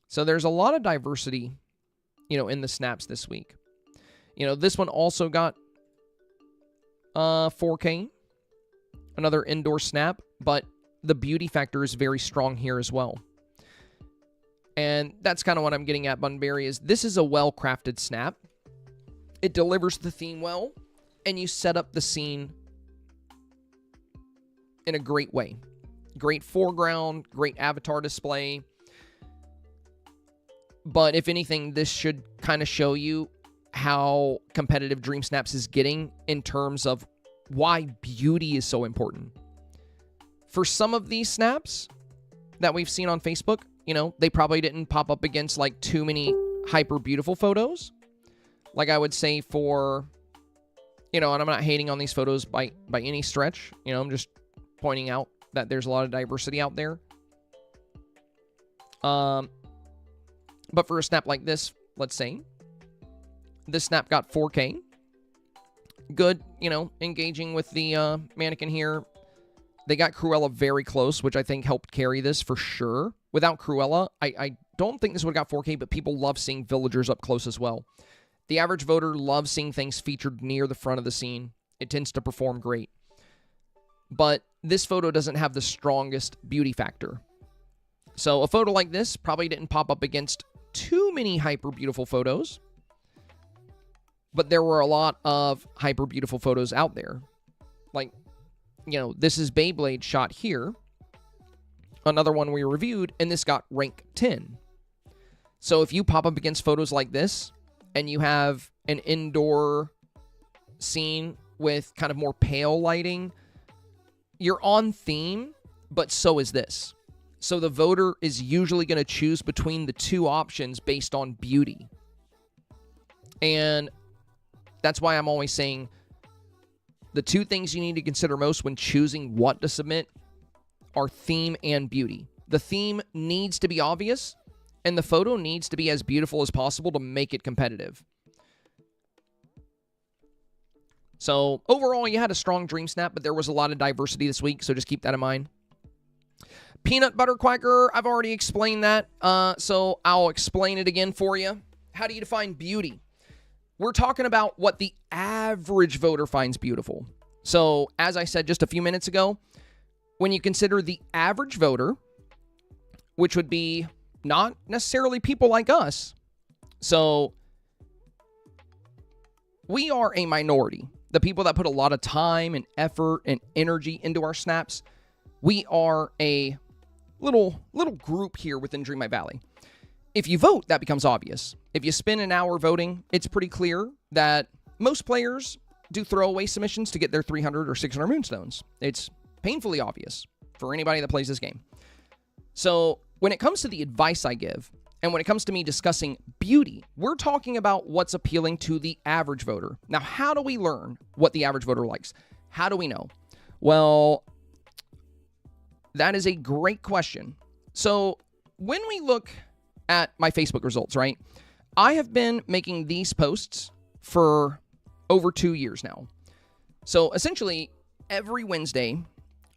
So there's a lot of diversity, you know, in the snaps this week. You know, this one also got 4K, another indoor snap, but the beauty factor is very strong here as well. And that's kind of what I'm getting at, Bunbury, is this is a well-crafted snap. It delivers the theme well, and you set up the scene in a great way. Great foreground, great avatar display. But if anything, this should kind of show you how competitive Dreamsnaps is getting in terms of why beauty is so important. For some of these snaps that we've seen on Facebook, you know, they probably didn't pop up against like too many hyper beautiful photos. Like I would say for, you know, and I'm not hating on these photos by any stretch. You know, I'm just pointing out that there's a lot of diversity out there. But for a snap like this, let's say, this snap got 4K. Good, you know, engaging with the mannequin here. They got Cruella very close, which I think helped carry this for sure. Without Cruella, I don't think this would have got 4K, but people love seeing villagers up close as well. The average voter loves seeing things featured near the front of the scene. It tends to perform great. But this photo doesn't have the strongest beauty factor. So a photo like this probably didn't pop up against too many hyper beautiful photos. But there were a lot of hyper beautiful photos out there. Like, you know, this is Beyblade shot here. Another one we reviewed, and this got rank 10. So if you pop up against photos like this, and you have an indoor scene with kind of more pale lighting, you're on theme, but so is this. So the voter is usually going to choose between the two options based on beauty. And that's why I'm always saying the two things you need to consider most when choosing what to submit are theme and beauty. The theme needs to be obvious, and the photo needs to be as beautiful as possible to make it competitive. So overall, you had a strong Dream Snap, but there was a lot of diversity this week, so just keep that in mind. Peanut Butter Quacker, I've already explained that, so I'll explain it again for you. How do you define beauty? We're talking about what the average voter finds beautiful. So, as I said just a few minutes ago, when you consider the average voter, which would be not necessarily people like us, so we are a minority. The people that put a lot of time and effort and energy into our snaps, we are a little group here within Dreamlight Valley. If you vote, that becomes obvious. If you spend an hour voting, it's pretty clear that most players do throwaway submissions to get their 300 or 600 moonstones. It's painfully obvious for anybody that plays this game. So when it comes to the advice I give, and when it comes to me discussing beauty, we're talking about what's appealing to the average voter. Now, how do we learn what the average voter likes? How do we know? Well, that is a great question. So when we look at my Facebook results, right? I have been making these posts for over 2 years now. So essentially, every Wednesday,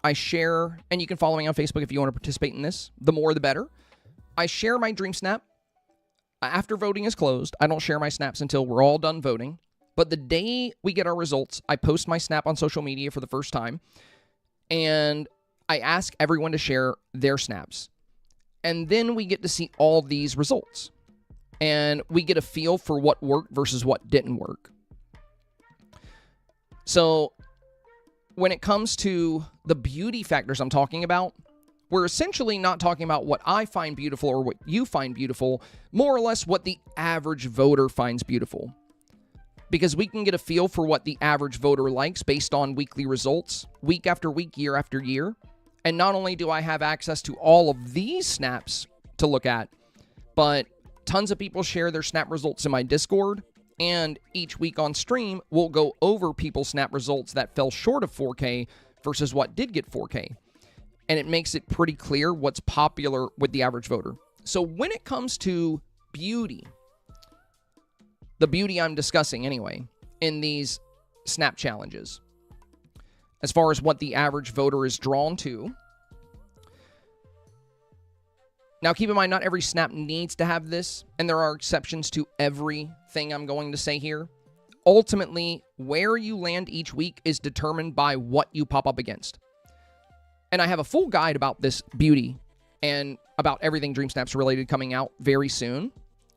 I share, and you can follow me on Facebook if you want to participate in this. The more, the better. I share my Dream Snap. After voting is closed, I don't share my snaps until we're all done voting. But the day we get our results, I post my snap on social media for the first time. And I ask everyone to share their snaps. And then we get to see all these results. And we get a feel for what worked versus what didn't work. So when it comes to the beauty factors I'm talking about, we're essentially not talking about what I find beautiful or what you find beautiful, more or less what the average voter finds beautiful. Because we can get a feel for what the average voter likes based on weekly results, week after week, year after year. And not only do I have access to all of these snaps to look at, but tons of people share their snap results in my Discord. And each week on stream, we'll go over people's snap results that fell short of 4K versus what did get 4K. And it makes it pretty clear what's popular with the average voter. So when it comes to beauty, the beauty I'm discussing anyway, in these snap challenges, as far as what the average voter is drawn to. Now, keep in mind, not every snap needs to have this, and there are exceptions to everything I'm going to say here. Ultimately, where you land each week is determined by what you pop up against. And I have a full guide about this beauty and about everything Dream Snaps related coming out very soon,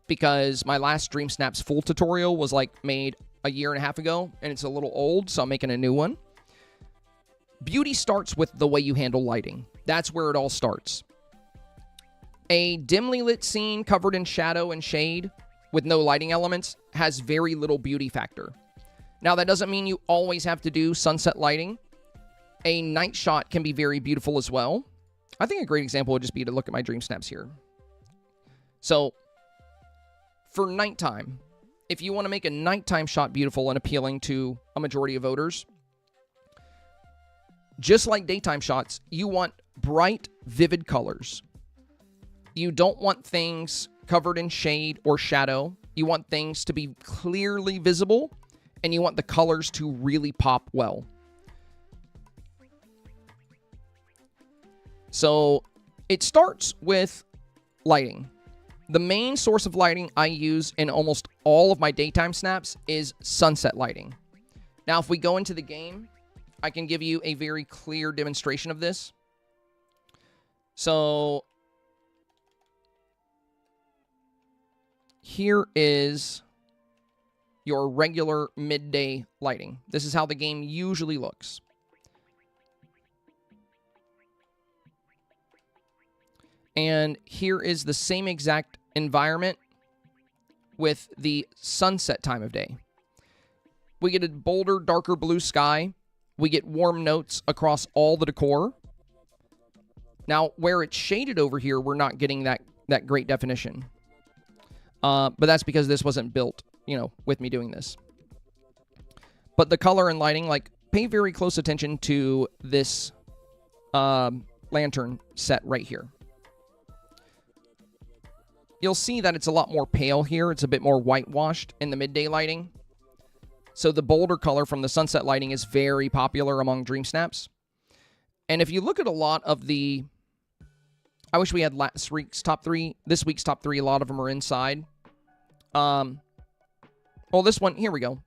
because my last Dream Snaps full tutorial was made a year and a half ago, and it's a little old, so I'm making a new one. Beauty starts with the way you handle lighting. That's where it all starts. A dimly lit scene covered in shadow and shade with no lighting elements has very little beauty factor. Now, that doesn't mean you always have to do sunset lighting. A night shot can be very beautiful as well. I think a great example would just be to look at my Dream Snaps here. So, for nighttime, if you want to make a nighttime shot beautiful and appealing to a majority of voters, just like daytime shots, you want bright, vivid colors. You don't want things covered in shade or shadow. You want things to be clearly visible, and you want the colors to really pop well. So it starts with lighting. The main source of lighting I use in almost all of my daytime snaps is sunset lighting. Now, if we go into the game, I can give you a very clear demonstration of this. So here is your regular midday lighting. This is how the game usually looks. And here is the same exact environment with the sunset time of day. We get a bolder, darker blue sky. We get warm notes across all the decor. Now, where it's shaded over here, we're not getting that great definition. But that's because this wasn't built, with me doing this. But the color and lighting, pay very close attention to this lantern set right here. You'll see that it's a lot more pale here. It's a bit more whitewashed in the midday lighting. So the bolder color from the sunset lighting is very popular among Dreamsnaps. And if you look at a lot of the... I wish we had last week's top 3. This week's top 3, a lot of them are inside. Well, this one, here we go.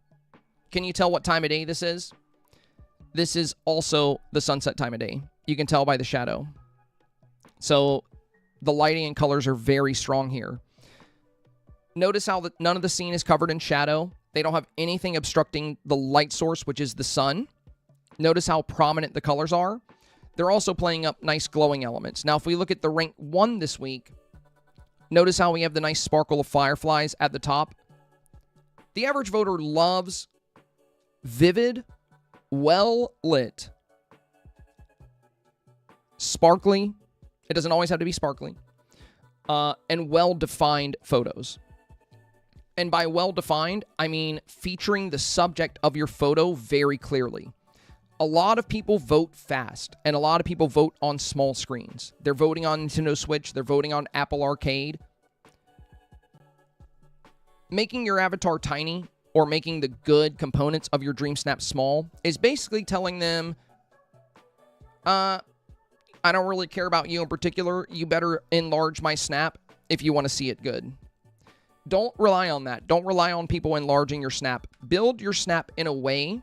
Can you tell what time of day this is? This is also the sunset time of day. You can tell by the shadow. So the lighting and colors are very strong here. Notice how none of the scene is covered in shadow. They don't have anything obstructing the light source, which is the sun. Notice how prominent the colors are. They're also playing up nice glowing elements. Now, if we look at the rank 1 this week, notice how we have the nice sparkle of fireflies at the top. The average voter loves vivid, well-lit, sparkly. It doesn't always have to be sparkly. And well-defined photos. And by well-defined, I mean featuring the subject of your photo very clearly. A lot of people vote fast, and a lot of people vote on small screens. They're voting on Nintendo Switch. They're voting on Apple Arcade. Making your avatar tiny or making the good components of your Dreamsnap small is basically telling them, I don't really care about you in particular. You better enlarge my snap if you want to see it good. Don't rely on that. Don't rely on people enlarging your snap. Build your snap in a way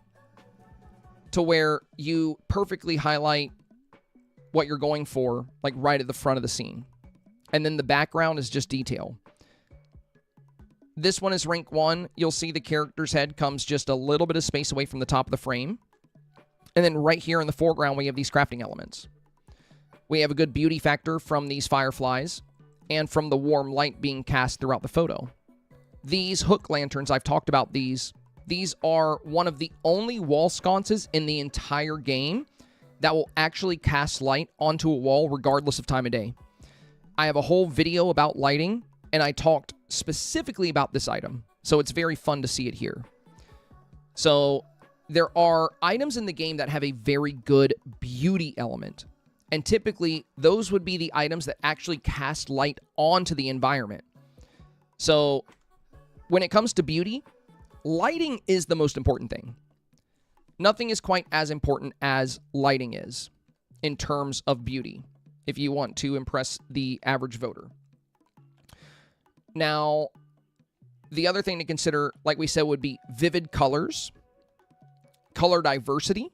to where you perfectly highlight what you're going for, right at the front of the scene. And then the background is just detail. This one is rank 1. You'll see the character's head comes just a little bit of space away from the top of the frame. And then right here in the foreground, we have these crafting elements. We have a good beauty factor from these fireflies and from the warm light being cast throughout the photo. These hook lanterns, I've talked about these. These are one of the only wall sconces in the entire game that will actually cast light onto a wall regardless of time of day. I have a whole video about lighting, and I talked specifically about this item, so it's very fun to see it here. So there are items in the game that have a very good beauty element. And typically, those would be the items that actually cast light onto the environment. So, when it comes to beauty, lighting is the most important thing. Nothing is quite as important as lighting is in terms of beauty, if you want to impress the average voter. Now, the other thing to consider, like we said, would be vivid colors, color diversity.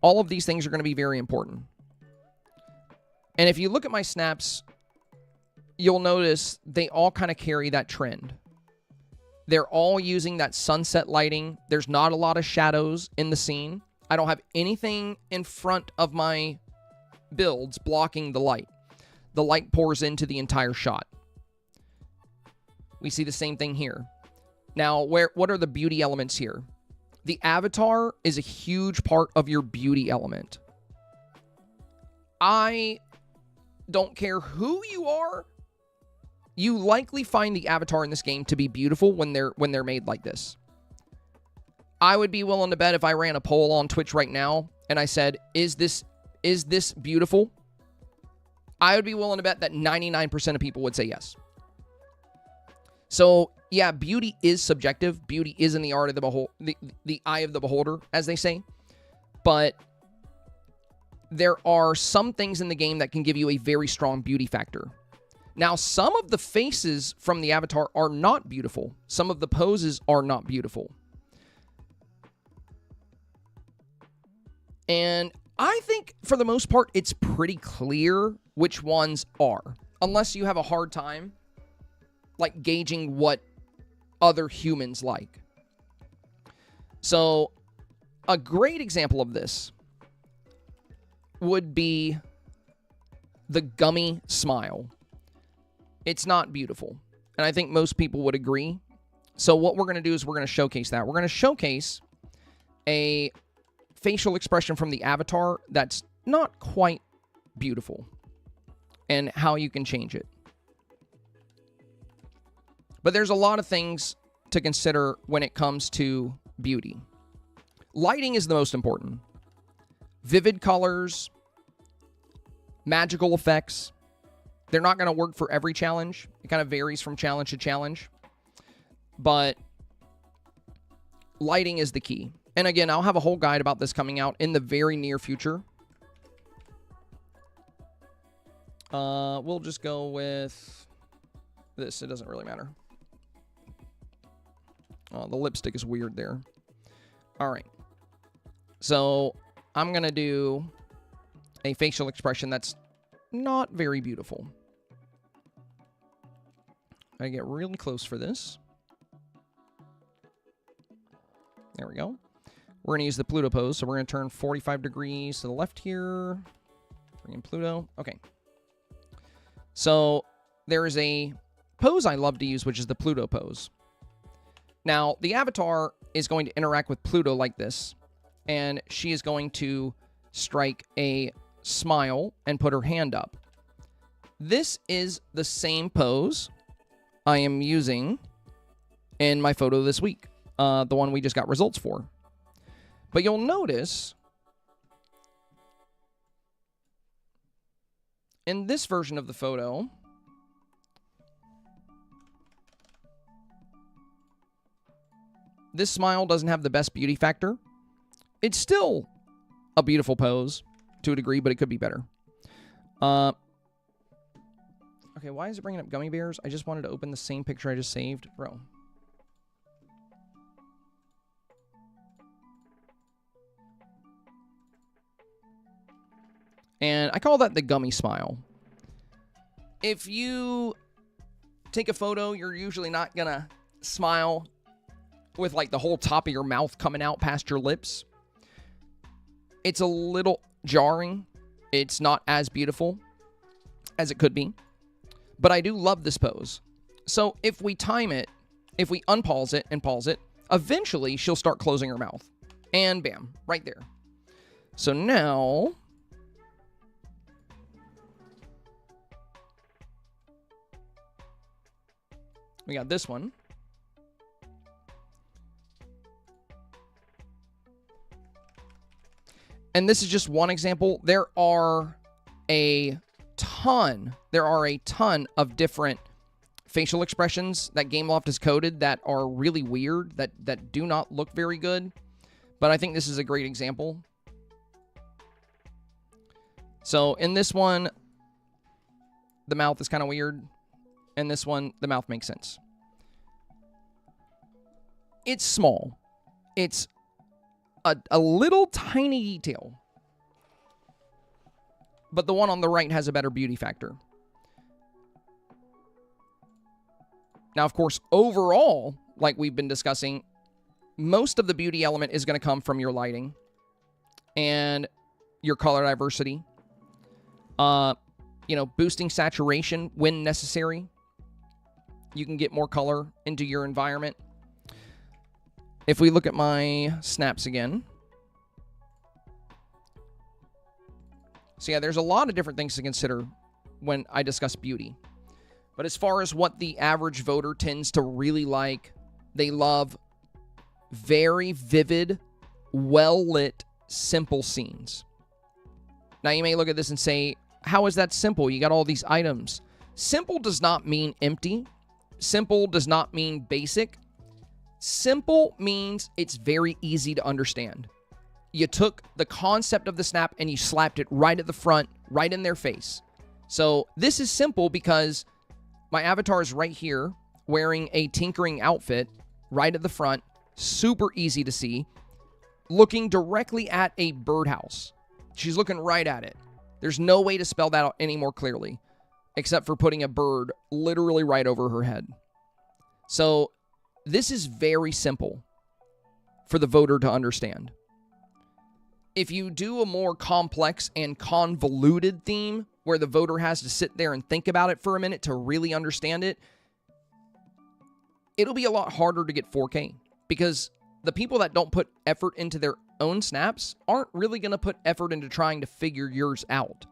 All of these things are going to be very important. And if you look at my snaps, you'll notice they all kind of carry that trend. They're all using that sunset lighting. There's not a lot of shadows in the scene. I don't have anything in front of my builds blocking the light. The light pours into the entire shot. We see the same thing here. Now, what are the beauty elements here? The avatar is a huge part of your beauty element. I don't care who you are, you likely find the avatar in this game to be beautiful when they're made like this. I would be willing to bet if I ran a poll on Twitch right now and I said, is this beautiful? I would be willing to bet that 99% of people would say yes. So, yeah, beauty is subjective. Beauty is in the art of the eye of the beholder, as they say. But there are some things in the game that can give you a very strong beauty factor. Now, some of the faces from the avatar are not beautiful. Some of the poses are not beautiful. And I think, for the most part, it's pretty clear which ones are. Unless you have a hard time, like, gauging what other humans like. So, a great example of this would be the gummy smile. It's not beautiful. And I think most people would agree. So what we're going to do is we're going to showcase that. We're going to showcase a facial expression from the avatar that's not quite beautiful and how you can change it. But there's a lot of things to consider when it comes to beauty. Lighting is the most important. Vivid colors, magical effects. They're not going to work for every challenge. It kind of varies from challenge to challenge. But lighting is the key. And again, I'll have a whole guide about this coming out in the very near future. We'll just go with this. It doesn't really matter. The lipstick is weird there. All right. So I'm going to do a facial expression that's not very beautiful. I get really close for this. There we go. We're going to use the Pluto pose. So we're going to turn 45 degrees to the left here. Bring in Pluto. Okay. So there is a pose I love to use, which is the Pluto pose. Now, the avatar is going to interact with Pluto like this. And she is going to strike a smile and put her hand up. This is the same pose I am using in my photo this week. The one we just got results for. But you'll notice in this version of the photo, this smile doesn't have the best beauty factor. It's still a beautiful pose to a degree, but it could be better. Okay, why is it bringing up gummy bears? I just wanted to open the same picture I just saved. Bro. And I call that the gummy smile. If you take a photo, you're usually not going to smile with like the whole top of your mouth coming out past your lips. It's a little jarring. It's not as beautiful as it could be. But I do love this pose. So if we time it, if we unpause it and pause it, eventually she'll start closing her mouth. And bam, right there. So now we got this one. And this is just one example. There are a ton of different facial expressions that Gameloft has coded that are really weird, that do not look very good. But I think this is a great example. So in this one, the mouth is kind of weird. And this one, the mouth makes sense. It's small. It's a little tiny detail. But the one on the right has a better beauty factor. Now, of course, overall, like we've been discussing, most of the beauty element is going to come from your lighting and your color diversity. Boosting saturation when necessary. You can get more color into your environment. If we look at my snaps again. So yeah, there's a lot of different things to consider when I discuss beauty. But as far as what the average voter tends to really like, they love very vivid, well-lit, simple scenes. Now you may look at this and say, how is that simple? You got all these items. Simple does not mean empty. Simple does not mean basic. Simple means it's very easy to understand. You took the concept of the snap and you slapped it right at the front, right in their face. So this is simple because my avatar is right here wearing a tinkering outfit right at the front, super easy to see, looking directly at a birdhouse. She's looking right at it. There's no way to spell that out any more clearly, except for putting a bird literally right over her head. So this is very simple for the voter to understand. If you do a more complex and convoluted theme where the voter has to sit there and think about it for a minute to really understand it, it'll be a lot harder to get 4K because the people that don't put effort into their own snaps aren't really going to put effort into trying to figure yours out.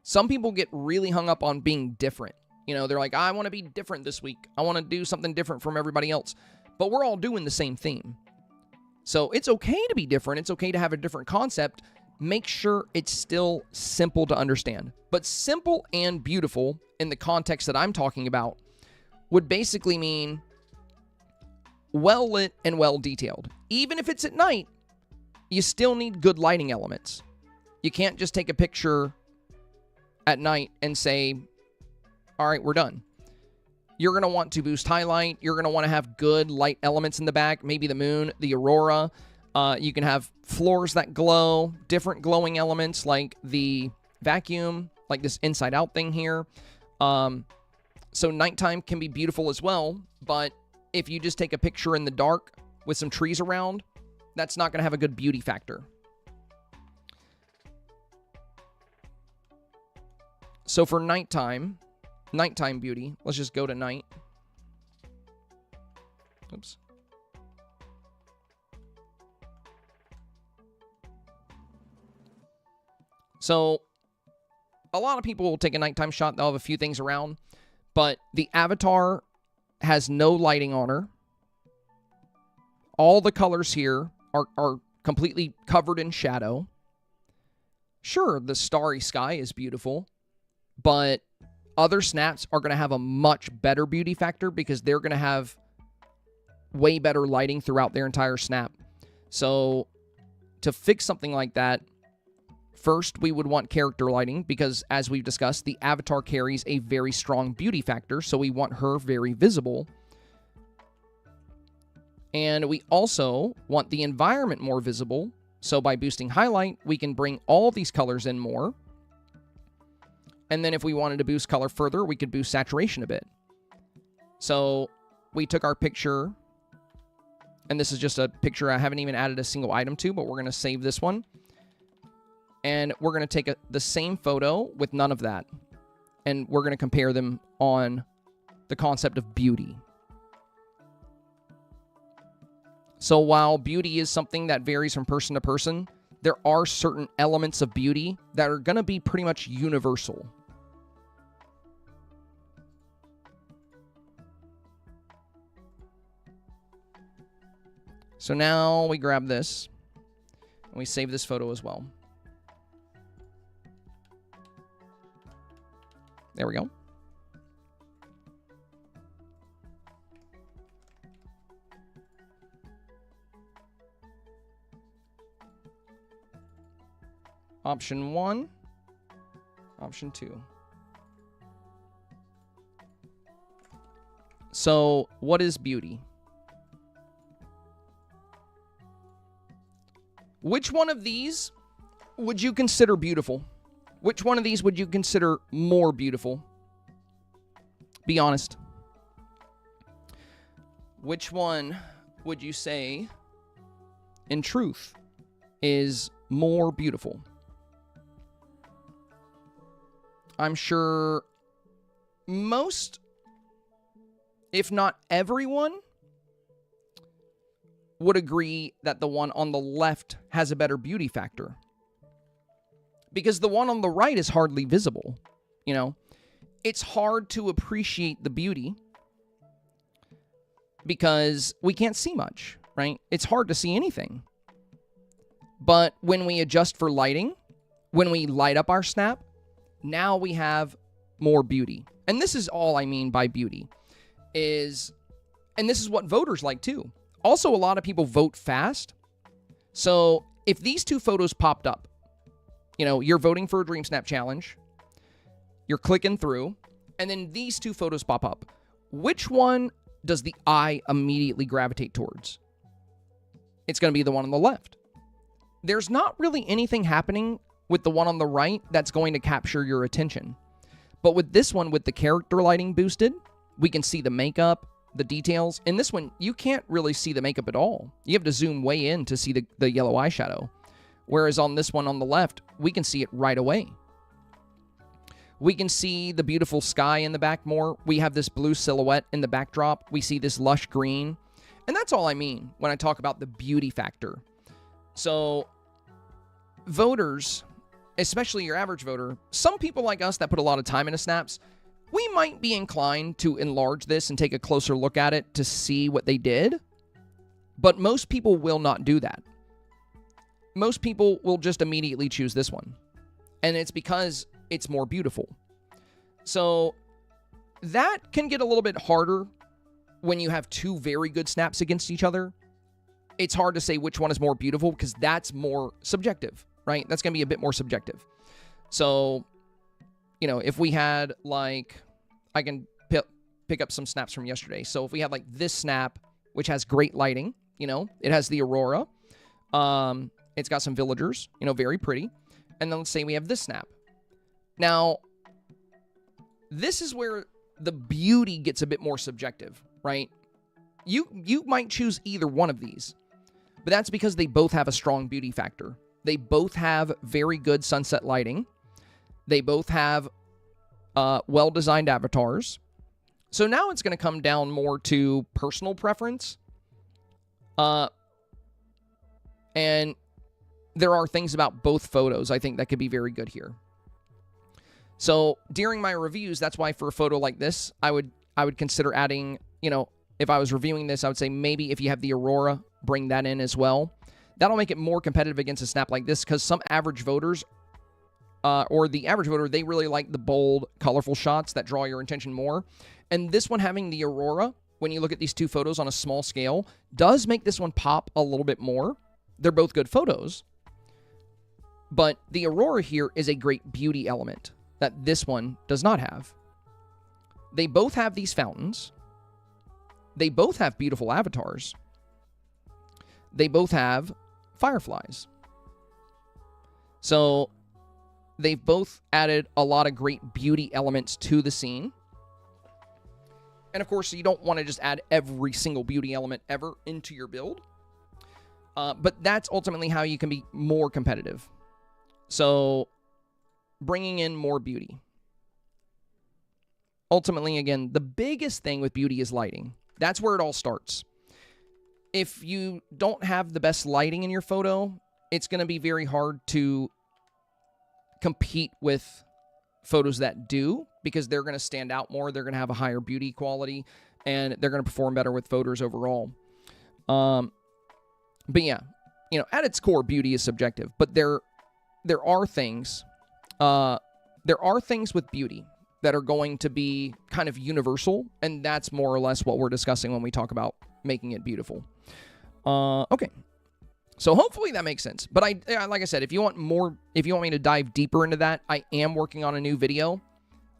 Some people get really hung up on being different. You know, they're like, I want to be different this week. I want to do something different from everybody else. But we're all doing the same theme. So it's okay to be different. It's okay to have a different concept. Make sure it's still simple to understand. But simple and beautiful in the context that I'm talking about would basically mean well lit and well detailed. Even if it's at night, you still need good lighting elements. You can't just take a picture at night and say, all right, we're done. You're going to want to boost highlight. You're going to want to have good light elements in the back, maybe the moon, the aurora. You can have floors that glow, different glowing elements like the vacuum, like this inside out thing here. So nighttime can be beautiful as well, but if you just take a picture in the dark with some trees around, that's not going to have a good beauty factor. So for nighttime beauty, let's just go to night. Oops. So a lot of people will take a nighttime shot. They'll have a few things around, but the avatar has no lighting on her. All the colors here are completely covered in shadow. Sure, the starry sky is beautiful, but other snaps are going to have a much better beauty factor because they're going to have way better lighting throughout their entire snap. So to fix something like that, first we would want character lighting because, as we've discussed, the avatar carries a very strong beauty factor, so we want her very visible. And we also want the environment more visible, so by boosting highlight, we can bring all these colors in more. And then if we wanted to boost color further, we could boost saturation a bit. So we took our picture, and this is just a picture I haven't even added a single item to, but we're going to save this one. And we're going to take the same photo with none of that. And we're going to compare them on the concept of beauty. So while beauty is something that varies from person to person, there are certain elements of beauty that are going to be pretty much universal. So now we grab this, and we save this photo as well. There we go. Option 1, option 2. So, what is beauty? Which one of these would you consider beautiful? Which one of these would you consider more beautiful? Be honest. Which one would you say, in truth, is more beautiful? I'm sure most, if not everyone, would agree that the one on the left has a better beauty factor. Because the one on the right is hardly visible. You know, it's hard to appreciate the beauty because we can't see much, right? It's hard to see anything. But when we adjust for lighting, when we light up our snap, now we have more beauty. And this is all I mean by beauty is, and this is what voters like too. Also, a lot of people vote fast. So if these two photos popped up, you know, you're voting for a Dreamsnap challenge, you're clicking through, and then these two photos pop up. Which one does the eye immediately gravitate towards? It's going to be the one on the left. There's not really anything happening with the one on the right that's going to capture your attention. But with this one, with the character lighting boosted, we can see the makeup, the details. In this one, you can't really see the makeup at all. You have to zoom way in to see the yellow eyeshadow. Whereas on this one on the left, we can see it right away. We can see the beautiful sky in the back more. We have this blue silhouette in the backdrop. We see this lush green. And that's all I mean when I talk about the beauty factor. So voters, especially your average voter, some people like us that put a lot of time into snaps, we might be inclined to enlarge this and take a closer look at it to see what they did. But most people will not do that. Most people will just immediately choose this one. And it's because it's more beautiful. So that can get a little bit harder when you have two very good snaps against each other. It's hard to say which one is more beautiful because that's more subjective, right? That's going to be a bit more subjective. So, you know, if we had like, I can pick up some snaps from yesterday. So if we had like this snap, which has great lighting, you know, it has the aurora. It's got some villagers, you know, very pretty. And then let's say we have this snap. Now, this is where the beauty gets a bit more subjective, right? You might choose either one of these, but that's because they both have a strong beauty factor. They both have very good sunset lighting. They both have well-designed avatars. So now it's going to come down more to personal preference. And there are things about both photos I think that could be very good here. So during my reviews, that's why for a photo like this, I would consider adding, you know, if I was reviewing this, I would say maybe if you have the aurora, bring that in as well. That'll make it more competitive against a snap like this because some average voters, or the average voter, they really like the bold, colorful shots that draw your attention more. And this one having the aurora, when you look at these two photos on a small scale, does make this one pop a little bit more. They're both good photos. But the aurora here is a great beauty element that this one does not have. They both have these fountains. They both have beautiful avatars. They both have fireflies. So they've both added a lot of great beauty elements to the scene. And of course, you don't want to just add every single beauty element ever into your build. But that's ultimately how you can be more competitive. So bringing in more beauty. Ultimately, again, the biggest thing with beauty is lighting. That's where it all starts. If you don't have the best lighting in your photo, it's going to be very hard to compete with photos that do because they're going to stand out more. They're going to have a higher beauty quality, and they're going to perform better with voters overall. But yeah, you know, at its core, beauty is subjective. But there are things with beauty that are going to be kind of universal, and that's more or less what we're discussing when we talk about making it beautiful. Okay. So hopefully that makes sense. But like I said, if you want me to dive deeper into that, I am working on a new video,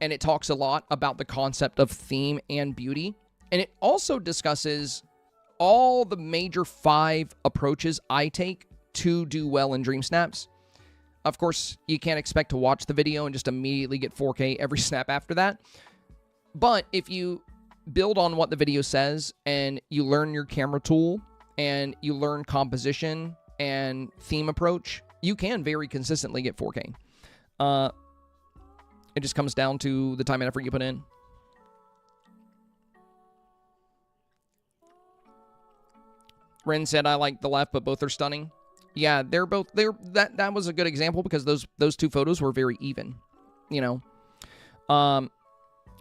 and it talks a lot about the concept of theme and beauty. And it also discusses all the major 5 approaches I take to do well in Dreamsnaps. Of course, you can't expect to watch the video and just immediately get 4K every snap after that. But if you build on what the video says and you learn your camera tool and you learn composition and theme approach, you can very consistently get 4K. It just comes down to the time and effort you put in. Ren said, I like the left, but both are stunning. Yeah, that was a good example because those two photos were very even, you know.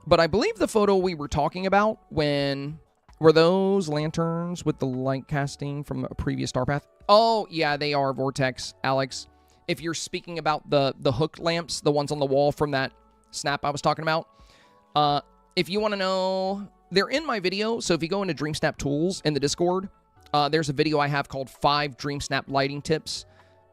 But I believe the photo we were talking about were those lanterns with the light casting from a previous STARPATH? Oh, yeah, they are Vortex, Alex. if you're speaking about the hook lamps, the ones on the wall from that snap I was talking about, if you want to know, they're in my video. So if you go into Dreamsnap Tools in the Discord, there's a video I have called 5 Dreamsnap lighting tips,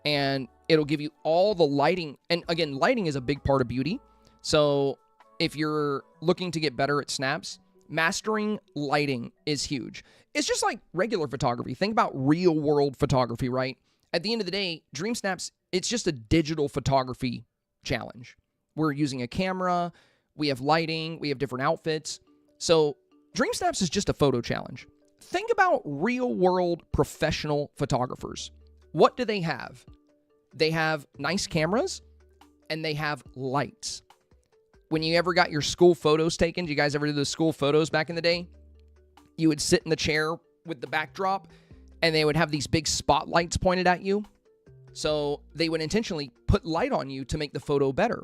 and it'll give you all the lighting. And again, lighting is a big part of beauty. So if you're looking to get better at snaps, mastering lighting is huge. It's just like regular photography. Think about real world photography, right? At the end of the day, Dreamsnaps, it's just a digital photography challenge. We're using a camera, we have lighting, we have different outfits. So Dreamsnaps is just a photo challenge. Think about real world professional photographers. What do they have? They have nice cameras and they have lights. When you ever got your school photos taken, do you guys ever do the school photos back in the day? You would sit in the chair with the backdrop and they would have these big spotlights pointed at you. So they would intentionally put light on you to make the photo better.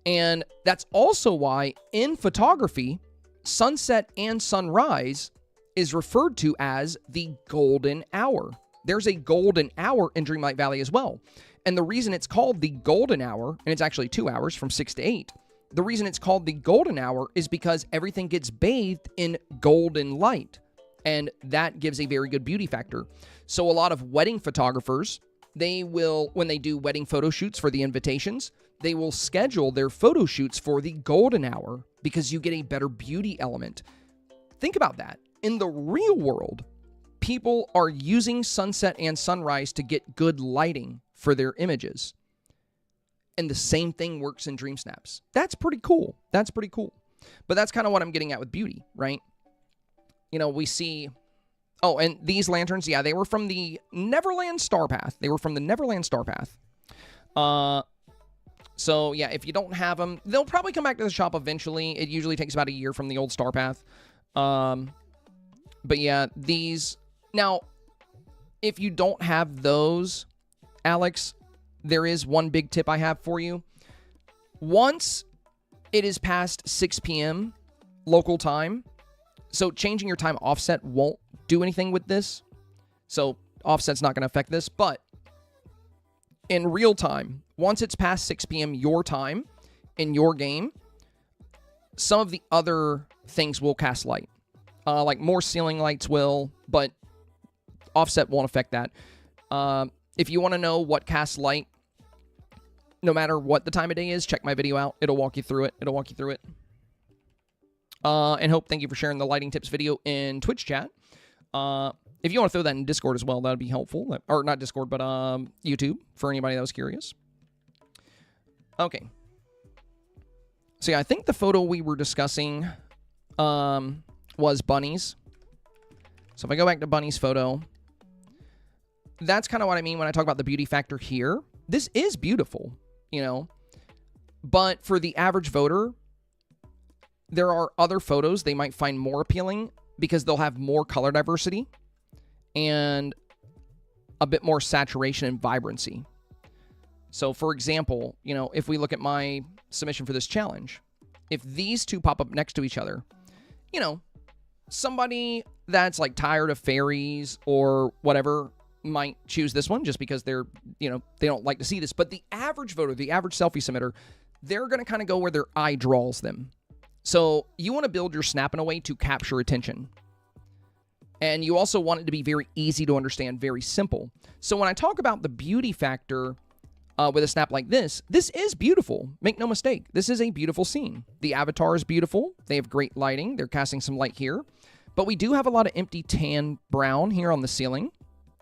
And that's also why in photography, sunset and sunrise is referred to as the golden hour. There's a golden hour in Dreamlight Valley as well. And the reason it's called the golden hour, and it's actually 2 hours from 6 to 8, the reason it's called the golden hour is because everything gets bathed in golden light. And that gives a very good beauty factor. So a lot of wedding photographers, they will, when they do wedding photo shoots for the invitations, they will schedule their photo shoots for the golden hour because you get a better beauty element. Think about that. In the real world, people are using sunset and sunrise to get good lighting for their images. And the same thing works in Dreamsnaps. That's pretty cool. That's pretty cool. But that's kind of what I'm getting at with beauty, right? You know, we see... Oh, and these lanterns, yeah, they were from the Neverland STARPATH. They were from the Neverland STARPATH. So, yeah, if you don't have them, they'll probably come back to the shop eventually. It usually takes about a year from the old STARPATH. But, yeah, these... Now, if you don't have those, Alex, there is one big tip I have for you. Once it is past 6 p.m. local time, so changing your time offset won't do anything with this. So offset's not going to affect this, but in real time, once it's past 6 p.m. your time in your game, some of the other things will cast light. Like more ceiling lights will, but offset won't affect that. If you want to know what casts light, no matter what the time of day is, check my video out. It'll walk you through it. And Hope, thank you for sharing the lighting tips video in Twitch chat. If you want to throw that in Discord as well, that would be helpful. Or not Discord, but YouTube, for anybody that was curious. Okay. So yeah, I think the photo we were discussing was Bunny's. So if I go back to Bunny's photo, that's kind of what I mean when I talk about the beauty factor here. This is beautiful, you know, but for the average voter, there are other photos they might find more appealing because they'll have more color diversity and a bit more saturation and vibrancy. So for example, you know, if we look at my submission for this challenge, if these two pop up next to each other, you know, somebody that's like tired of fairies or whatever might choose this one just because they're, you know, they don't like to see this. But the average voter, the average selfie submitter, they're going to kind of go where their eye draws them. So you want to build your snap in a way to capture attention. And you also want it to be very easy to understand, very simple. So when I talk about the beauty factor with a snap like this is beautiful. Make no mistake. This is a beautiful scene. The avatar is beautiful. They have great lighting. They're casting some light here. But we do have a lot of empty tan brown here on the ceiling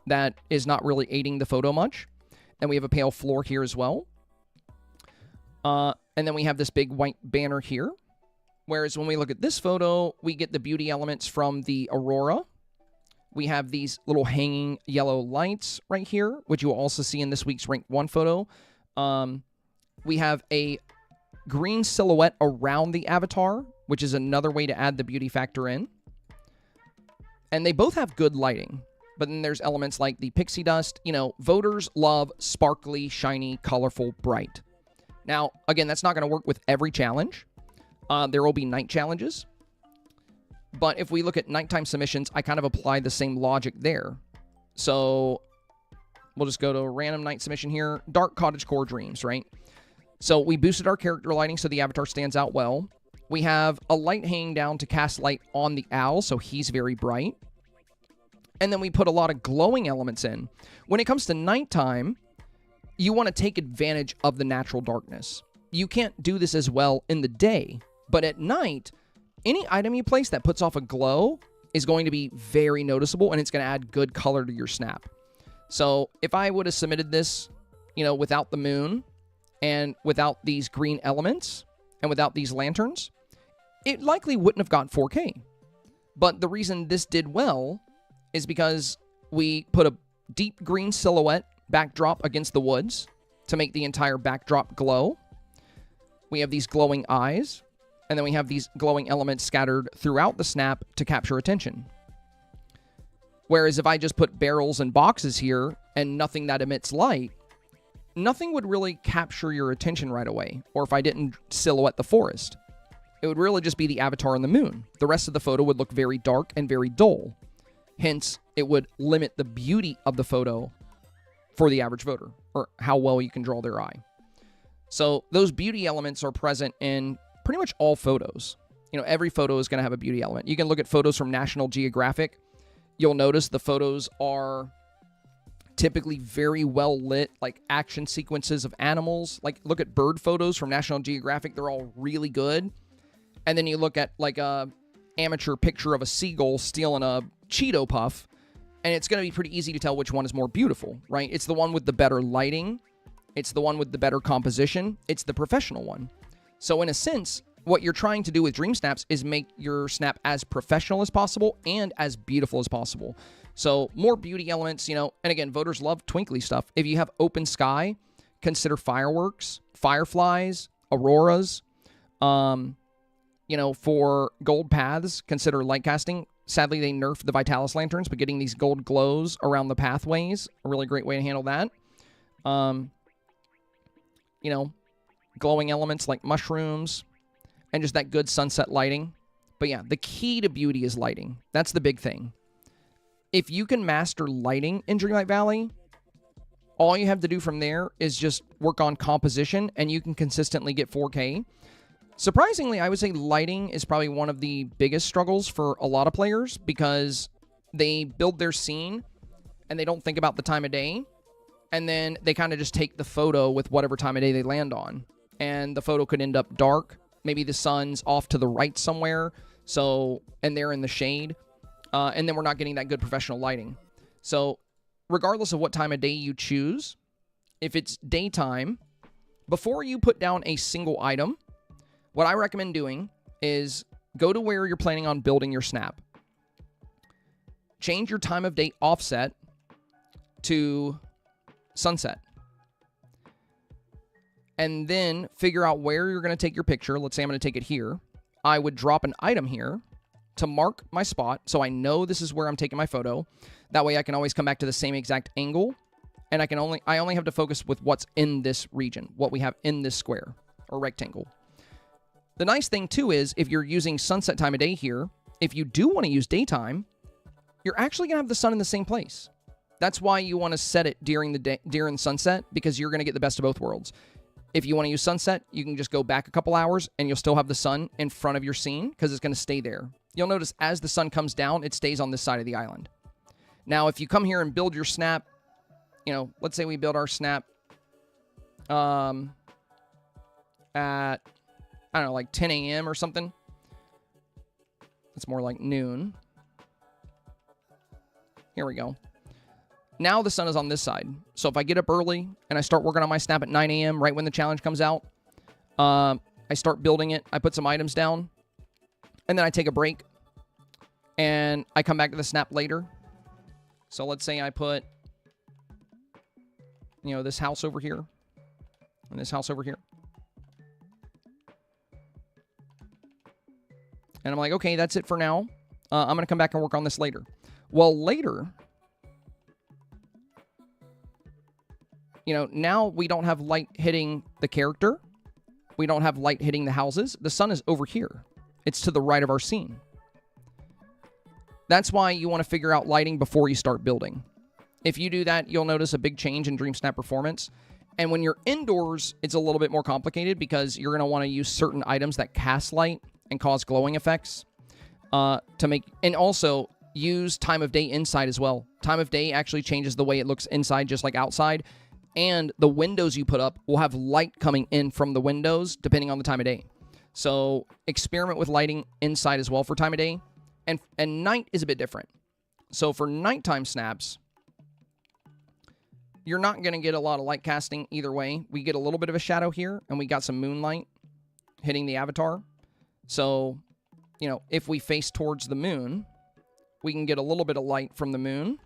that is not really aiding the photo much. And we have a pale floor here as well. And then we have this big white banner here. Whereas when we look at this photo, we get the beauty elements from the aurora. We have these little hanging yellow lights right here, which you will also see in this week's Rank 1 photo. We have a green silhouette around the avatar, which is another way to add the beauty factor in. And they both have good lighting. But then there's elements like the pixie dust. You know, voters love sparkly, shiny, colorful, bright. Now, again, that's not going to work with every challenge. There will be night challenges. But if we look at nighttime submissions, I kind of apply the same logic there. So We'll just go to a random night submission here. Dark cottagecore dreams, right? So we boosted our character lighting so the avatar stands out well. We have a light hanging down to cast light on the owl, so he's very bright. And then we put a lot of glowing elements in. When it comes to nighttime, you want to take advantage of the natural darkness. You can't do this as well in the day, but at night, any item you place that puts off a glow is going to be very noticeable, and it's going to add good color to your snap. So if I would have submitted this, without the moon and without these green elements and without these lanterns, it likely wouldn't have got 4K. But the reason this did well is because we put a deep green silhouette backdrop against the woods to make the entire backdrop glow. We have these glowing eyes, and then we have these glowing elements scattered throughout the snap to capture attention. Whereas if I just put barrels and boxes here and nothing that emits light, nothing would really capture your attention right away. Or if I didn't silhouette the forest, it would really just be the avatar and the moon. The rest of the photo would look very dark and very dull. Hence, it would limit the beauty of the photo for the average voter, or how well you can draw their eye. So those beauty elements are present in pretty much all photos. Every photo is going to have a beauty element. You can look at photos from National Geographic. You'll notice the photos are typically very well lit, like action sequences of animals. Like, look at bird photos from National Geographic. They're all really good. And then you look at like a amateur picture of a seagull stealing a Cheeto Puff, and it's going to be pretty easy to tell which one is more beautiful, right? It's the one with the better lighting. It's the one with the better composition. It's the professional one. So in a sense, what you're trying to do with Dreamsnaps is make your snap as professional as possible and as beautiful as possible. So more beauty elements, and again, voters love twinkly stuff. If you have open sky, consider fireworks, fireflies, auroras. For gold paths, consider light casting. Sadly, they nerfed the Vitalis lanterns, but getting these gold glows around the pathways, a really great way to handle that. Glowing elements like mushrooms, and just that good sunset lighting. But yeah, the key to beauty is lighting. That's the big thing. If you can master lighting in Dreamlight Valley, all you have to do from there is just work on composition, and you can consistently get 4K. Surprisingly, I would say lighting is probably one of the biggest struggles for a lot of players, because they build their scene, and they don't think about the time of day, and then they kind of just take the photo with whatever time of day they land on. And the photo could end up dark. Maybe the sun's off to the right somewhere, and they're in the shade, and then we're not getting that good professional lighting. So regardless of what time of day you choose, if it's daytime, before you put down a single item, what I recommend doing is go to where you're planning on building your snap. Change your time of day offset to sunset. And then figure out where you're going to take your picture. Let's say I'm going to take it here. I would drop an item here to mark my spot so I know this is where I'm taking my photo. That way I can always come back to the same exact angle, and I only have to focus with what's in this region, what we have in this square or rectangle. The nice thing too is if you're using sunset time of day here, if you do want to use daytime, you're actually going to have the sun in the same place. That's why you want to set it during the day, during sunset, because you're going to get the best of both worlds. If you want to use sunset, you can just go back a couple hours and you'll still have the sun in front of your scene because it's going to stay there. You'll notice as the sun comes down, it stays on this side of the island. Now, if you come here and build your snap, let's say we build our snap at, I don't know, like 10 a.m. or something. It's more like noon. Here we go. Now the sun is on this side. So if I get up early and I start working on my snap at 9 a.m. right when the challenge comes out, I start building it. I put some items down. And then I take a break. And I come back to the snap later. So let's say I put, this house over here. And this house over here. And I'm like, okay, that's it for now. I'm going to come back and work on this later. Well, later, now we don't have light hitting the character. We don't have light hitting the houses. The sun is over here. It's to the right of our scene. That's why you want to figure out lighting before you start building. If you do that, you'll notice a big change in Dreamsnap performance. And when you're indoors, it's a little bit more complicated because you're going to want to use certain items that cast light and cause glowing effects to make, and also use time of day inside as well. Time of day actually changes the way it looks inside, just like outside. And the windows you put up will have light coming in from the windows depending on the time of day. So experiment with lighting inside as well for time of day. And night is a bit different. So for nighttime snaps, you're not going to get a lot of light casting either way. We get a little bit of a shadow here, and we got some moonlight hitting the avatar. So, you know, if we face towards the moon, we can get a little bit of light from the moon.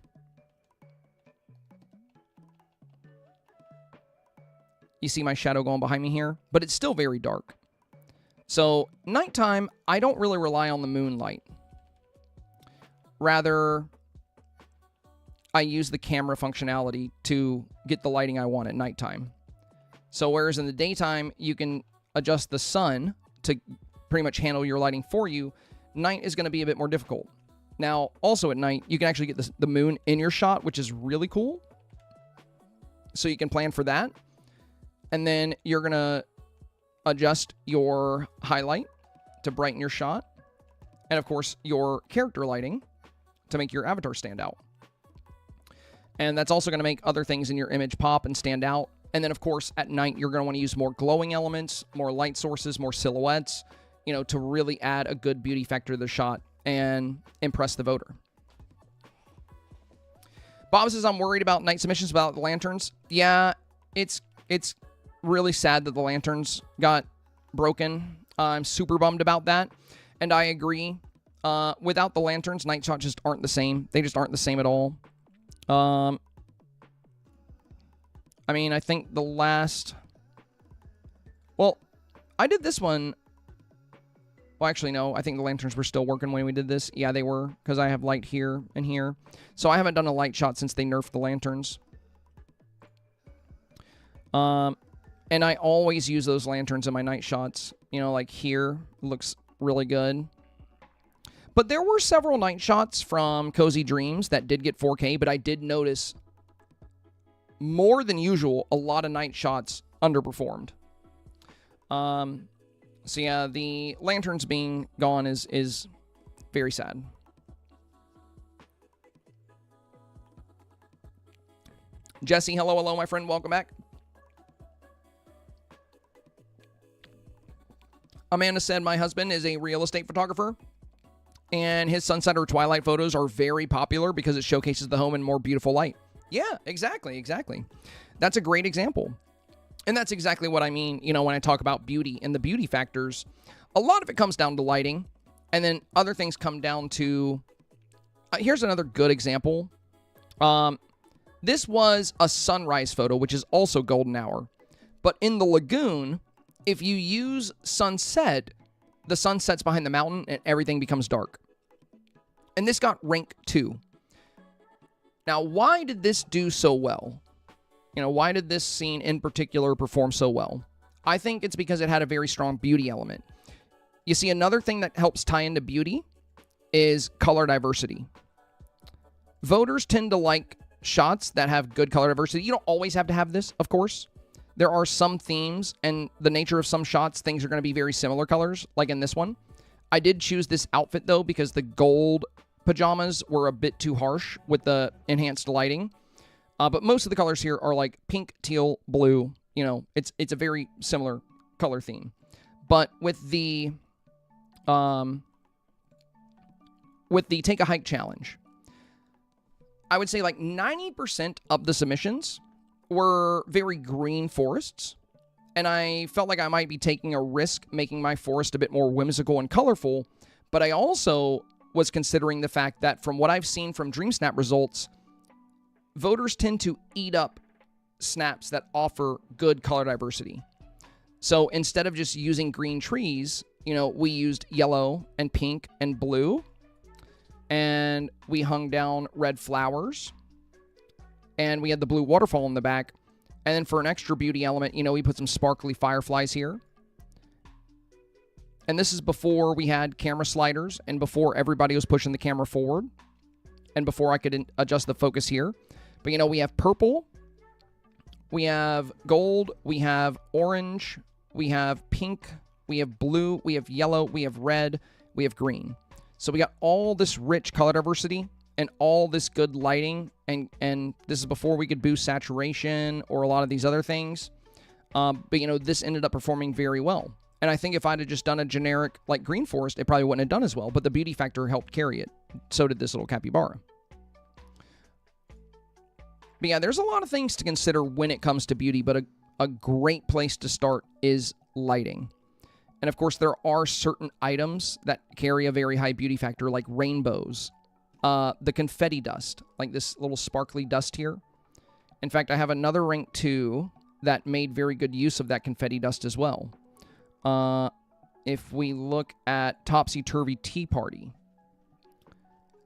You see my shadow going behind me here, but it's still very dark. So, nighttime, I don't really rely on the moonlight. Rather, I use the camera functionality to get the lighting I want at nighttime. So whereas in the daytime, you can adjust the sun to pretty much handle your lighting for you, night is going to be a bit more difficult. Now, also at night, you can actually get the moon in your shot, which is really cool. So you can plan for that. And then you're going to adjust your highlight to brighten your shot. And of course, your character lighting to make your avatar stand out. And that's also going to make other things in your image pop and stand out. And then, of course, at night, you're going to want to use more glowing elements, more light sources, more silhouettes, you know, to really add a good beauty factor to the shot and impress the voter. Bob says, I'm worried about night submissions about the lanterns. Yeah, it's really sad that the lanterns got broken. I'm super bummed about that. And I agree. Without the lanterns, night shots just aren't the same. They just aren't the same at all. I mean, I think the last... Well, I did this one... Well, actually, no. I think the lanterns were still working when we did this. Yeah, they were, because I have light here and here. So I haven't done a light shot since they nerfed the lanterns. And I always use those lanterns in my night shots. You know, like here. Looks really good. But there were several night shots from Cozy Dreams that did get 4K, but I did notice more than usual, a lot of night shots underperformed. So yeah, the lanterns being gone is very sad. Jesse, hello, my friend. Welcome back. Amanda said, my husband is a real estate photographer, and his sunset or twilight photos are very popular because it showcases the home in more beautiful light. Yeah, exactly. That's a great example. And that's exactly what I mean, you know, when I talk about beauty and the beauty factors. A lot of it comes down to lighting, and then other things come down to... here's another good example. This was a sunrise photo, which is also golden hour. But in the lagoon, if you use sunset, the sun sets behind the mountain and everything becomes dark. And this got rank 2. Now, why did this do so well? You know, why did this scene in particular perform so well? I think it's because it had a very strong beauty element. You see, another thing that helps tie into beauty is color diversity. Voters tend to like shots that have good color diversity. You don't always have to have this, of course. There are some themes, and the nature of some shots, things are going to be very similar colors, like in this one. I did choose this outfit, though, because the gold pajamas were a bit too harsh with the enhanced lighting. But most of the colors here are like pink, teal, blue. You know, it's a very similar color theme. But with the Take a Hike challenge, I would say like 90% of the submissions were very green forests. And I felt like I might be taking a risk making my forest a bit more whimsical and colorful. But I also was considering the fact that from what I've seen from Dreamsnap results, voters tend to eat up snaps that offer good color diversity. So instead of just using green trees, you know, we used yellow and pink and blue. And we hung down red flowers. And we had the blue waterfall in the back. And then for an extra beauty element, you know, we put some sparkly fireflies here. And this is before we had camera sliders and before everybody was pushing the camera forward and before I could adjust the focus here. But, you know, we have purple, we have gold, we have orange, we have pink, we have blue, we have yellow, we have red, we have green. So we got all this rich color diversity and all this good lighting, and this is before we could boost saturation or a lot of these other things. But, you know, this ended up performing very well. And I think if I'd have just done a generic, like, green forest, it probably wouldn't have done as well. But the beauty factor helped carry it. So did this little capybara. But yeah, there's a lot of things to consider when it comes to beauty, but a great place to start is lighting. And, of course, there are certain items that carry a very high beauty factor, like rainbows. The confetti dust, like this little sparkly dust here. In fact, I have another rank 2 that made very good use of that confetti dust as well. If we look at Topsy-Turvy Tea Party,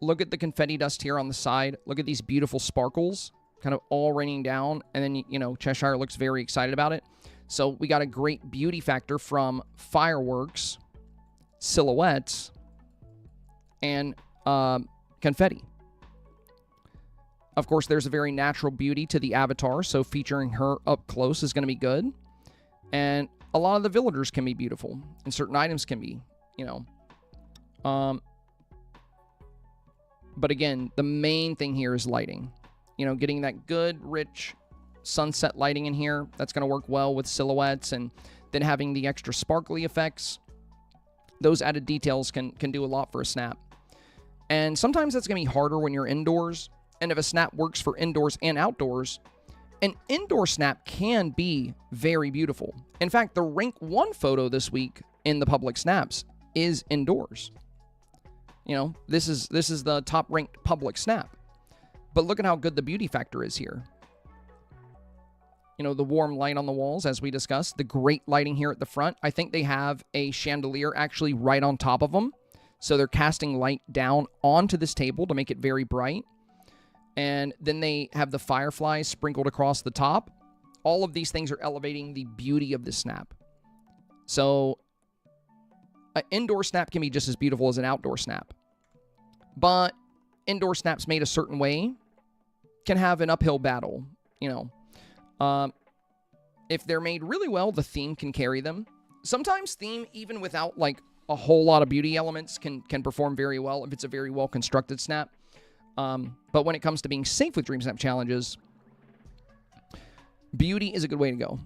look at the confetti dust here on the side. Look at these beautiful sparkles kind of all raining down. And then, you know, Cheshire looks very excited about it. So we got a great beauty factor from fireworks, silhouettes, and confetti. Of course, there's a very natural beauty to the avatar, so featuring her up close is going to be good. And a lot of the villagers can be beautiful, and certain items can be, you know. But again, the main thing here is lighting. You know, getting that good, rich sunset lighting in here, that's going to work well with silhouettes, and then having the extra sparkly effects. Those added details can do a lot for a snap. And sometimes that's going to be harder when you're indoors. And if a snap works for indoors and outdoors, an indoor snap can be very beautiful. In fact, the rank 1 photo this week in the public snaps is indoors. You know, this is the top ranked public snap. But look at how good the beauty factor is here. You know, the warm light on the walls, as we discussed, the great lighting here at the front. I think they have a chandelier actually right on top of them. So they're casting light down onto this table to make it very bright. And then they have the fireflies sprinkled across the top. All of these things are elevating the beauty of the snap. So an indoor snap can be just as beautiful as an outdoor snap. But indoor snaps made a certain way can have an uphill battle, you know. If they're made really well, the theme can carry them. Sometimes theme, even without like a whole lot of beauty elements, can perform very well if it's a very well-constructed snap. But when it comes to being safe with Dreamsnap challenges, beauty is a good way to go.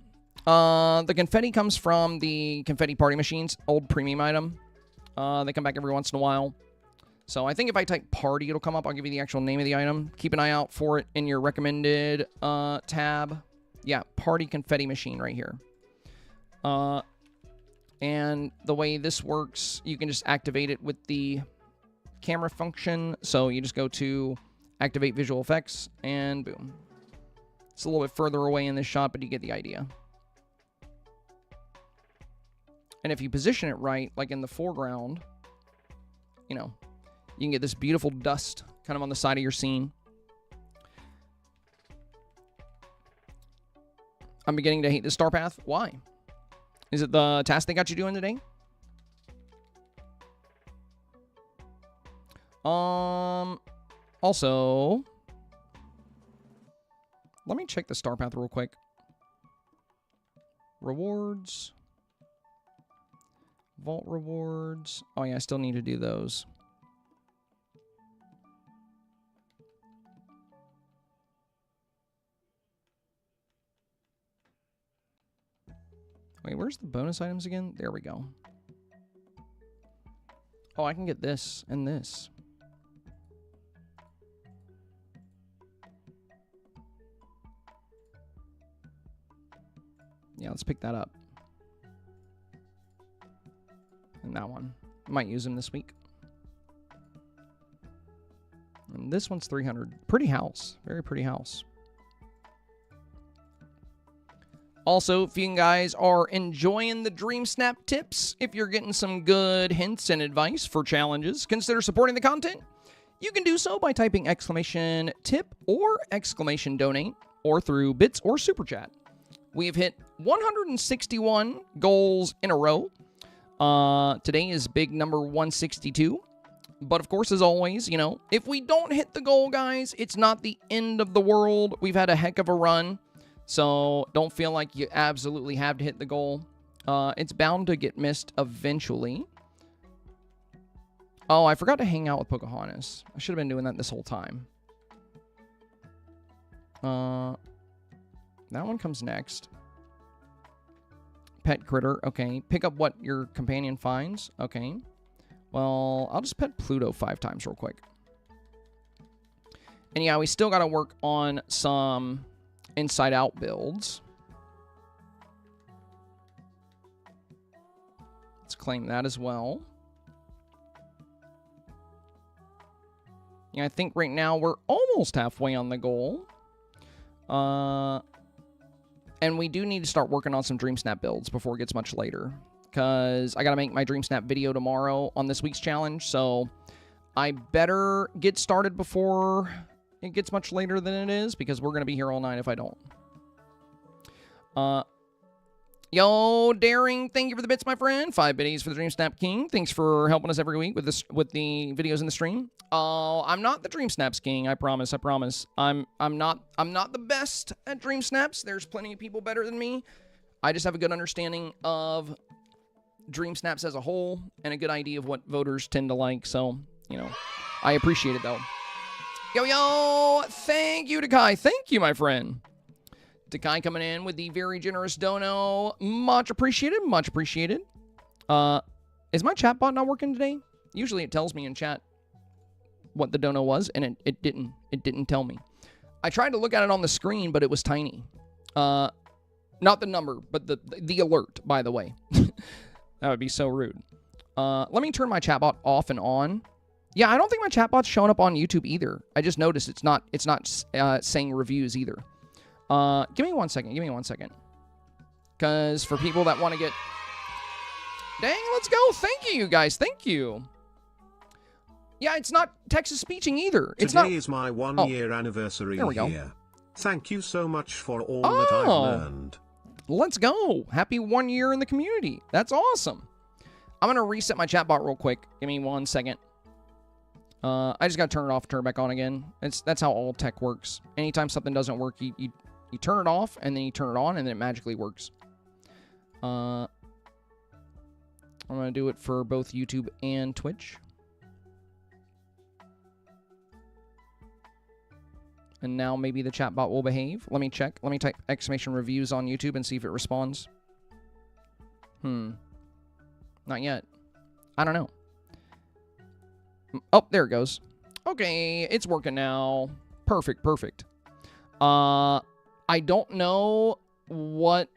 The confetti comes from the confetti party machines, old premium item. They come back every once in a while. So I think if I type party, it'll come up. I'll give you the actual name of the item. Keep an eye out for it in your recommended tab. Yeah, party confetti machine right here. And the way this works, you can just activate it with the camera function. So you just go to activate visual effects and boom. It's a little bit further away in this shot, but you get the idea. And if you position it right, like in the foreground, you know, you can get this beautiful dust kind of on the side of your scene. I'm beginning to hate this STARPATH. Why? Is it the task they got you doing today? Also, let me check the STARPATH real quick. Rewards. Vault rewards. Oh yeah, I still need to do those. Wait, where's the bonus items again? There we go. Oh, I can get this and this. Yeah, let's pick that up. And that one. Might use them this week. And this one's 300. Pretty house. Very pretty house. Also, if you guys are enjoying the Dreamsnap tips, if you're getting some good hints and advice for challenges, consider supporting the content. You can do so by typing !tip or !donate, or through bits or super chat. We have hit 161 goals in a row. Today is big number 162. But of course, as always, you know, if we don't hit the goal, guys, it's not the end of the world. We've had a heck of a run, so don't feel like you absolutely have to hit the goal. It's bound to get missed eventually. Oh, I forgot to hang out with Pocahontas. I should have been doing that this whole time. That one comes next. Pet critter. Okay. Pick up what your companion finds. Okay. Well, I'll just pet Pluto 5 times real quick. And yeah, we still got to work on some inside-out builds. Let's claim that as well. Yeah, I think right now we're almost halfway on the goal. And we do need to start working on some Dreamsnap builds before it gets much later. Because I got to make my Dreamsnap video tomorrow on this week's challenge. So I better get started before it gets much later than it is. Because we're going to be here all night if I don't. Yo, Daring, thank you for the bits, my friend. 5 biddies for the Dreamsnap King. Thanks for helping us every week with this, with the videos in the stream. I'm not the Dreamsnaps King, I promise, I promise. I'm not the best at Dreamsnaps. There's plenty of people better than me. I just have a good understanding of Dreamsnaps as a whole and a good idea of what voters tend to like. So, you know, I appreciate it though. Yo, thank you, Takai. Thank you, my friend. Takai coming in with the very generous dono. Much appreciated, much appreciated. Is my chat bot not working today? Usually it tells me in chat what the dono was, and it didn't tell me. I tried to look at it on the screen, but it was tiny. Not the number, but the alert, by the way. That would be so rude. Let me turn my chat bot off and on. Yeah, I don't think my chat bot's showing up on YouTube either. I just noticed it's not saying reviews either. Give me 1 second. Give me 1 second. Because for people that want to get... Dang, let's go. Thank you, guys. Thank you. Yeah, it's not text-to-speeching either. It's Today not... is my one-year anniversary There we go. here. Thank you so much for all that I've learned. Let's go. Happy 1 year in the community. That's awesome. I'm going to reset my chat bot real quick. Give me 1 second. I just got to turn it off and turn it back on again. That's how all tech works. Anytime something doesn't work, you turn it off, and then you turn it on, and then it magically works. I'm going to do it for both YouTube and Twitch. And now maybe the chatbot will behave. Let me check. Let me type exclamation reviews on YouTube and see if it responds. Not yet. I don't know. Oh, there it goes. Okay, it's working now. Perfect, perfect. I don't know what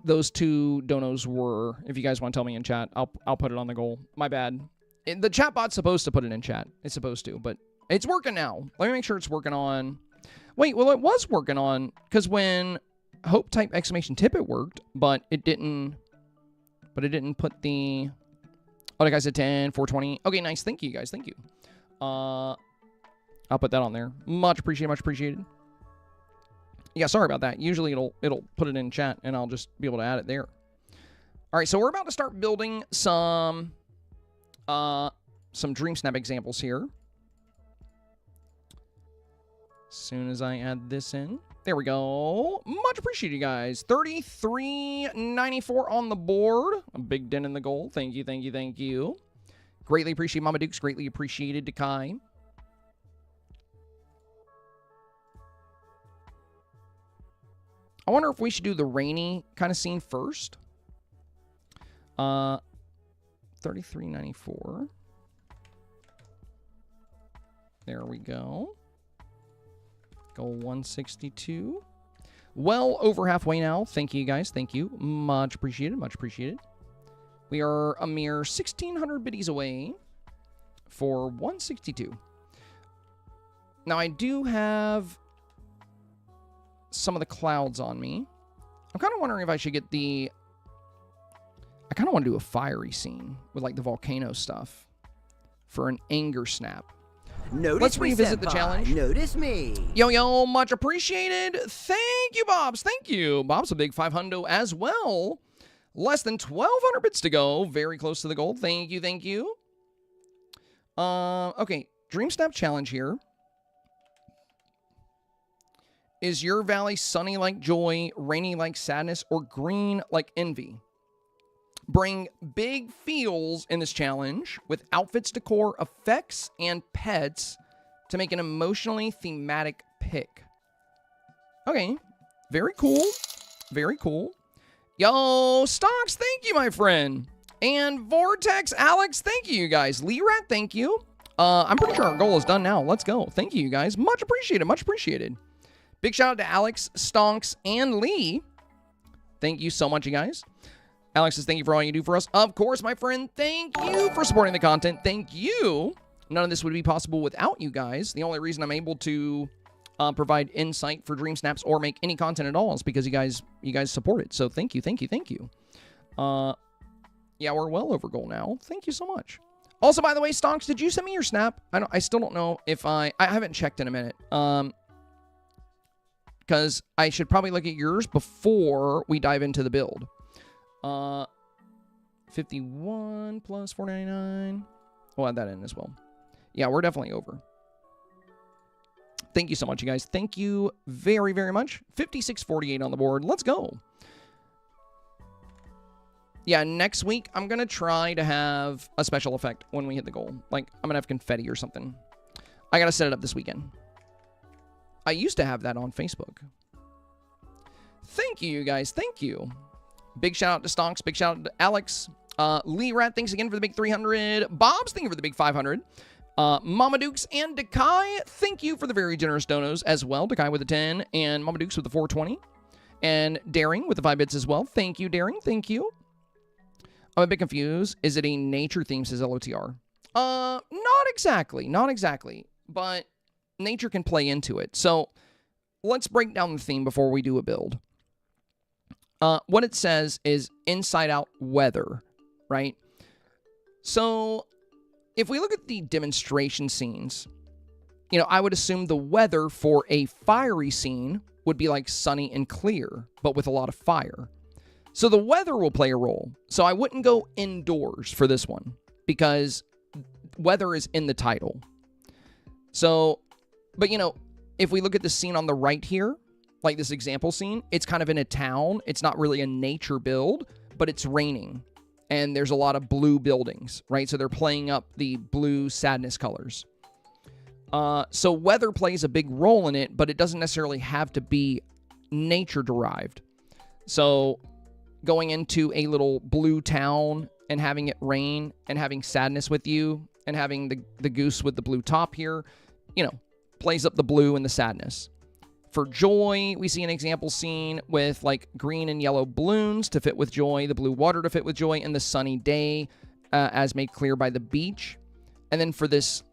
those 2 donos were. If you guys want to tell me in chat, I'll put it on the goal. My bad. The chatbot's supposed to put it in chat. It's supposed to, but it's working now. Let me make sure it's working on... Wait, well, it was working on... Because when Hope type exclamation tip, it worked, but it didn't... But it didn't put the... Oh, the guy said 10, 420. Okay, nice. Thank you, guys. Thank you. I'll put that on there. Much appreciated, much appreciated. Yeah, sorry about that. Usually it'll put it in chat, and I'll just be able to add it there. All right, so we're about to start building some Dreamsnap examples here. As soon as I add this in. There we go. Much appreciated, guys. 33.94 on the board. A big dent in the goal. Thank you, thank you, thank you. Greatly appreciate Mama Dukes. Greatly appreciated, Takai. I wonder if we should do the rainy kind of scene first. 33.94. There we go. Goal 162. Well over halfway now. Thank you, guys. Thank you. Much appreciated. Much appreciated. We are a mere 1,600 biddies away for 162. Now, I do have some of the clouds on me. I'm kind of wondering if I should get the... I kind of want to do a fiery scene with, like, the volcano stuff for an anger snap. Notice Let's revisit the senpai. challenge. Notice me. Yo, much appreciated. Thank you, Bobs. Thank you. Bob's a big 500 as well. Less than 1,200 bits to go. Very close to the goal. Thank you, thank you. Okay, Dreamsnap challenge here. Is your valley sunny like joy, rainy like sadness, or green like envy? Bring big feels in this challenge with outfits, decor, effects, and pets to make an emotionally thematic pick. Okay, very cool. Very cool. Yo, Stocks, thank you, my friend. And Vortex, Alex, thank you, you guys. Lee Rat, thank you. I'm pretty sure our goal is done now. Let's go. Thank you, you guys. Much appreciated. Much appreciated. Big shout out to Alex, Stonks, and Lee. Thank you so much, you guys. Alex says, thank you for all you do for us. Of course, my friend, thank you for supporting the content. Thank you. None of this would be possible without you guys. The only reason I'm able to provide insight for Dreamsnaps or make any content at all is because you guys support it. So thank you, thank you, thank you. Yeah, we're well over goal now. Thank you so much. Also, by the way, Stonks, did you send me your snap? I still don't know if I haven't checked in a minute. Because I should probably look at yours before we dive into the build. 51 plus 499. We'll add that in as well. Yeah, we're definitely over. Thank you so much, you guys. Thank you very, very much. 5648 on the board. Let's go. Yeah, next week, I'm going to try to have a special effect when we hit the goal. Like, I'm going to have confetti or something. I got to set it up this weekend. I used to have that on Facebook. Thank you, you guys. Thank you. Big shout out to Stonks. Big shout out to Alex. Lee Rat, thanks again for the big 300. Bob's, thank you for the big 500. Mama Dukes and Dekai, thank you for the very generous donos as well. Dekai with the 10 and Mama Dukes with the 420. And Daring with the 5 bits as well. Thank you, Daring. Thank you. I'm a bit confused. Is it a nature theme, says LOTR? Not exactly. Not exactly. But nature can play into it. So let's break down the theme before we do a build. What it says is inside out weather, right? So if we look at the demonstration scenes, you know, I would assume the weather for a fiery scene would be like sunny and clear, but with a lot of fire. So the weather will play a role. So I wouldn't go indoors for this one because weather is in the title. So, but you know, if we look at the scene on the right here, like this example scene, it's kind of in a town. It's not really a nature build, but it's raining. And there's a lot of blue buildings, right? So they're playing up the blue sadness colors. So weather plays a big role in it, but it doesn't necessarily have to be nature-derived. So going into a little blue town and having it rain and having sadness with you and having the goose with the blue top here, you know, plays up the blue and the sadness. For joy, we see an example scene with like green and yellow balloons to fit with joy, the blue water to fit with joy, and the sunny day as made clear by the beach. And then for this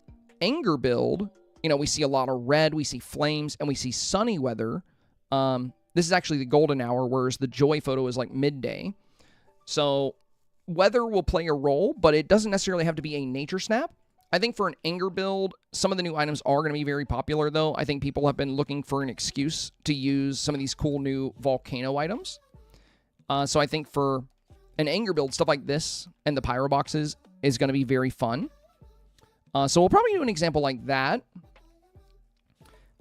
anger build, you know, we see a lot of red, we see flames, and we see sunny weather. This is actually the golden hour, whereas the joy photo is like midday. So weather will play a role, but it doesn't necessarily have to be a nature snap. I think for an anger build, some of the new items are going to be very popular, though. I think people have been looking for an excuse to use some of these cool new volcano items. So I think for an anger build, stuff like this and the pyro boxes is going to be very fun. So we'll probably do an example like that.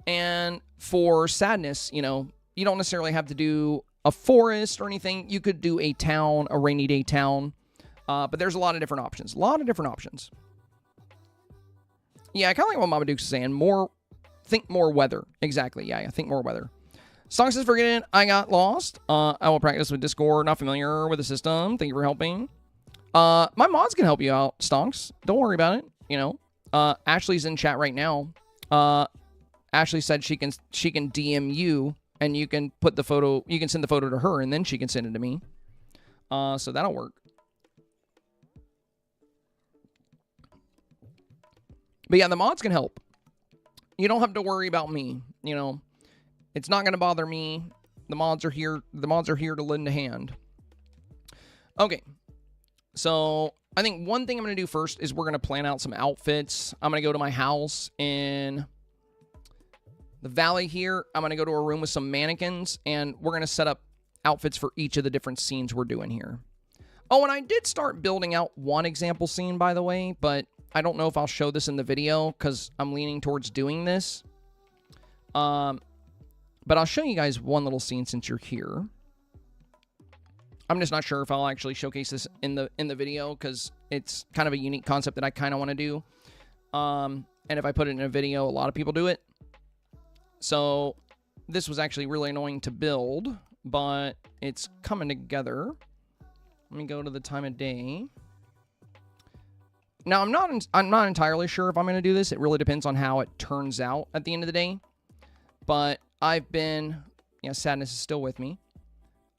And for sadness, you know, you don't necessarily have to do a forest or anything. You could do a town, a rainy day town. But there's a lot of different options. A lot of different options. Yeah, I kind of like what Mama Duke's saying. Think more weather. Exactly. Yeah, think more weather. Song says, forget it. I got lost. I will practice with Discord. Not familiar with the system. Thank you for helping. My mods can help you out, Stonks. Don't worry about it. You know, Ashley's in chat right now. Ashley said she can DM you, and you can put the photo. You can send the photo to her, and then she can send it to me. So that'll work. But yeah, the mods can help. You don't have to worry about me. You know, it's not going to bother me. The mods are here. The mods are here to lend a hand. Okay. So I think one thing I'm going to do first is we're going to plan out some outfits. I'm going to go to my house in the valley here. I'm going to go to a room with some mannequins, and we're going to set up outfits for each of the different scenes we're doing here. Oh, and I did start building out one example scene, by the way, but I don't know if I'll show this in the video because I'm leaning towards doing this. But I'll show you guys one little scene since you're here. I'm just not sure if I'll actually showcase this in the video because it's kind of a unique concept that I kind of want to do. And if I put it in a video, a lot of people do it. So this was actually really annoying to build, but it's coming together. Let me go to the time of day. Now, I'm not entirely sure if I'm going to do this. It really depends on how it turns out at the end of the day. But I've been... Yeah, sadness is still with me.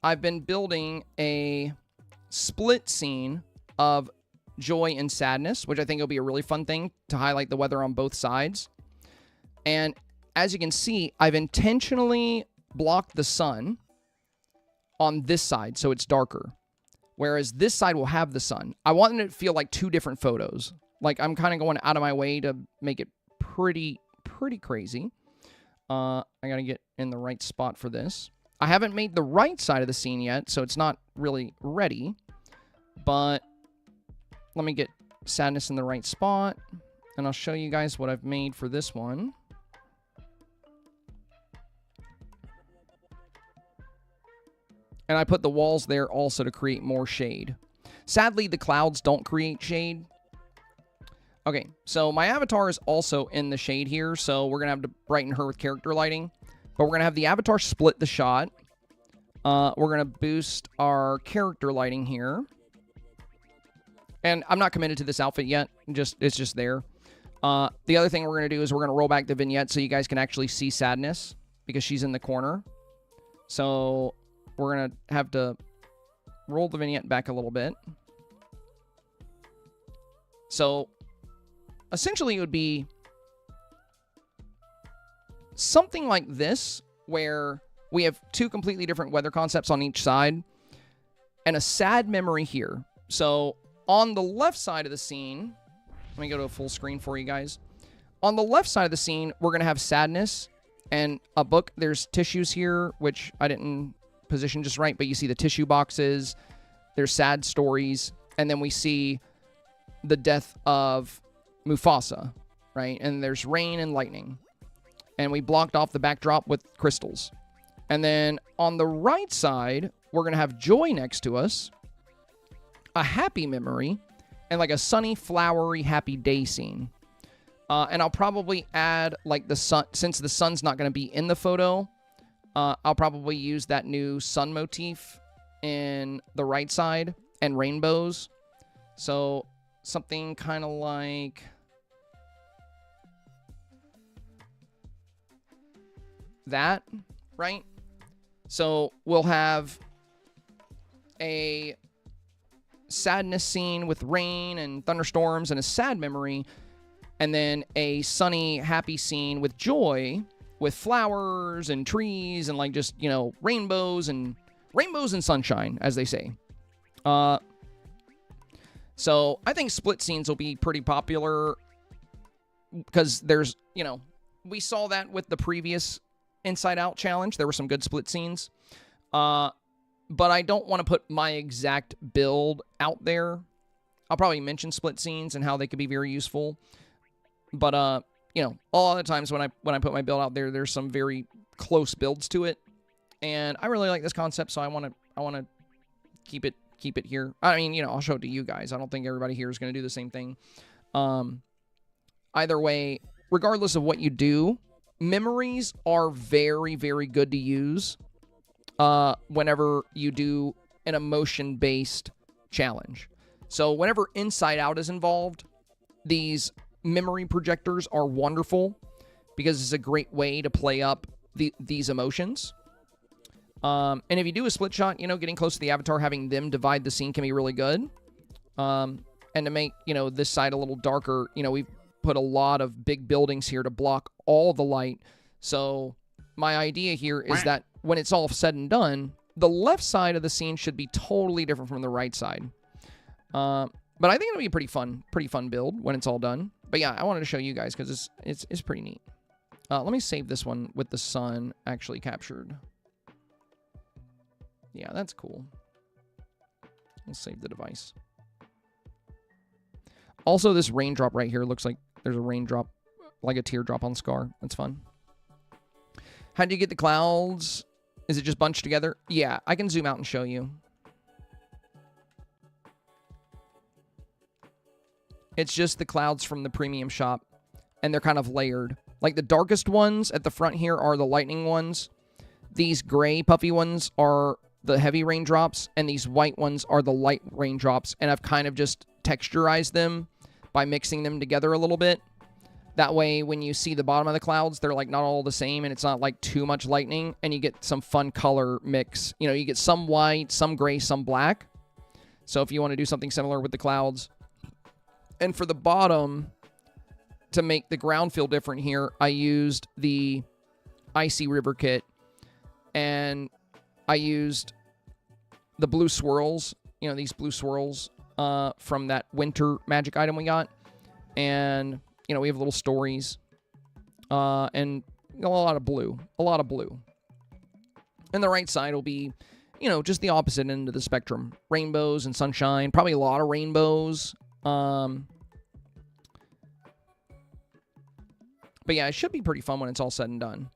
I've been building a split scene of joy and sadness, which I think will be a really fun thing to highlight the weather on both sides. And as you can see, I've intentionally blocked the sun on this side so it's darker. Whereas this side will have the sun. I wanted it to feel like two different photos. Like I'm kind of going out of my way to make it pretty crazy. I gotta get in the right spot for this. I haven't made the right side of the scene yet, so it's not really ready. But let me get sadness in the right spot, and I'll show you guys what I've made for this one. And I put the walls there also to create more shade. Sadly, the clouds don't create shade. Okay, so my avatar is also in the shade here, so we're going to have to brighten her with character lighting. But we're going to have the avatar split the shot. We're going to boost our character lighting here. And I'm not committed to this outfit yet. It's just there. The other thing we're going to do is we're going to roll back the vignette so you guys can actually see sadness because she's in the corner. So we're going to have to roll the vignette back a little bit. So essentially it would be something like this, where we have two completely different weather concepts on each side and a sad memory here. So on the left side of the scene, let me go to a full screen for you guys. On the left side of the scene, we're going to have sadness and a book. There's tissues here, which I didn't position just right, but you see the tissue boxes. There's sad stories. And then we see the death of Mufasa, right? And there's rain and lightning. And we blocked off the backdrop with crystals. And then on the right side, we're going to have joy next to us, a happy memory, and like a sunny, flowery, happy day scene. And I'll probably add like the sun, since the sun's not going to be in the photo, I'll probably use that new sun motif in the right side and rainbows. So something kind of like that, right? So we'll have a sadness scene with rain and thunderstorms and a sad memory, and then a sunny, happy scene with joy, with flowers and trees and like just, you know, rainbows and sunshine, as they say. So I think split scenes will be pretty popular because there's, you know, we saw that with the previous Inside Out challenge. There were some good split scenes. But I don't want to put my exact build out there. I'll probably mention split scenes and how they could be very useful. But, you know, a lot of the times when I put my build out there, there's some very close builds to it. And I really like this concept, so I want to keep it here. I mean, you know, I'll show it to you guys. I don't think everybody here is going to do the same thing. Either way, regardless of what you do, memories are very, very good to use whenever you do an emotion-based challenge. So whenever Inside Out is involved, these memory projectors are wonderful because it's a great way to play up these emotions. And if you do a split shot, you know, getting close to the avatar, having them divide the scene can be really good. And to make, you know, this side a little darker, you know, we've put a lot of big buildings here to block all the light. So my idea here is that when it's all said and done, the left side of the scene should be totally different from the right side. But I think it'll be a pretty fun build when it's all done. But yeah, I wanted to show you guys because it's pretty neat. Let me save this one with the sun actually captured. Yeah, that's cool. I'll save the device. Also, this raindrop right here looks like there's a raindrop, like a teardrop on Scar. That's fun. How do you get the clouds? Is it just bunched together? Yeah, I can zoom out and show you. It's just the clouds from the premium shop, and they're kind of layered. Like the darkest ones at the front here are the lightning ones. These gray puffy ones are the heavy raindrops, and these white ones are the light raindrops, and I've kind of just texturized them by mixing them together a little bit. That way, when you see the bottom of the clouds, they're like not all the same, and it's not like too much lightning, and you get some fun color mix. You know, you get some white, some gray, some black. So if you want to do something similar with the clouds. And for the bottom, to make the ground feel different here, I used the Icy River kit, and I used the blue swirls, you know, these blue swirls from that winter magic item we got. And, you know, we have little stories and a lot of blue, And the right side will be, you know, just the opposite end of the spectrum. Rainbows and sunshine, probably a lot of rainbows. But yeah, it should be pretty fun when it's all said and done.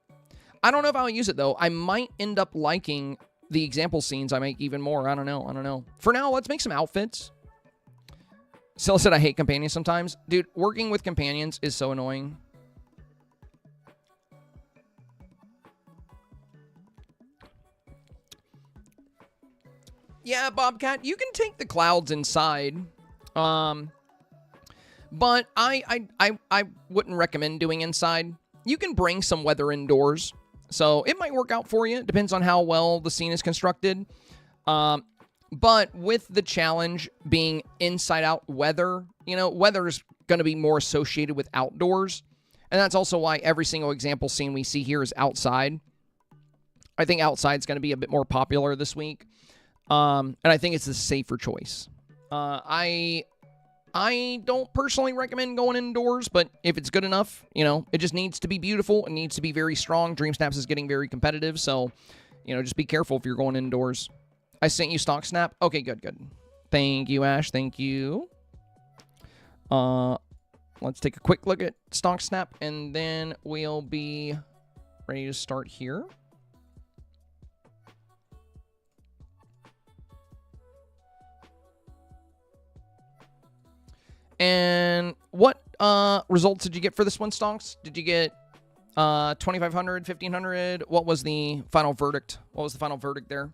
I don't know if I'll use it, though. I might end up liking the example scenes I make even more. I don't know. For now, let's make some outfits. Scylla said I hate companions sometimes. Dude, working with companions is so annoying. Yeah, Bobcat, you can take the clouds inside. But I wouldn't recommend doing inside. You can bring some weather indoors. So it might work out for you. It depends on how well the scene is constructed. But with the challenge being inside out weather, you know, weather is going to be more associated with outdoors. And that's also why every single example scene we see here is outside. I think outside's going to be a bit more popular this week. And I think it's the safer choice. I don't personally recommend going indoors, but if it's good enough, you know, it just needs to be beautiful. It needs to be very strong. Dreamsnaps is getting very competitive, so, you know, just be careful if you're going indoors. I sent you Stock Snap. Okay, good. Thank you, Ash. Thank you. Let's take a quick look at Stock Snap, and then we'll be ready to start here. And what results did you get for this one, Stonks? Did you get 2,500, 1,500? What was the final verdict? What was the final verdict there?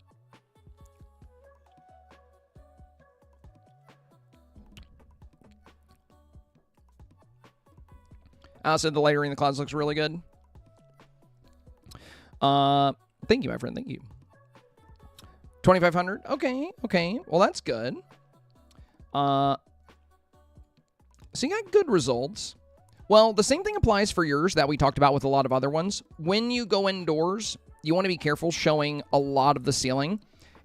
I said the layering in the clouds looks really good. Thank you, my friend. Thank you. 2,500? Okay. Well, that's good. So you got good results. Well, the same thing applies for yours that we talked about with a lot of other ones. When you go indoors, you want to be careful showing a lot of the ceiling.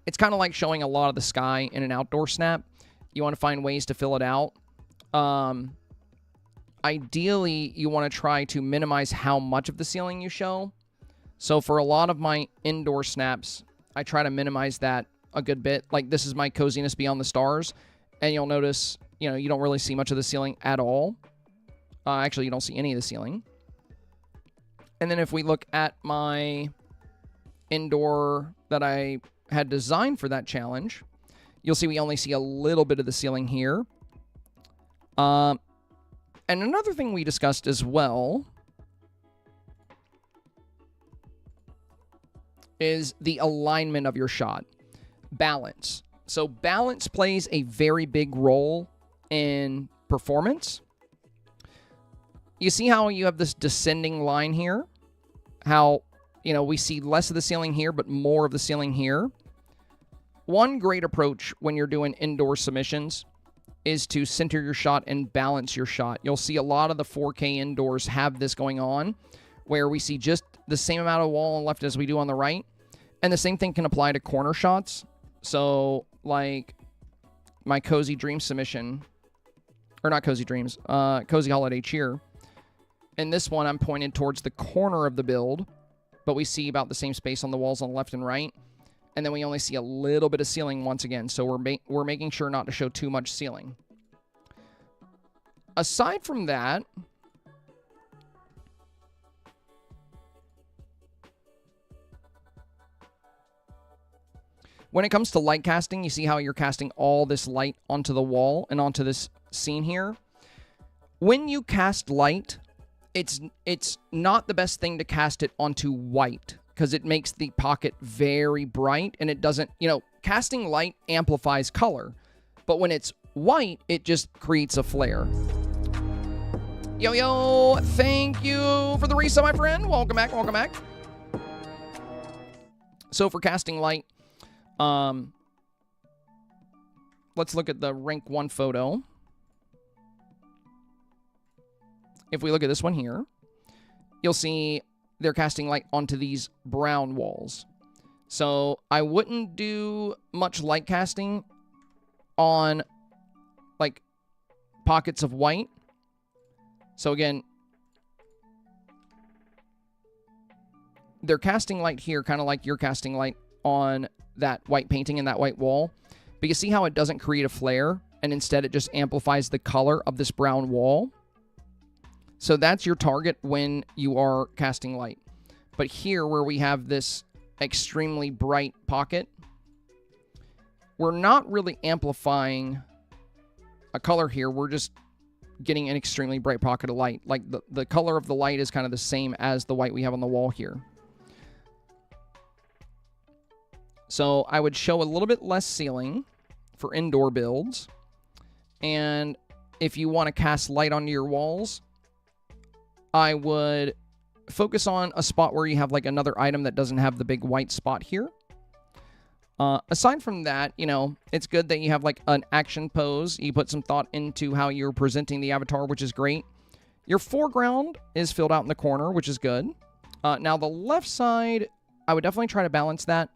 It's kind of like showing a lot of the sky in an outdoor snap. You want to find ways to fill it out. Ideally, you want to try to minimize how much of the ceiling you show. So for a lot of my indoor snaps, I try to minimize that a good bit. Like this is my coziness beyond the stars. And you'll notice, you know, you don't really see much of the ceiling at all. Actually, you don't see any of the ceiling. And then if we look at my indoor that I had designed for that challenge, you'll see we only see a little bit of the ceiling here. And another thing we discussed as well is the alignment of your shot. Balance. So balance plays a very big role in performance. You see how you have this descending line here? How, you know, we see less of the ceiling here, but more of the ceiling here. One great approach when you're doing indoor submissions is to center your shot and balance your shot. You'll see a lot of the 4K indoors have this going on, where we see just the same amount of wall on the left as we do on the right. And the same thing can apply to corner shots. So, like, my Cozy Dreams submission, or not Cozy Dreams, Cozy Holiday Cheer. In this one, I'm pointed towards the corner of the build, but we see about the same space on the walls on the left and right. And then we only see a little bit of ceiling once again. So we're making sure not to show too much ceiling. aside from that, when it comes to light casting, you see how you're casting all this light onto the wall and onto this scene here. When you cast light, it's not the best thing to cast it onto white because it makes the pocket very bright and it doesn't, casting light amplifies color. But when it's white, it just creates a flare. Yo, thank you for the reset, my friend. Welcome back, welcome back. So for casting light, let's look at the rank 1 photo. If we look at this one here, you'll see they're casting light onto these brown walls. So I wouldn't do much light casting on like pockets of white. So again, they're casting light here, kind of like you're casting light on that white painting and that white wall. But you see how it doesn't create a flare, and instead it just amplifies the color of this brown wall. So that's your target when you are casting light. But here, where we have this extremely bright pocket, we're not really amplifying a color here. We're just getting an extremely bright pocket of light. Like the color of the light is kind of the same as the white we have on the wall here. So I would show a little bit less ceiling for indoor builds. And if you want to cast light onto your walls, I would focus on a spot where you have like another item that doesn't have the big white spot here. Aside from that, it's good that you have like an action pose. You put some thought into how you're presenting the avatar, which is great. Your foreground is filled out in the corner, which is good. Now the left side, I would definitely try to balance that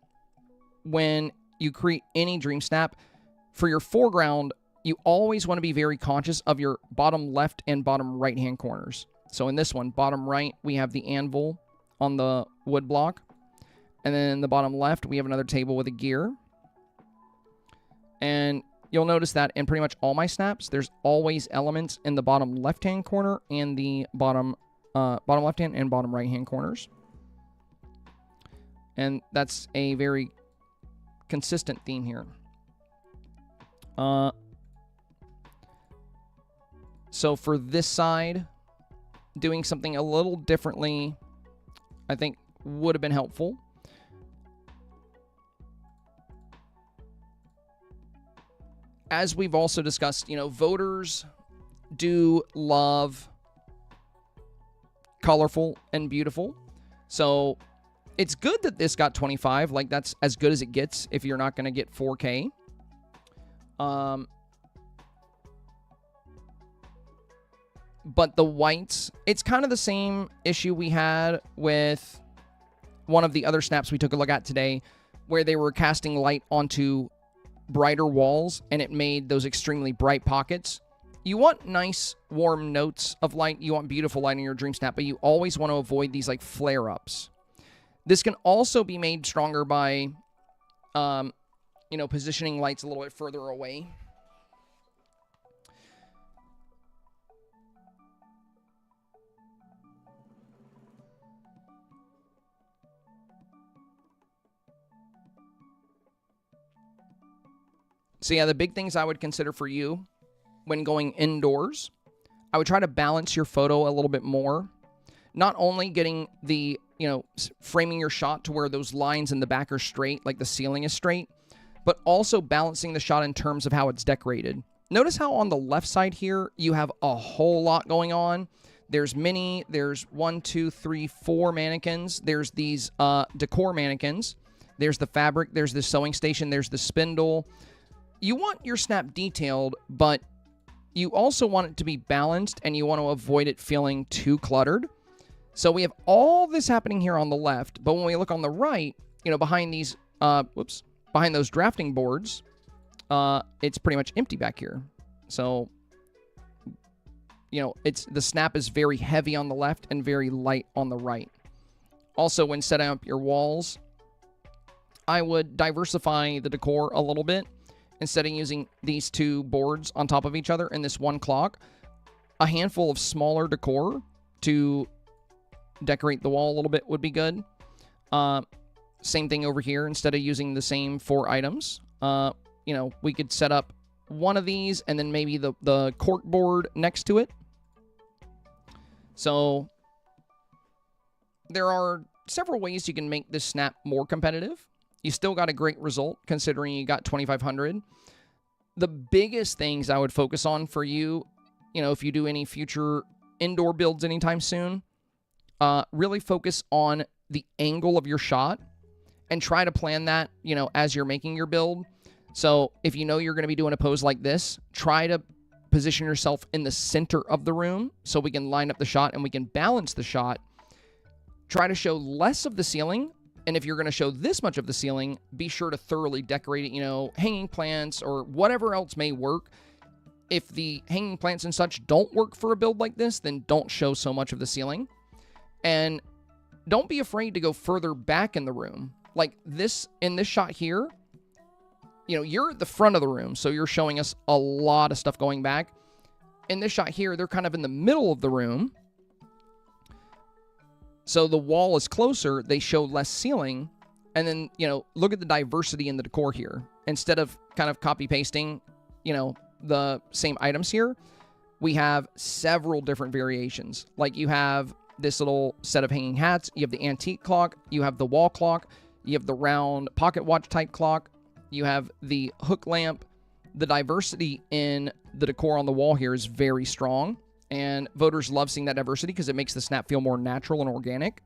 when you create any dream snap. For your foreground, you always want to be very conscious of your bottom left and bottom right hand corners. So in this one, bottom right, we have the anvil on the wood block. And then in the bottom left, we have another table with a gear. And you'll notice that in pretty much all my snaps, there's always elements in the bottom left-hand corner and the bottom left-hand and bottom right-hand corners. And that's a very consistent theme here. So for this side, doing something a little differently, I think would have been helpful. As we've also discussed, voters do love colorful and beautiful. So it's good that this got 25. Like, that's as good as it gets if you're not going to get 4K. But the whites, it's kind of the same issue we had with one of the other snaps we took a look at today, where they were casting light onto brighter walls and it made those extremely bright pockets. You want nice warm notes of light, you want beautiful light in your dream snap, but you always want to avoid these like flare-ups. This can also be made stronger by positioning lights a little bit further away. So yeah, the big things I would consider for you when going indoors, I would try to balance your photo a little bit more. Not only getting the, framing your shot to where those lines in the back are straight, like the ceiling is straight, but also balancing the shot in terms of how it's decorated. Notice how on the left side here, you have a whole lot going on. There's 1, 2, 3, 4 mannequins. There's these decor mannequins. There's the fabric. There's the sewing station. There's the spindle. You want your snap detailed, but you also want it to be balanced, and you want to avoid it feeling too cluttered. So we have all this happening here on the left, but when we look on the right, behind these, behind those drafting boards, it's pretty much empty back here. So, the snap is very heavy on the left and very light on the right. Also, when setting up your walls, I would diversify the decor a little bit. Instead of using these two boards on top of each other in this one clock, a handful of smaller decor to decorate the wall a little bit would be good. Same thing over here. Instead of using the same 4 items, you know, we could set up one of these and then maybe the cork board next to it. So there are several ways you can make this snap more competitive. You still got a great result considering you got 2,500. The biggest things I would focus on for you, you know, if you do any future indoor builds anytime soon, really focus on the angle of your shot and try to plan that, you know, as you're making your build. So if you know you're going to be doing a pose like this, try to position yourself in the center of the room so we can line up the shot and we can balance the shot. Try to show less of the ceiling, and if you're going to show this much of the ceiling, be sure to thoroughly decorate it, you know, hanging plants or whatever else may work. If the hanging plants and such don't work for a build like this, then don't show so much of the ceiling. And don't be afraid to go further back in the room. Like this, in this shot here, you know, you're at the front of the room, so you're showing us a lot of stuff going back. In this shot here, they're kind of in the middle of the room. So the wall is closer, they show less ceiling, and then, you know, look at the diversity in the decor here. Instead of kind of copy-pasting, you know, the same items here, we have several different variations. Like you have this little set of hanging hats, you have the antique clock, you have the wall clock, you have the round pocket watch type clock, you have the hook lamp. The diversity in the decor on the wall here is very strong. And voters love seeing that diversity because it makes the snap feel more natural and organic.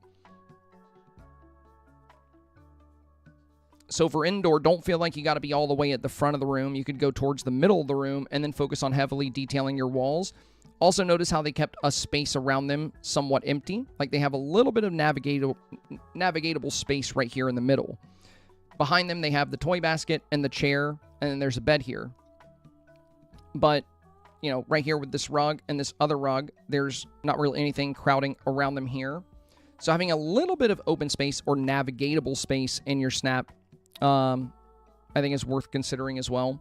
So for indoor, don't feel like you got to be all the way at the front of the room. You could go towards the middle of the room and then focus on heavily detailing your walls. Also notice how they kept a space around them somewhat empty. Like they have a little bit of navigatable space right here in the middle. Behind them, they have the toy basket and the chair, and then there's a bed here. But you know, right here with this rug and this other rug, there's not really anything crowding around them here. So having a little bit of open space or navigatable space in your snap, I think is worth considering as well.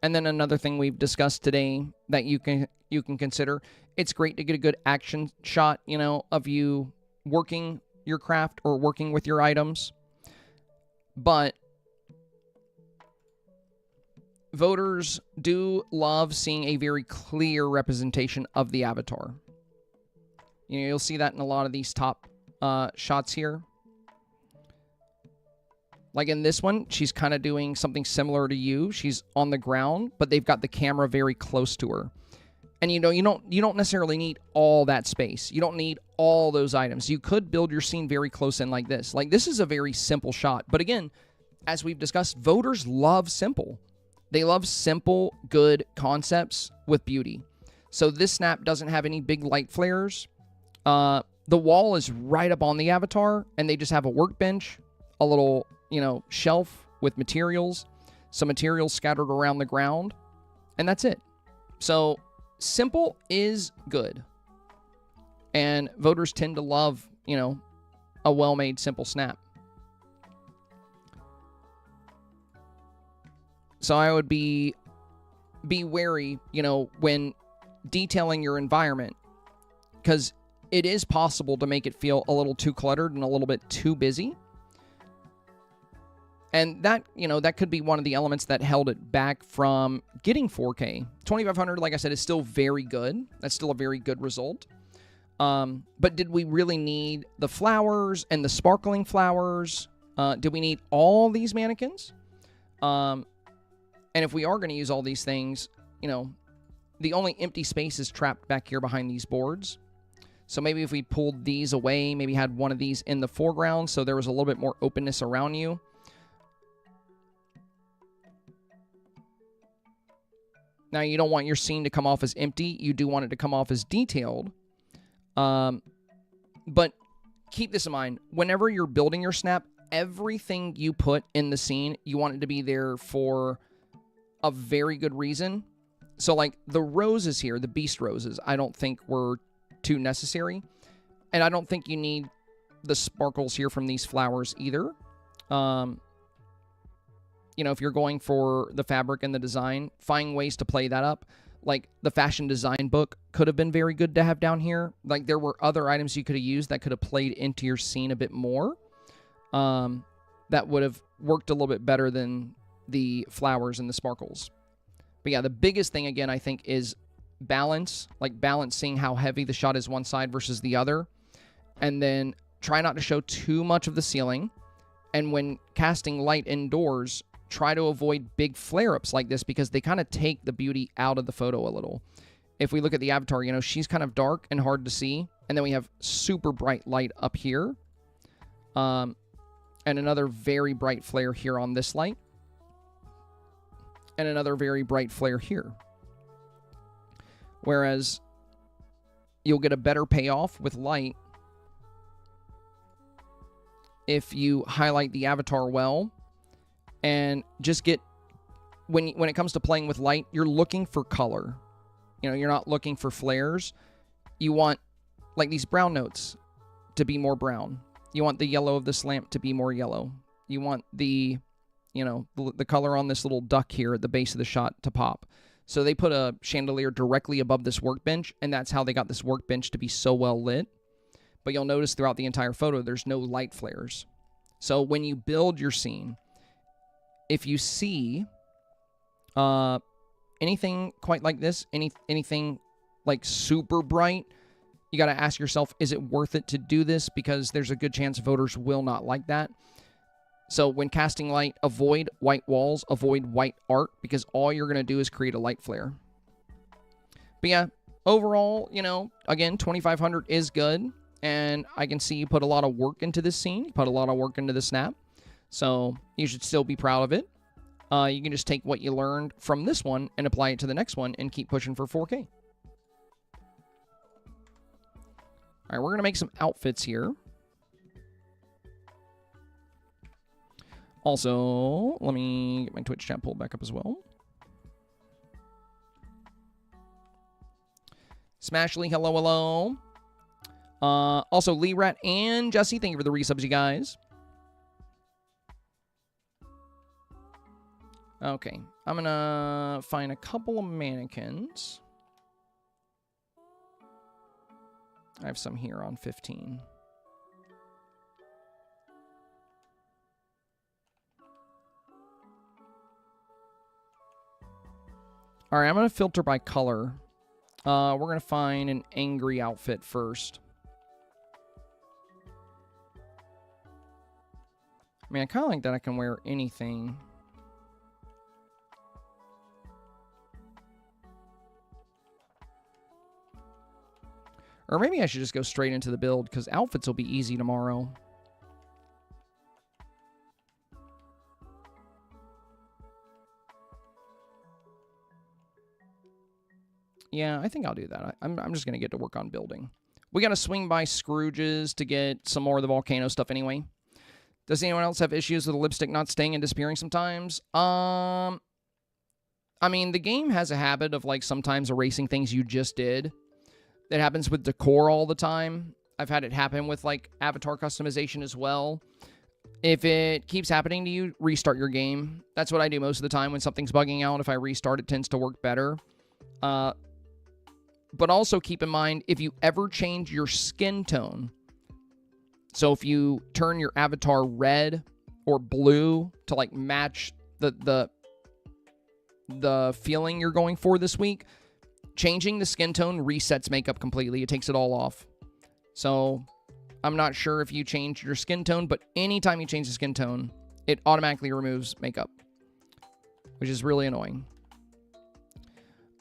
And then another thing we've discussed today that you can consider, it's great to get a good action shot, you know, of you working your craft or working with your items. But voters do love seeing a very clear representation of the avatar. You know, you'll see that in a lot of these top shots here. Like in this one, she's kind of doing something similar to you. She's on the ground, but they've got the camera very close to her. And you know, you don't necessarily need all that space. You don't need all those items. You could build your scene very close in like this. Like this is a very simple shot. But again, as we've discussed, voters love simple. They love simple, good concepts with beauty. So this snap doesn't have any big light flares. The wall is right up on the avatar, and they just have a workbench, a little, you know, shelf with materials, some materials scattered around the ground, and that's it. So simple is good. And voters tend to love, you know, a well-made simple snap. So I would be wary, you know, when detailing your environment, because it is possible to make it feel a little too cluttered and a little bit too busy. And that, you know, that could be one of the elements that held it back from getting 4K. 2,500, like I said, is still very good. That's still a very good result. But did we really need the flowers and the sparkling flowers? Did we need all these mannequins? And if we are going to use all these things, you know, the only empty space is trapped back here behind these boards. So maybe if we pulled these away, maybe had one of these in the foreground so there was a little bit more openness around you. Now, you don't want your scene to come off as empty. You do want it to come off as detailed. But keep this in mind. Whenever you're building your snap, everything you put in the scene, you want it to be there for a very good reason. So, like, the roses here, the beast roses, I don't think were too necessary. And I don't think you need the sparkles here from these flowers either. You know, if you're going for the fabric and the design, find ways to play that up. Like the fashion design book could have been very good to have down here. Like there were other items you could have used that could have played into your scene a bit more. That would have worked a little bit better than the flowers and the sparkles. But yeah, the biggest thing again, I think, is balance. Like balancing how heavy the shot is one side versus the other. And then try not to show too much of the ceiling. And when casting light indoors, try to avoid big flare-ups like this because they kind of take the beauty out of the photo a little. If we look at the avatar, you know, she's kind of dark and hard to see. And then we have super bright light up here. And another very bright flare here on this light. And another very bright flare here. Whereas you'll get a better payoff with light if you highlight the avatar well and just get, when it comes to playing with light, you're looking for color. You know, you're not looking for flares. You want, like, these brown notes to be more brown. You want the yellow of this lamp to be more yellow. You want the, you know, the color on this little duck here at the base of the shot to pop. So they put a chandelier directly above this workbench, and that's how they got this workbench to be so well lit. But you'll notice throughout the entire photo, there's no light flares. So when you build your scene, if you see anything quite like this, anything like super bright, you got to ask yourself, is it worth it to do this? Because there's a good chance voters will not like that. So when casting light, avoid white walls, avoid white art, because all you're going to do is create a light flare. But yeah, overall, you know, again, 2,500 is good. And I can see you put a lot of work into this scene. You put a lot of work into the snap. So you should still be proud of it. You can just take what you learned from this one and apply it to the next one and keep pushing for 4K. All right, we're going to make some outfits here. Also, let me get my Twitch chat pulled back up as well. Smashly, hello, hello. Also, Lee Rat and Jesse, thank you for the resubs, you guys. Okay, I'm gonna find a couple of mannequins. I have some here on 15. All right, I'm gonna filter by color. We're gonna find an angry outfit first. I mean, I kind of like that I can wear anything. Or maybe I should just go straight into the build, because outfits will be easy tomorrow. Yeah, I think I'll do that. I'm just going to get to work on building. We got to swing by Scrooge's to get some more of the volcano stuff anyway. Does anyone else have issues with the lipstick not staying and disappearing sometimes? I mean, the game has a habit of, like, sometimes erasing things you just did. That happens with decor all the time. I've had it happen with, like, avatar customization as well. If it keeps happening to you, restart your game. That's what I do most of the time when something's bugging out. If I restart, it tends to work better. But also keep in mind, if you ever change your skin tone, so if you turn your avatar red or blue to, like, match the feeling you're going for this week, changing the skin tone resets makeup completely. It takes it all off. So I'm not sure if you change your skin tone, but anytime you change the skin tone, it automatically removes makeup, which is really annoying.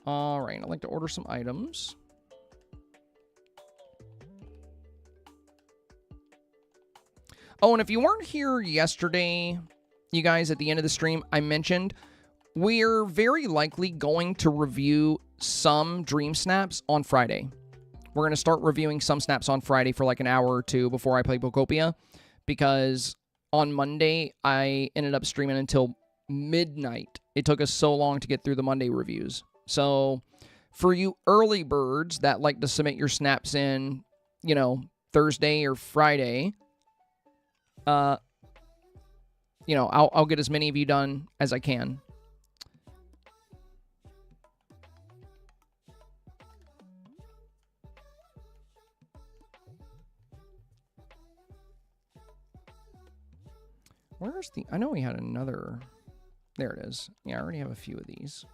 All right, I'd like to order some items. Oh, and if you weren't here yesterday, you guys, at the end of the stream, I mentioned we're very likely going to review some Dream Snaps on Friday. We're going to start reviewing some snaps on Friday for like an hour or two before I play Bokopia, because on Monday, I ended up streaming until midnight. It took us so long to get through the Monday reviews. So for you early birds that like to submit your snaps in, you know, Thursday or Friday, you know, I'll get as many of you done as I can. Where's the... I know we had another... There it is. Yeah, I already have a few of these.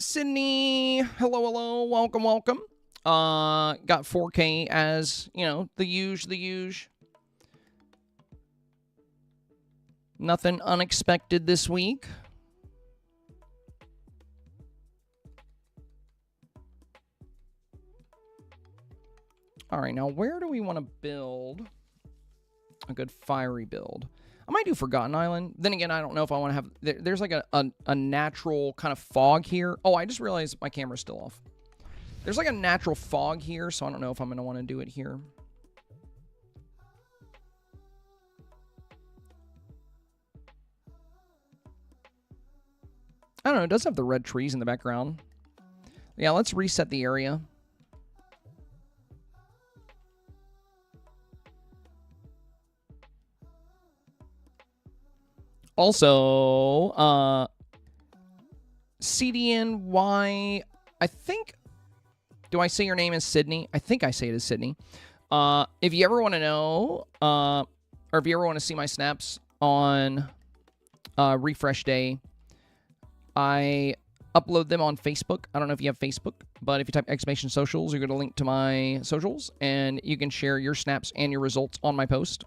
Sydney, hello, welcome. Got 4K as, you know, the huge. Nothing unexpected this week. All right, now where do we want to build a good fiery build? I might do Forgotten Island. Then again, I don't know if I want to have... There's like a natural kind of fog here. Oh, I just realized my camera's still off. There's like a natural fog here, so I don't know if I'm going to want to do it here. I don't know. It does have the red trees in the background. Yeah, let's reset the area. Also, CDNY, I think, do I say your name is Sydney? I think I say it as Sydney. If you ever want to know, or if you ever want to see my snaps on refresh day, I upload them on Facebook. I don't know if you have Facebook, but if you type exclamation socials, you're going to link to my socials, and you can share your snaps and your results on my post.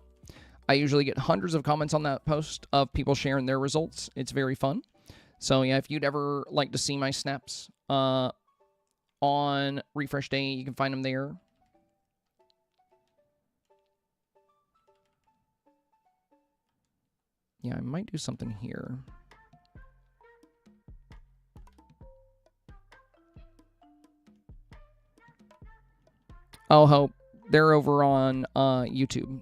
I usually get hundreds of comments on that post of people sharing their results. It's very fun. So yeah, if you'd ever like to see my snaps on refresh day, you can find them there. Yeah, I might do something here. Oh, Hope, they're over on YouTube.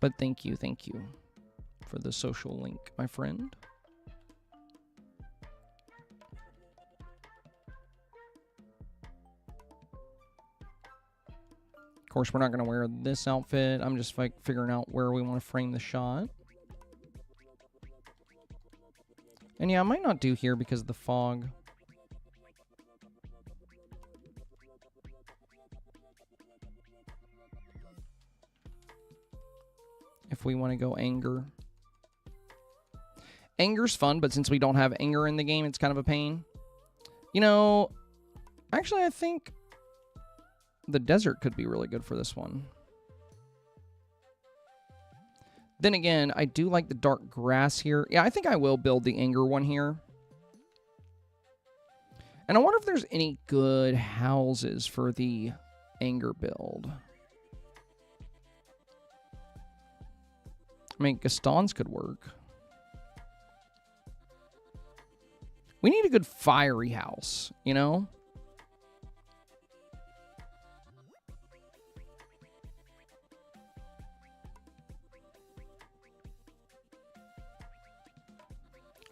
But thank you for the social link, my friend. Of course, we're not going to wear this outfit. I'm just like figuring out where we want to frame the shot. And yeah, I might not do here because of the fog. If we want to go anger. Anger's fun, but since we don't have anger in the game, it's kind of a pain. You know, actually, I think the desert could be really good for this one. Then again, I do like the dark grass here. Yeah, I think I will build the anger one here. And I wonder if there's any good houses for the anger build. I mean, Gaston's could work. We need a good fiery house, you know?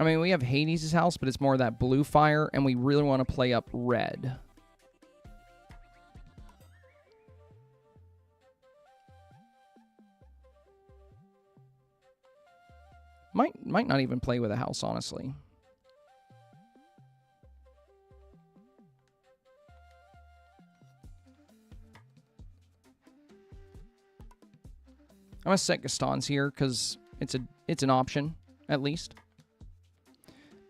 I mean, we have Hades' house, but it's more of that blue fire, and we really want to play up red. Might not even play with a house, honestly. I'm gonna set Gaston's here because it's an option, at least.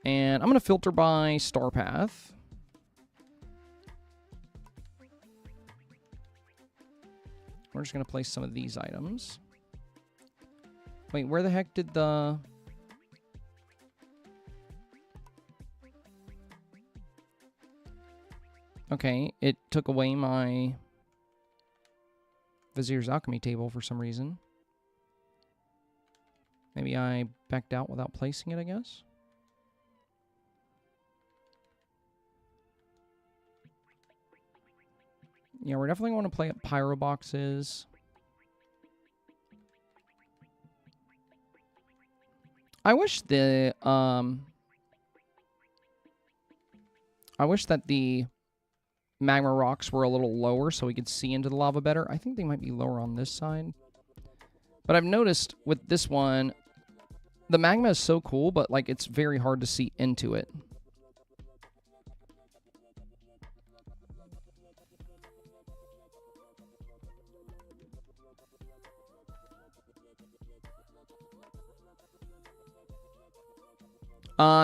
And I'm gonna filter by STARPATH. We're just gonna place some of these items. Wait, where the heck did the... Okay, it took away my... Vizier's alchemy table for some reason. Maybe I backed out without placing it, I guess. Yeah, we're definitely going to play up pyro boxes. I wish the that the magma rocks were a little lower so we could see into the lava better. I think they might be lower on this side. But I've noticed with this one, the magma is so cool, but like it's very hard to see into it.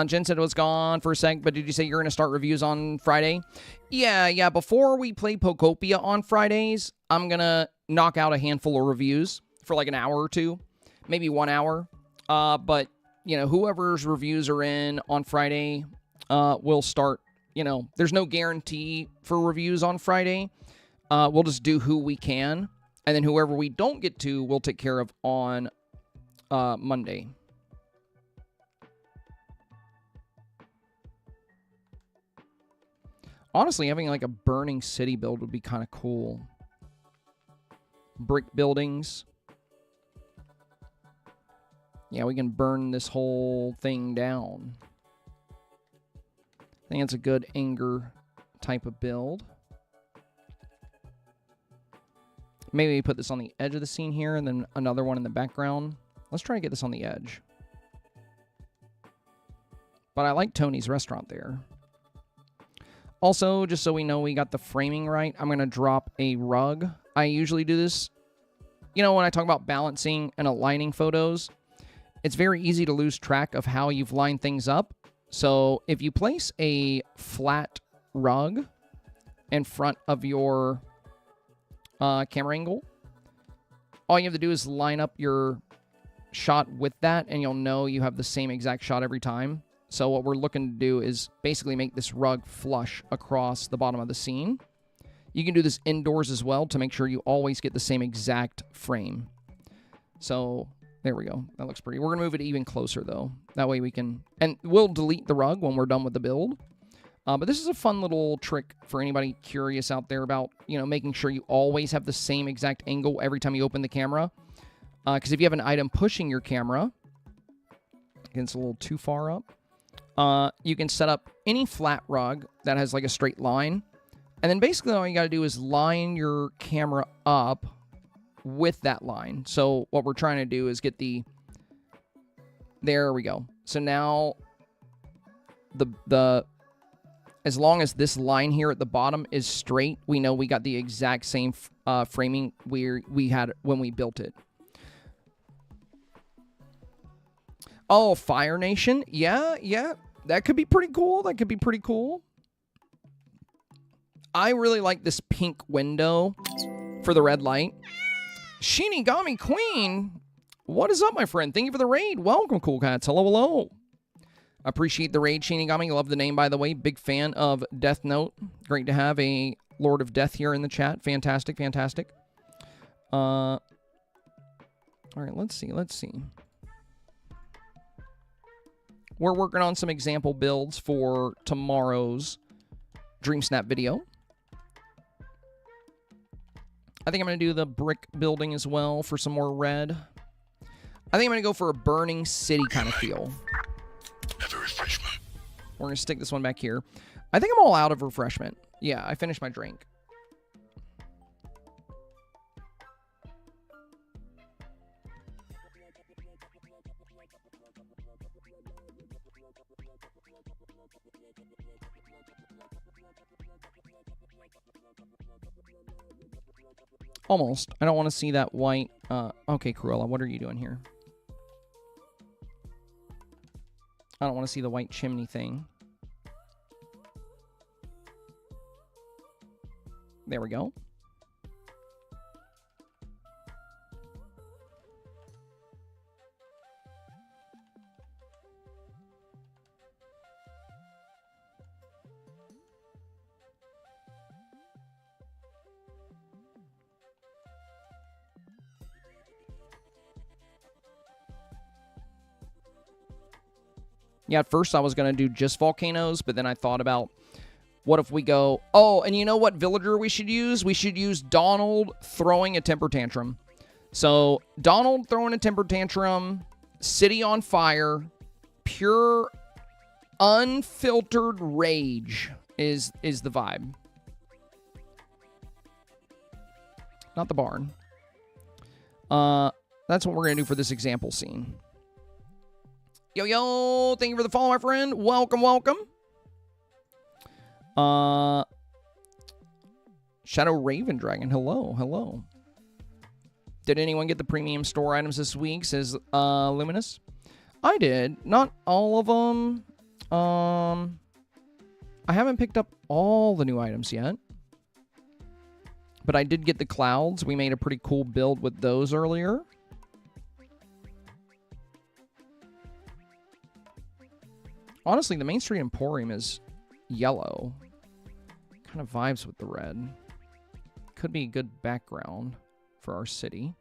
Jen said it was gone for a sec, but did you say you're going to start reviews on Friday? Yeah. Before we play Pokopia on Fridays, I'm going to knock out a handful of reviews for like an hour or two, maybe 1 hour. But, you know, whoever's reviews are in on Friday will start, you know, there's no guarantee for reviews on Friday. We'll just do who we can. And then whoever we don't get to, we'll take care of on Monday. Honestly, having like a burning city build would be kind of cool. Brick buildings. Yeah, we can burn this whole thing down. I think it's a good anger type of build. Maybe we put this on the edge of the scene here and then another one in the background. Let's try to get this on the edge. But I like Tony's restaurant there. Also, just so we know we got the framing right, I'm going to drop a rug. I usually do this, you know, when I talk about balancing and aligning photos, it's very easy to lose track of how you've lined things up. So if you place a flat rug in front of your camera angle, all you have to do is line up your shot with that, and you'll know you have the same exact shot every time. So what we're looking to do is basically make this rug flush across the bottom of the scene. You can do this indoors as well to make sure you always get the same exact frame. So there we go. That looks pretty. We're going to move it even closer, though. That way we can... And we'll delete the rug when we're done with the build. But this is a fun little trick for anybody curious out there about, you know, making sure you always have the same exact angle every time you open the camera. Because if you have an item pushing your camera, it's a little too far up. You can set up any flat rug that has like a straight line. And then basically all you got to do is line your camera up with that line. So what we're trying to do is get the... There we go. So now the as long as this line here at the bottom is straight, we know we got the exact same framing we had when we built it. Oh, Fire Nation. Yeah. That could be pretty cool. I really like this pink window for the red light. Shinigami Queen. What is up, my friend? Thank you for the raid. Welcome, Cool Cats. Hello. Appreciate the raid, Shinigami. Love the name, by the way. Big fan of Death Note. Great to have a Lord of Death here in the chat. Fantastic. All right, let's see. We're working on some example builds for tomorrow's Dreamsnap video. I think I'm going to do the brick building as well for some more red. I think I'm going to go for a burning city kind of feel. Have a refreshment. We're going to stick this one back here. I think I'm all out of refreshment. Yeah, I finished my drink. Almost. I don't want to see that white... okay, Cruella, what are you doing here? I don't want to see the white chimney thing. There we go. Yeah, at first I was going to do just volcanoes, but then I thought about what if we go... Oh, and you know what villager we should use? We should use Donald throwing a temper tantrum. So, Donald throwing a temper tantrum, city on fire, pure, unfiltered rage is the vibe. Not the barn. That's what we're going to do for this example scene. Yo, yo, thank you for the follow, my friend. Welcome, welcome. Shadow Raven Dragon, hello, hello. Did anyone get the premium store items this week, says Luminous? I did. Not all of them. I haven't picked up all the new items yet. But I did get the clouds. We made a pretty cool build with those earlier. Honestly, the Main Street Emporium is yellow. Kind of vibes with the red. Could be a good background for our city.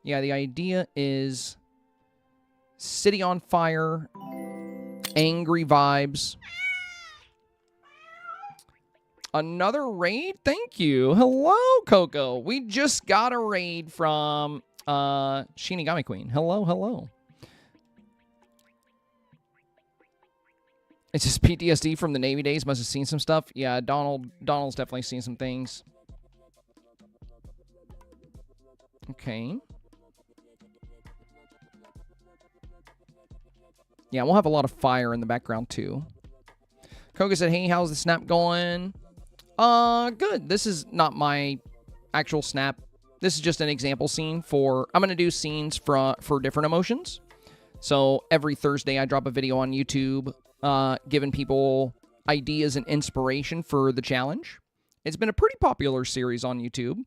Yeah, the idea is city on fire, angry vibes. Another raid? Thank you. Hello, Coco. We just got a raid from Shinigami Queen. Hello, hello. It's just PTSD from the Navy days. Must have seen some stuff. Yeah, Donald's definitely seen some things. Okay. Yeah, we'll have a lot of fire in the background, too. Koga said, hey, how's the snap going? Good. This is not my actual snap. This is just an example scene for... I'm going to do scenes for different emotions. So every Thursday, I drop a video on YouTube giving people ideas and inspiration for the challenge. It's been a pretty popular series on YouTube.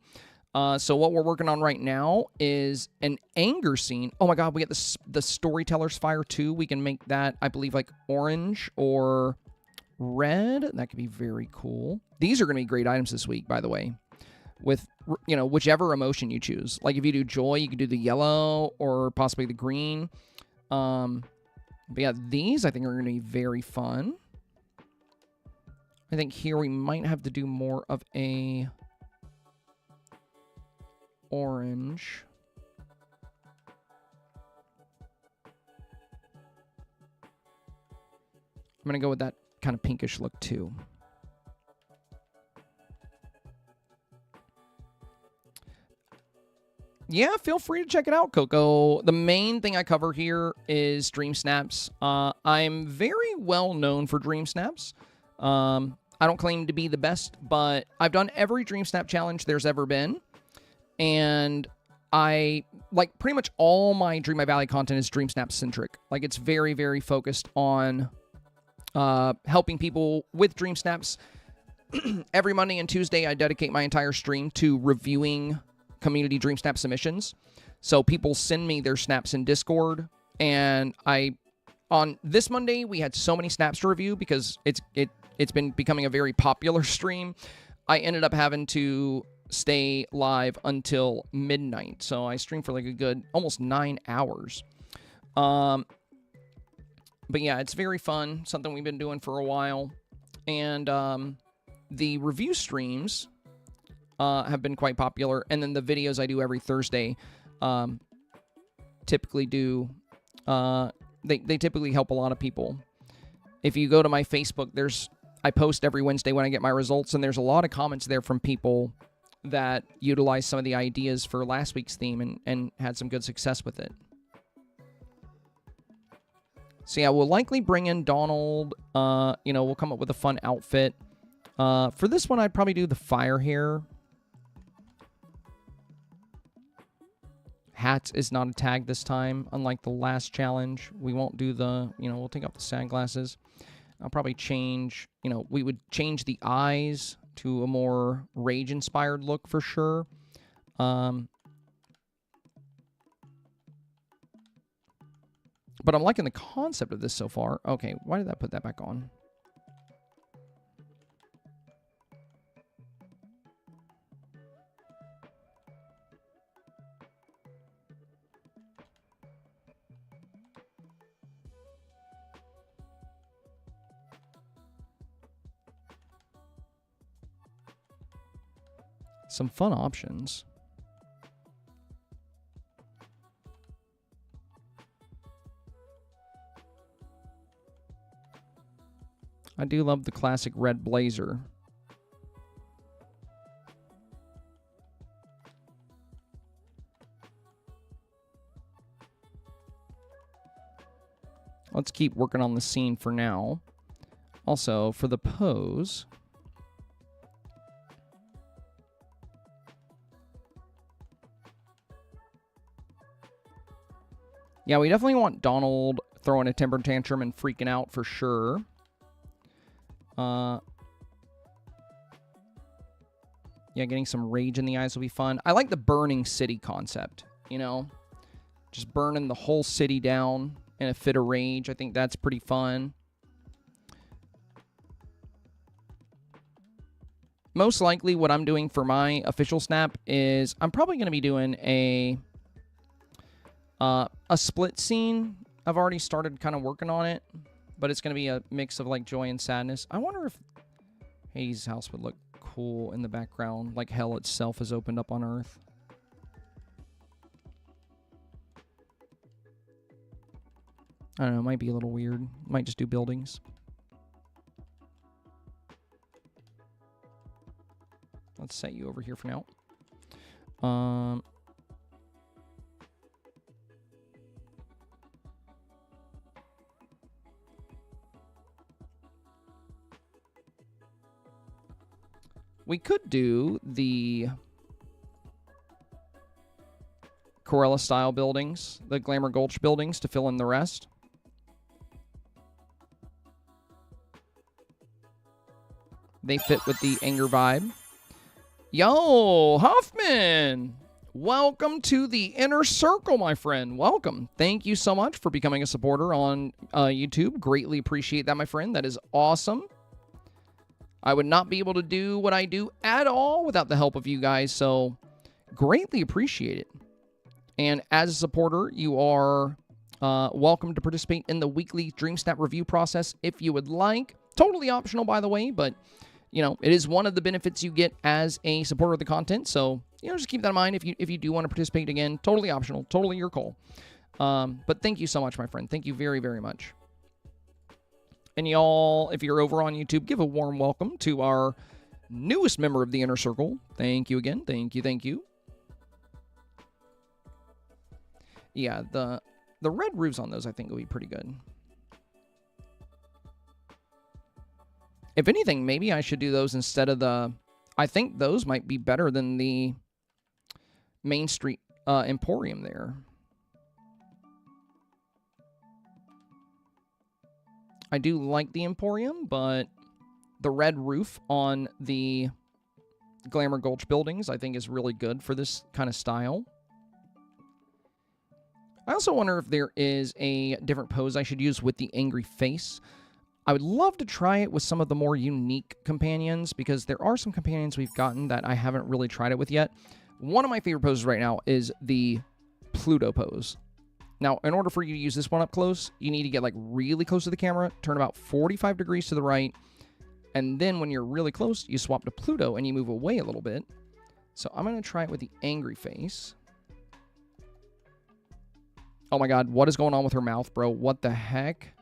So what we're working on right now is an anger scene. Oh my god, we get the Storyteller's Fire too. We can make that, I believe, like orange or red. That could be very cool. These are going to be great items this week, by the way. With, you know, whichever emotion you choose. Like if you do joy, you could do the yellow or possibly the green. But yeah, these I think are going to be very fun. I think here we might have to do more of a orange. I'm going to go with that kind of pinkish look too. Yeah, feel free to check it out, Coco. The main thing I cover here is Dreamsnaps. I'm very well known for Dreamsnaps. I don't claim to be the best, but I've done every Dreamsnap challenge there's ever been. And I, like, pretty much all my Dream My Valley content is Dreamsnap-centric. Like, it's very, very focused on helping people with Dreamsnaps. Every Monday and Tuesday, I dedicate my entire stream to reviewing community Dreamsnap submissions. So people send me their snaps in Discord, and on this Monday we had so many snaps to review because it's been becoming a very popular stream. I ended up having to stay live until midnight, so I streamed for like a good almost 9 hours. But yeah, it's very fun, something we've been doing for a while, and the review streams have been quite popular, and then the videos I do every Thursday typically do they typically help a lot of people. If you go to my Facebook, I post every Wednesday when I get my results, and there's a lot of comments there from people that utilize some of the ideas for last week's theme and had some good success with it. So yeah, we'll likely bring in Donald. We'll come up with a fun outfit. For this one, I'd probably do the fire hair. Hats is not a tag this time, unlike the last challenge. We won't do we'll take off the sunglasses. I'll probably change, we would change the eyes to a more rage-inspired look for sure. But I'm liking the concept of this so far. Okay, why did that put that back on? Some fun options. I do love the classic red blazer. Let's keep working on the scene for now. Also, for the pose, yeah, we definitely want Donald throwing a temper tantrum and freaking out for sure. Yeah, getting some rage in the eyes will be fun. I like the burning city concept, you know? Just burning the whole city down in a fit of rage. I think that's pretty fun. Most likely what I'm doing for my official snap is I'm probably going to be doing a split scene. I've already started kind of working on it, but it's going to be a mix of like joy and sadness. I wonder if Hades' house would look cool in the background, like hell itself has opened up on Earth. I don't know, it might be a little weird. Might just do buildings. Let's set you over here for now. We could do the Corella style buildings, the Glamour Gulch buildings to fill in the rest. They fit with the anger vibe. Yo, Hoffman! Welcome to the inner circle, my friend. Welcome. Thank you so much for becoming a supporter on YouTube. Greatly appreciate that, my friend. That is awesome. I would not be able to do what I do at all without the help of you guys, so greatly appreciate it. And as a supporter, you are welcome to participate in the weekly Dreamsnap review process if you would like. Totally optional, by the way, but, you know, it is one of the benefits you get as a supporter of the content, so, you know, just keep that in mind if you do want to participate again. Totally optional, totally your call. But thank you so much, my friend. Thank you very, very much. And y'all, if you're over on YouTube, give a warm welcome to our newest member of the Inner Circle. Thank you again. Thank you, thank you. Yeah, the red roofs on those I think will be pretty good. If anything, maybe I should do those instead of the... I think those might be better than the Main Street Emporium there. I do like the Emporium, but the red roof on the Glamour Gulch buildings I think is really good for this kind of style. I also wonder if there is a different pose I should use with the angry face. I would love to try it with some of the more unique companions, because there are some companions we've gotten that I haven't really tried it with yet. One of my favorite poses right now is the Pluto pose. Now, in order for you to use this one up close, you need to get like really close to the camera, turn about 45 degrees to the right, and then when you're really close, you swap to Pluto and you move away a little bit. So I'm going to try it with the angry face. Oh my god, what is going on with her mouth, bro? What the heck?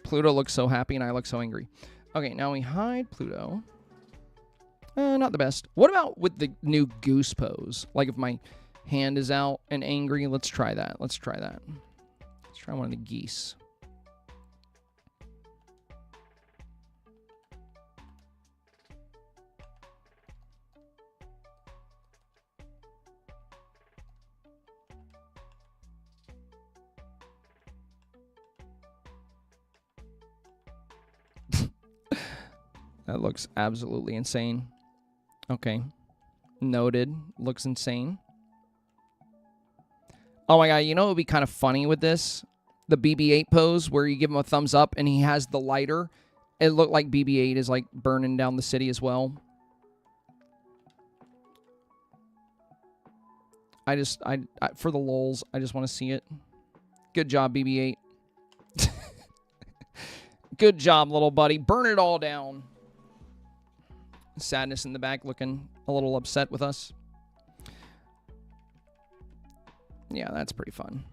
Pluto looks so happy and I look so angry. Okay, now we hide Pluto. Not the best. What about with the new goose pose? Like if my hand is out and angry, let's try that. Let's try that. Let's try one of the geese. That looks absolutely insane. Okay. Noted. Looks insane. Oh my god, you know what would be kind of funny with this? The BB-8 pose where you give him a thumbs up and he has the lighter. It looked like BB-8 is like burning down the city as well. I for the lulz, I just want to see it. Good job, BB-8. Good job, little buddy. Burn it all down. Sadness in the back, looking a little upset with us. Yeah, that's pretty fun.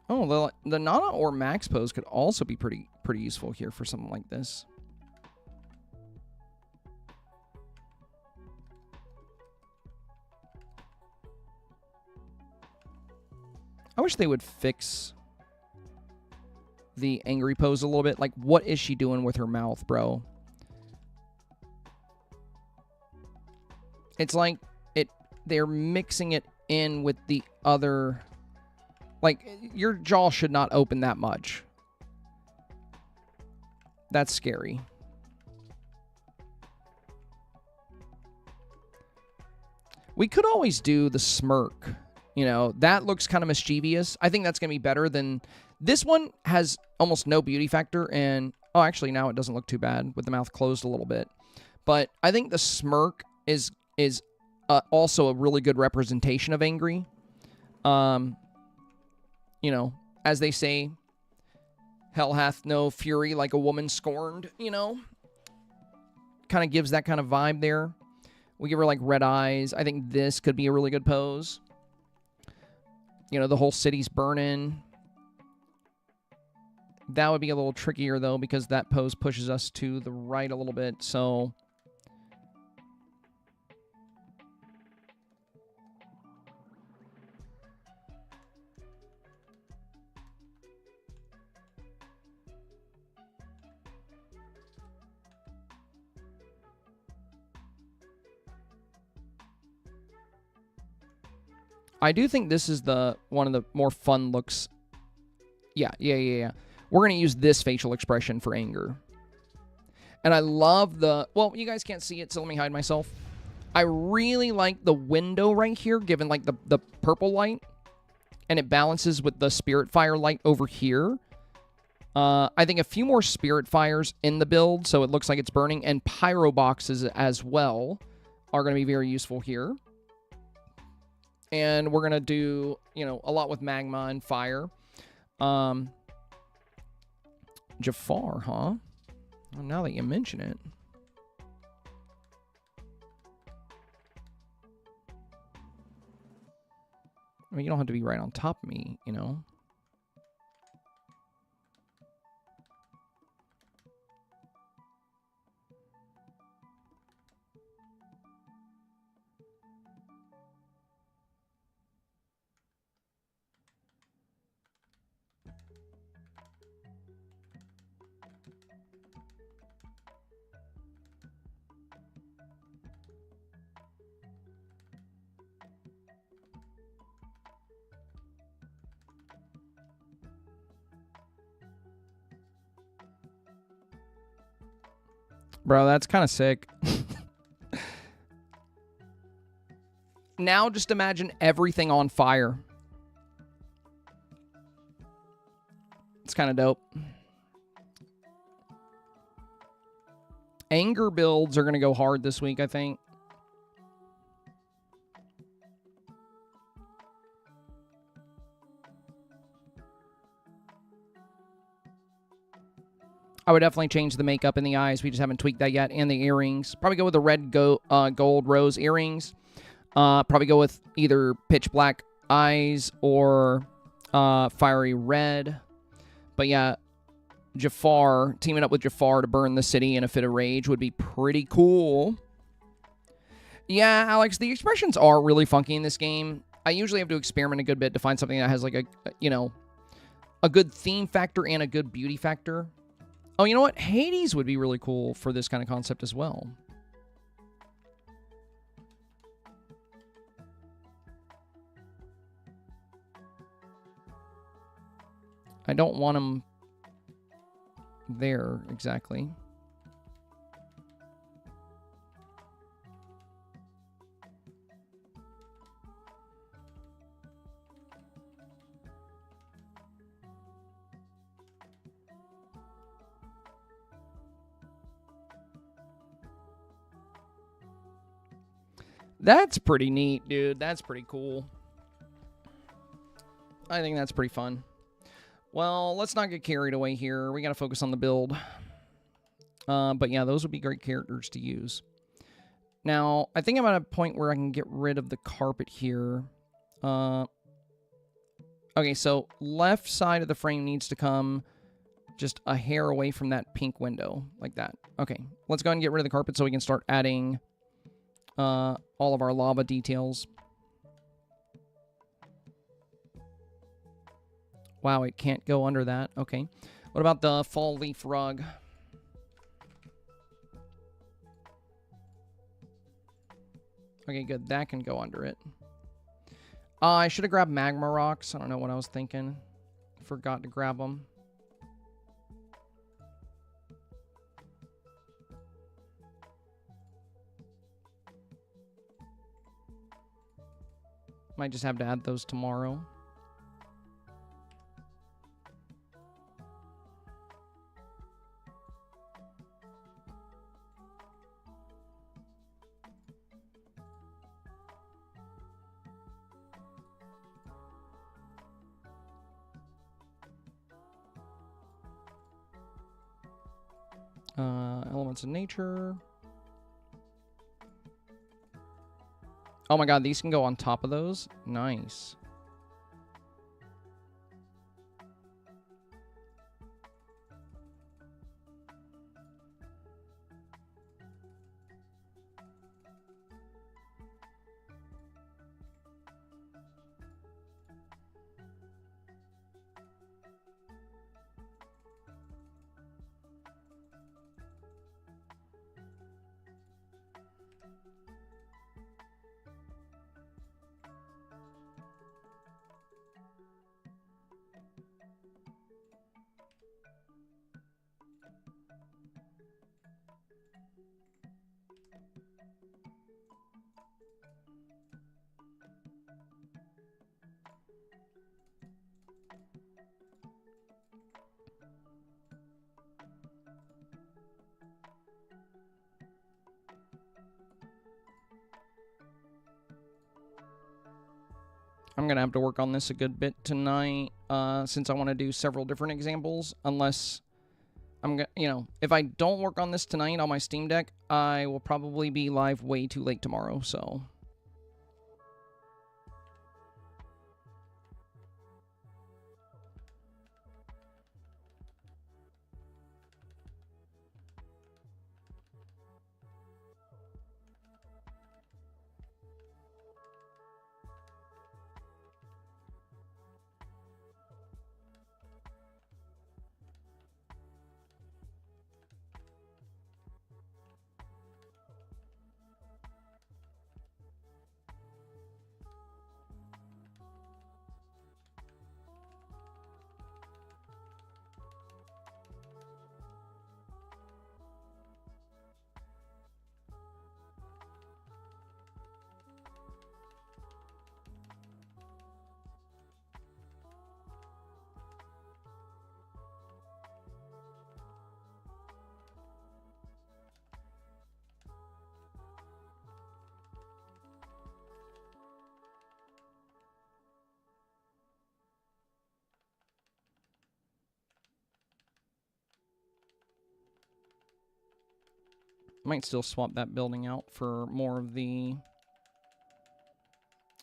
Oh, the Nana or Max pose could also be pretty useful here for something like this. I wish they would fix the angry pose a little bit. Like, what is she doing with her mouth, bro? It's like they're mixing it in with the other. Like, your jaw should not open that much. That's scary. We could always do the smirk. You know, that looks kind of mischievous. I think that's going to be better than... This one has almost no beauty factor, and... Oh, actually, now it doesn't look too bad with the mouth closed a little bit. But I think the smirk is also a really good representation of angry. You know, as they say, hell hath no fury like a woman scorned, you know? Kind of gives that kind of vibe there. We give her, like, red eyes. I think this could be a really good pose. You know, the whole city's burning. That would be a little trickier, though, because that pose pushes us to the right a little bit, so... I do think this is one of the more fun looks. Yeah. We're going to use this facial expression for anger. And I love well, you guys can't see it, so let me hide myself. I really like the window right here, given like the purple light. And it balances with the spirit fire light over here. I think a few more spirit fires in the build, so it looks like it's burning. And pyro boxes as well are going to be very useful here. And we're going to do, you know, a lot with magma and fire. Jafar, huh? Well, now that you mention it. I mean, you don't have to be right on top of me, you know? Bro, that's kind of sick. Now just imagine everything on fire. It's kind of dope. Anger builds are going to go hard this week, I think. I would definitely change the makeup in the eyes. We just haven't tweaked that yet. And the earrings. Probably go with the red gold rose earrings. Probably go with either pitch black eyes or fiery red. But yeah, Jafar, teaming up with Jafar to burn the city in a fit of rage would be pretty cool. Yeah, Alex, the expressions are really funky in this game. I usually have to experiment a good bit to find something that has like a good theme factor and a good beauty factor. Oh, you know what? Hades would be really cool for this kind of concept as well. I don't want him there exactly. That's pretty neat, dude. That's pretty cool. I think that's pretty fun. Well, let's not get carried away here. We got to focus on the build. But yeah, those would be great characters to use. Now, I think I'm at a point where I can get rid of the carpet here. Okay, so left side of the frame needs to come just a hair away from that pink window, like that. Okay, let's go ahead and get rid of the carpet so we can start adding all of our lava details. Wow, it can't go under that. Okay. What about the fall leaf rug? Okay, good. That can go under it. I should have grabbed magma rocks. I don't know what I was thinking. Forgot to grab them. Might just have to add those tomorrow. Elements of nature. Oh my god, these can go on top of those? Nice. I'm going to have to work on this a good bit tonight, since I want to do several different examples, unless I'm going to, you know, if I don't work on this tonight on my Steam Deck, I will probably be live way too late tomorrow, so. Might still swap that building out for more of the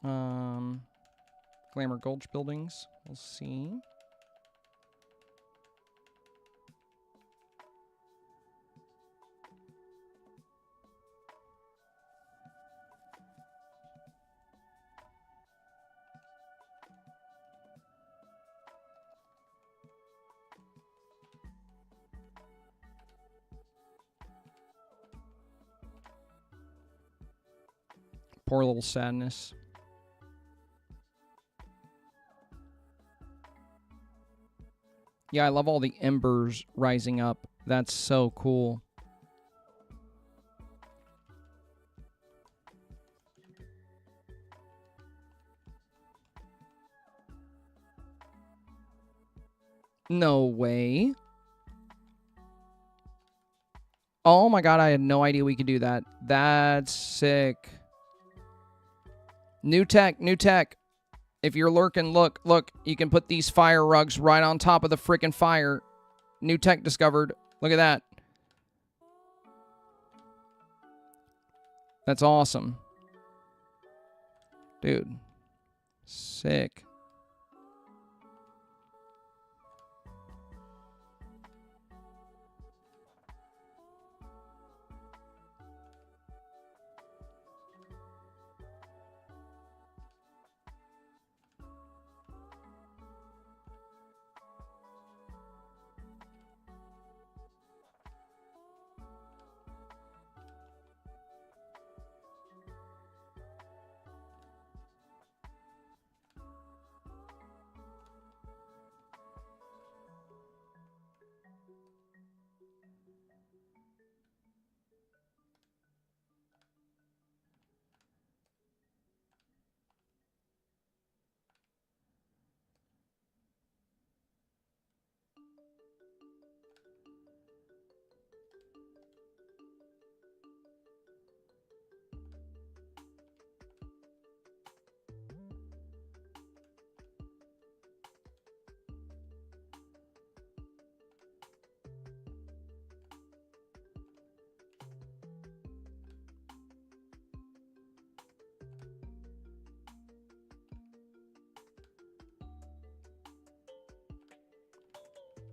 Glamour Gulch buildings. We'll see. Poor little sadness. Yeah, I love all the embers rising up. That's so cool. No way. Oh my god, I had no idea we could do that. That's sick. New tech, new tech. If you're lurking, look, you can put these fire rugs right on top of the freaking fire. New tech discovered. Look at that. That's awesome. Dude. Sick.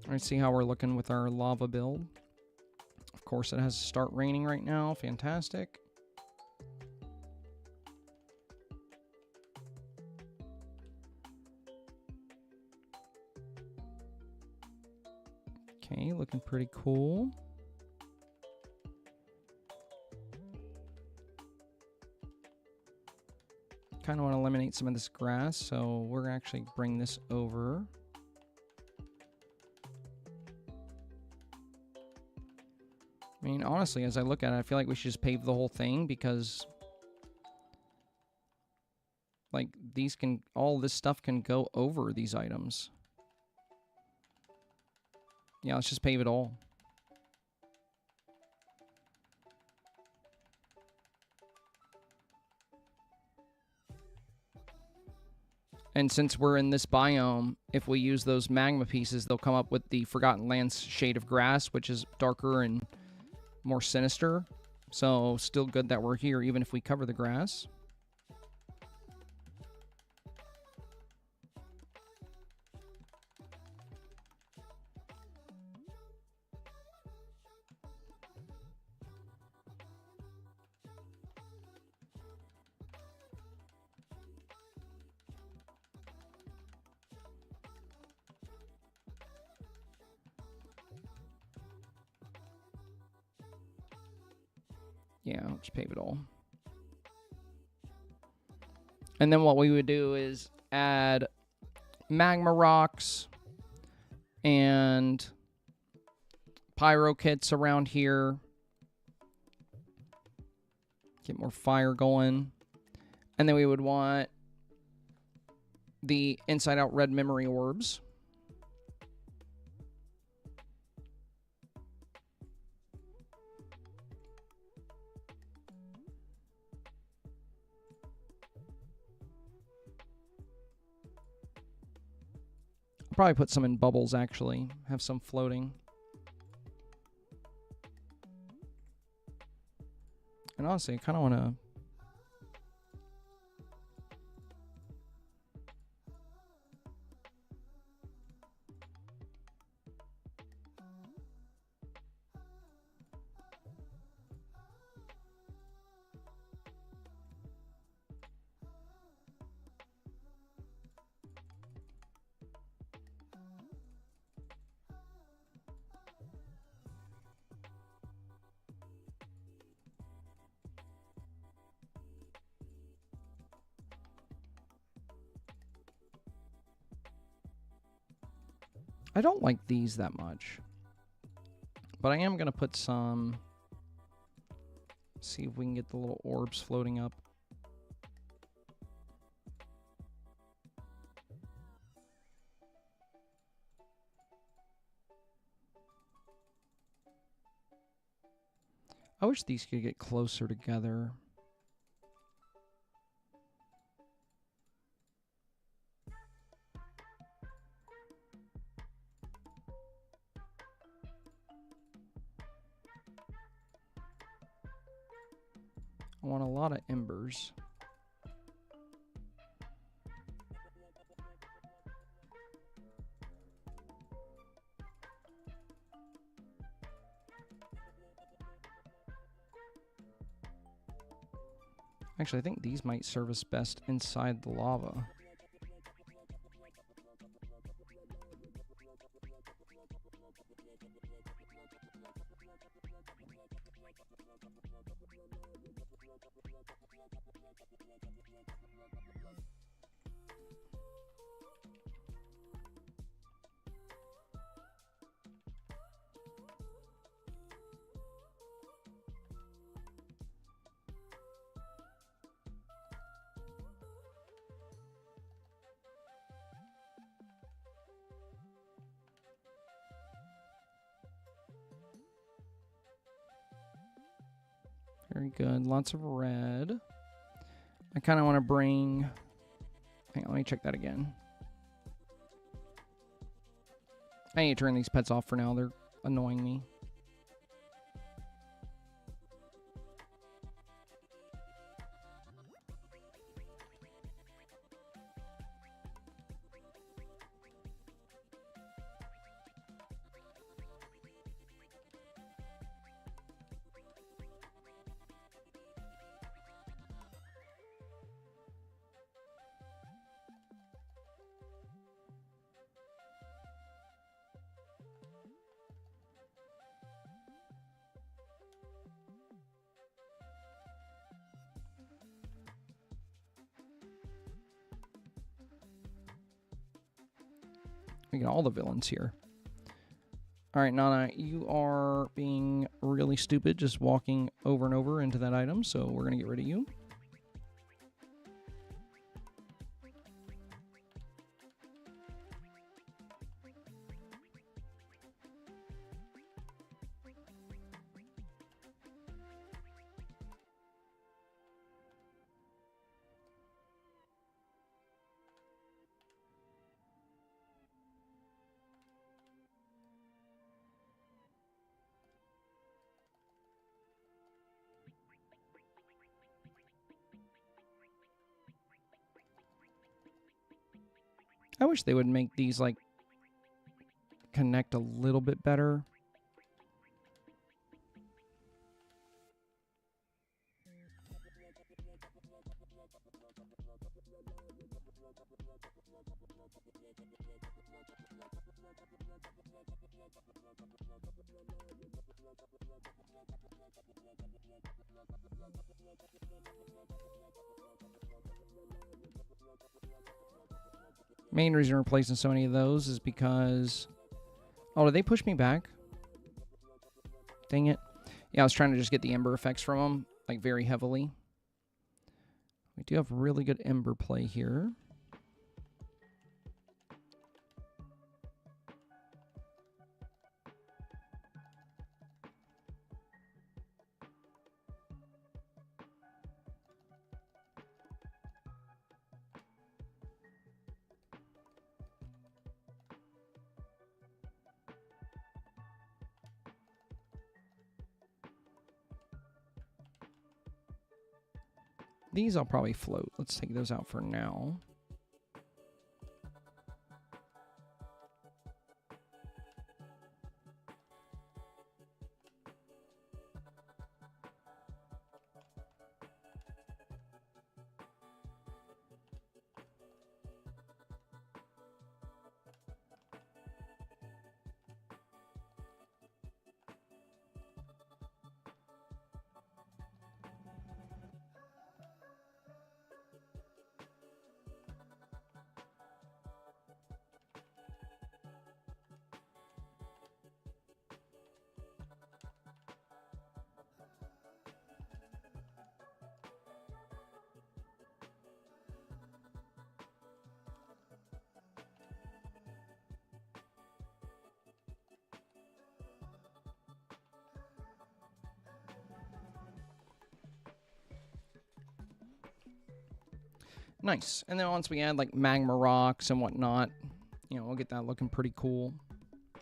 Let's see how we're looking with our lava build. Of course, it has to start raining right now. Fantastic. Okay, looking pretty cool. Kind of want to eliminate some of this grass, so we're actually bring this over. I mean, honestly, as I look at it, I feel like we should just pave the whole thing because, like, these can, all this stuff can go over these items. Yeah, let's just pave it all. And since we're in this biome, if we use those magma pieces, they'll come up with the Forgotten Lands shade of grass, which is darker and more sinister. So still good that we're here, even if we cover the grass. Yeah, I'll just pave it all. And then what we would do is add magma rocks and pyro kits around here. Get more fire going. And then we would want the inside out red memory orbs. I'll probably put some in bubbles, actually. Have some floating. And honestly, I kind of want to... I don't like these that much. But I am going to put some... See if we can get the little orbs floating up. I wish these could get closer together. I want a lot of embers. Actually, I think these might serve us best inside the lava. Very good. Lots of red. I kind of want to bring... Hang on, let me check that again. I need to turn these pets off for now. They're annoying me. We got all the villains here. All right, Nana, you are being really stupid, just walking over and over into that item, so we're going to get rid of you. I wish they would make these, like, connect a little bit better. Main reason we're replacing so many of those is because... Oh, did they push me back? Dang it. Yeah, I was trying to just get the ember effects from them, like, very heavily. We do have really good ember play here. These I'll probably float. Let's take those out for now. Nice. And then once we add like magma rocks and whatnot, you know, we'll get that looking pretty cool.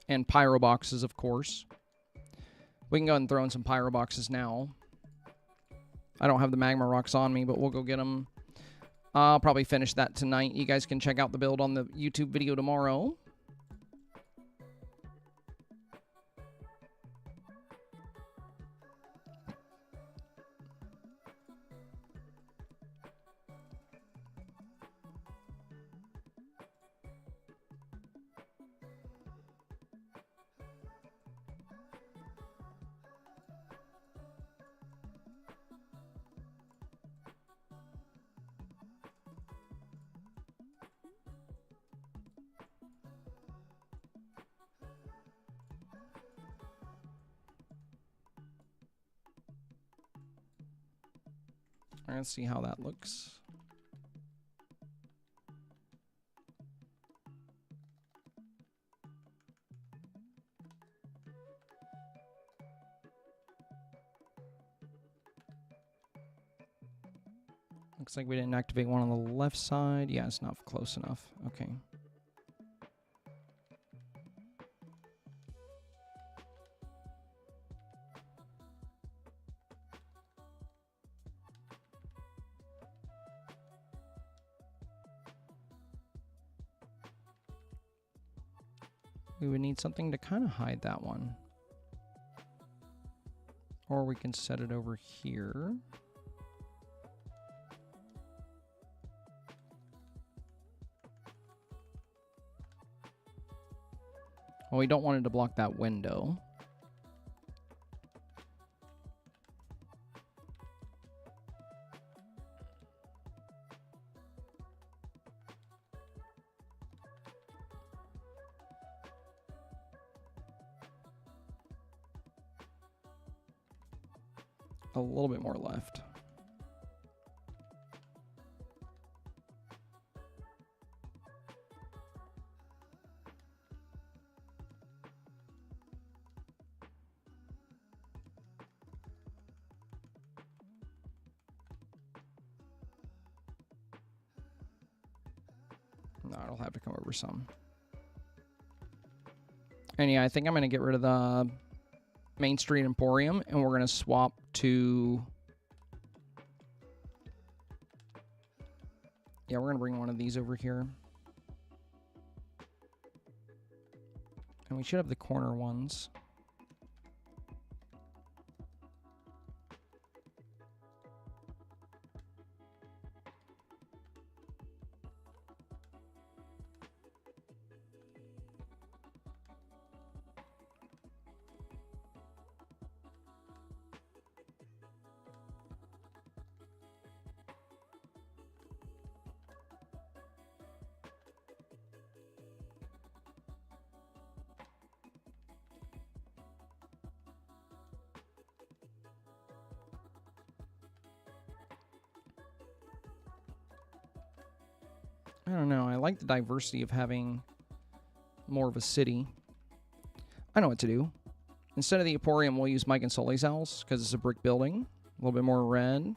And pyro boxes, of course. We can go ahead and throw in some pyro boxes now. I don't have the magma rocks on me, but we'll go get them. I'll probably finish that tonight. You guys can check out the build on the YouTube video tomorrow. Let's see how that looks. Looks like we didn't activate one on the left side. Yeah, it's not close enough. Okay. We would need something to kind of hide that one. Or we can set it over here. Well, we don't want it to block that window. A little bit more left. No, it'll have to come over some. And yeah, I think I'm going to get rid of the Main Street Emporium, and we're going to swap to... Yeah, we're going to bring one of these over here. And we should have the corner ones. I don't know. I like the diversity of having more of a city. I know what to do. Instead of the Emporium, we'll use Mike and Sully's house because it's a brick building. A little bit more red.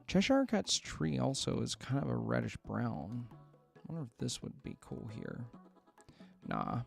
Cheshire Cat's tree also is kind of a reddish brown. I wonder if this would be cool here. Nah.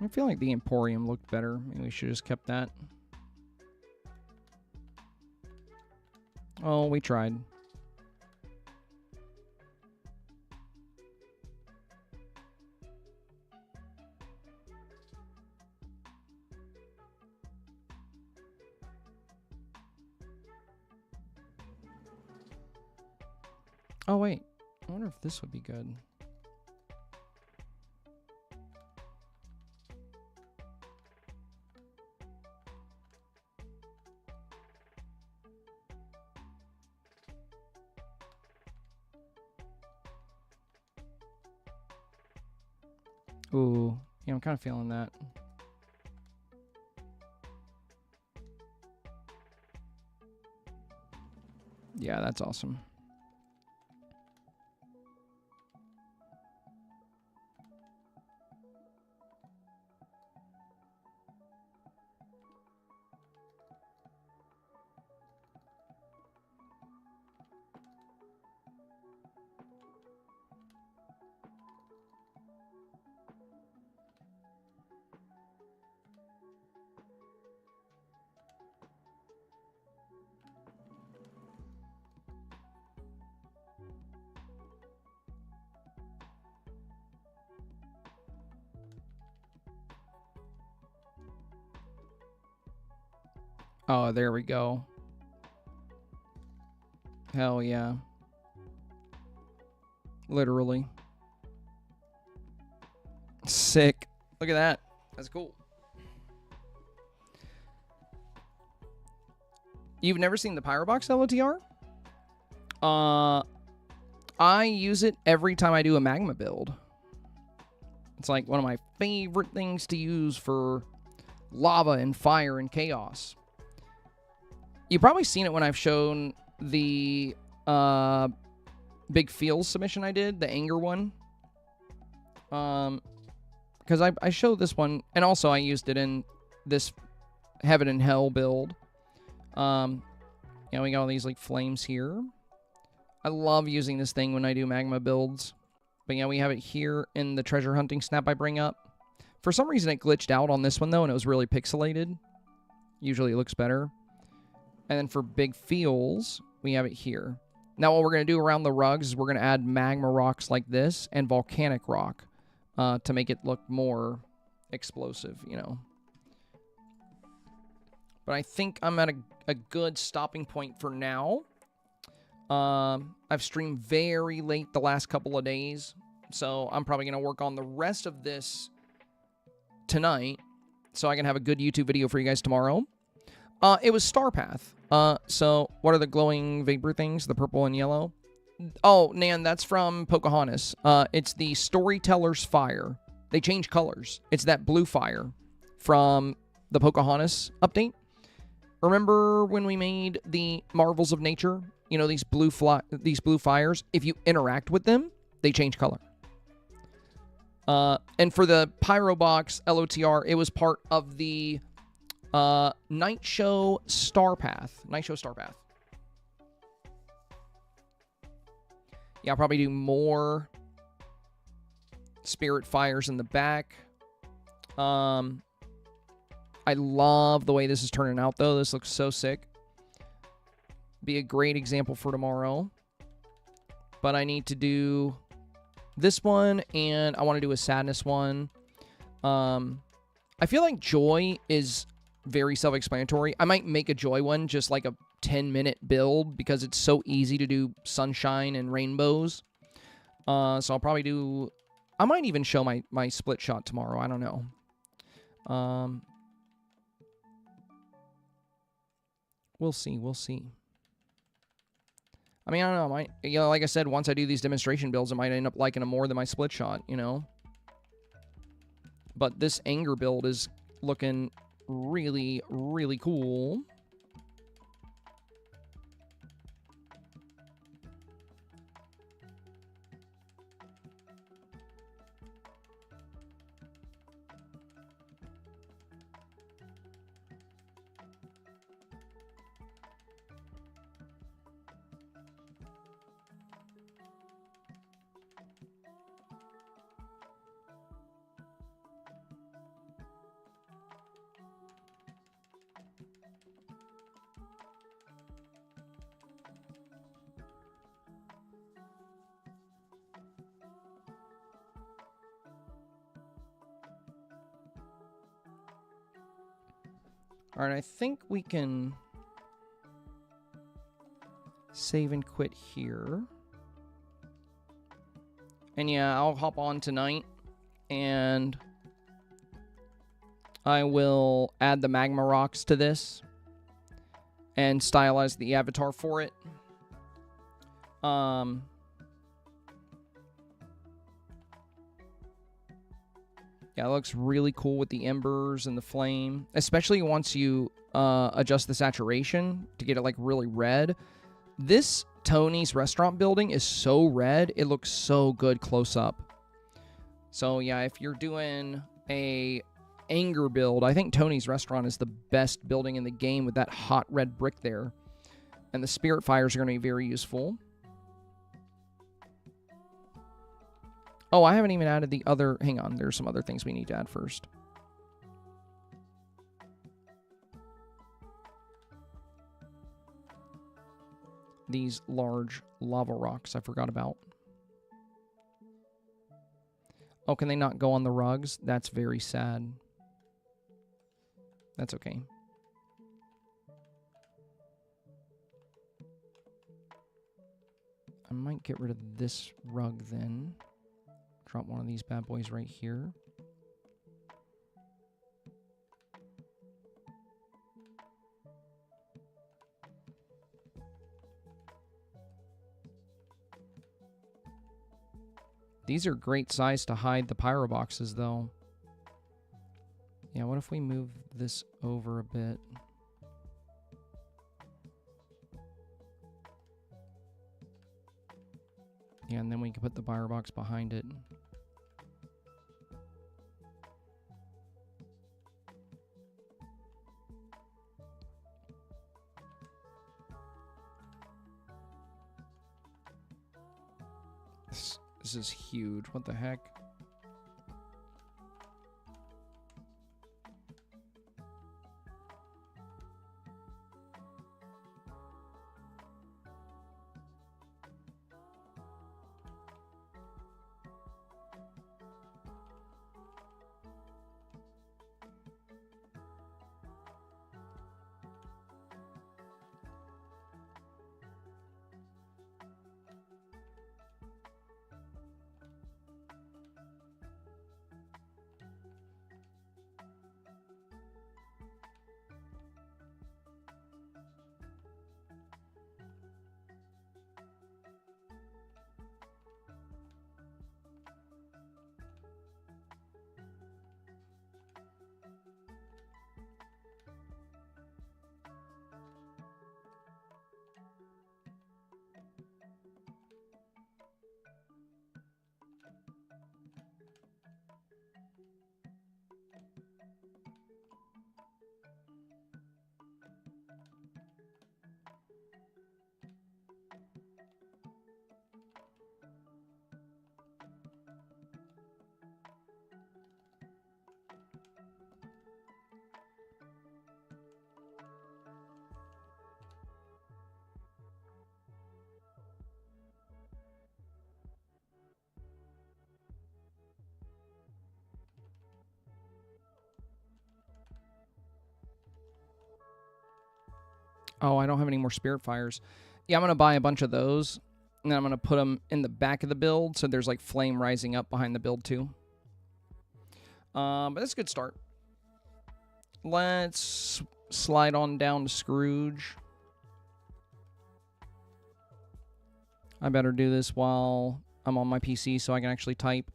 I feel like the Emporium looked better. Maybe we should have just kept that. Oh, we tried. Oh, wait. I wonder if this would be good. Ooh, yeah, I'm kind of feeling that. Yeah, that's awesome. Oh, there we go. Hell yeah. Literally. Sick. Look at that. That's cool. You've never seen the Pyrobox LOTR? I use it every time I do a magma build. It's like one of my favorite things to use for lava and fire and chaos. You've probably seen it when I've shown the big feels submission I did, the anger one. Because I showed this one, and also I used it in this Heaven and Hell build. You know, we got all these like flames here. I love using this thing when I do magma builds. But yeah, we have it here in the treasure hunting snap I bring up. For some reason it glitched out on this one though, and it was really pixelated. Usually it looks better. And then for big feels, we have it here. Now what we're going to do around the rugs is we're going to add magma rocks like this and volcanic rock to make it look more explosive, you know. But I think I'm at a good stopping point for now. I've streamed very late the last couple of days, so I'm probably going to work on the rest of this tonight so I can have a good YouTube video for you guys tomorrow. It was STARPATH. So what are the glowing vapor things? The purple and yellow? Oh, Nan, that's from Pocahontas. It's the Storyteller's Fire. They change colors. It's that blue fire from the Pocahontas update. Remember when we made the Marvels of Nature? You know, these blue fires? If you interact with them, they change color. And for the Pyrobox LOTR, it was part of the Night Show STARPATH. Night Show STARPATH. Yeah, I'll probably do more spirit fires in the back. I love the way this is turning out, though. This looks so sick. Be a great example for tomorrow. But I need to do this one, and I want to do a sadness one. I feel like joy is very self-explanatory. I might make a joy one, just like a 10-minute build, because it's so easy to do sunshine and rainbows. So I'll probably do... I might even show my split shot tomorrow. I don't know. We'll see. We'll see. I mean, I don't know. You know, like I said, once I do these demonstration builds, I might end up liking them more than my split shot, you know? But this anger build is looking really, really cool. All right, I think we can save and quit here. And yeah, I'll hop on tonight and I will add the magma rocks to this and stylize the avatar for it. Yeah, it looks really cool with the embers and the flame, especially once you adjust the saturation to get it like really red. This Tony's restaurant building is so red, it looks so good close up. So yeah, if you're doing a anger build, I think Tony's restaurant is the best building in the game with that hot red brick there. And the spirit fires are going to be very useful. Oh, I haven't even added the other... Hang on, there's some other things we need to add first. These large lava rocks I forgot about. Oh, can they not go on the rugs? That's very sad. That's okay. I might get rid of this rug then. Drop one of these bad boys right here. These are great size to hide the pyro boxes, though. Yeah, what if we move this over a bit? Yeah, and then we can put the pyro box behind it. This is huge. What the heck? Oh, I don't have any more spirit fires. Yeah, I'm going to buy a bunch of those, and then I'm going to put them in the back of the build, so there's like flame rising up behind the build too. But that's a good start. Let's slide on down to Scrooge. I better do this while I'm on my PC so I can actually type.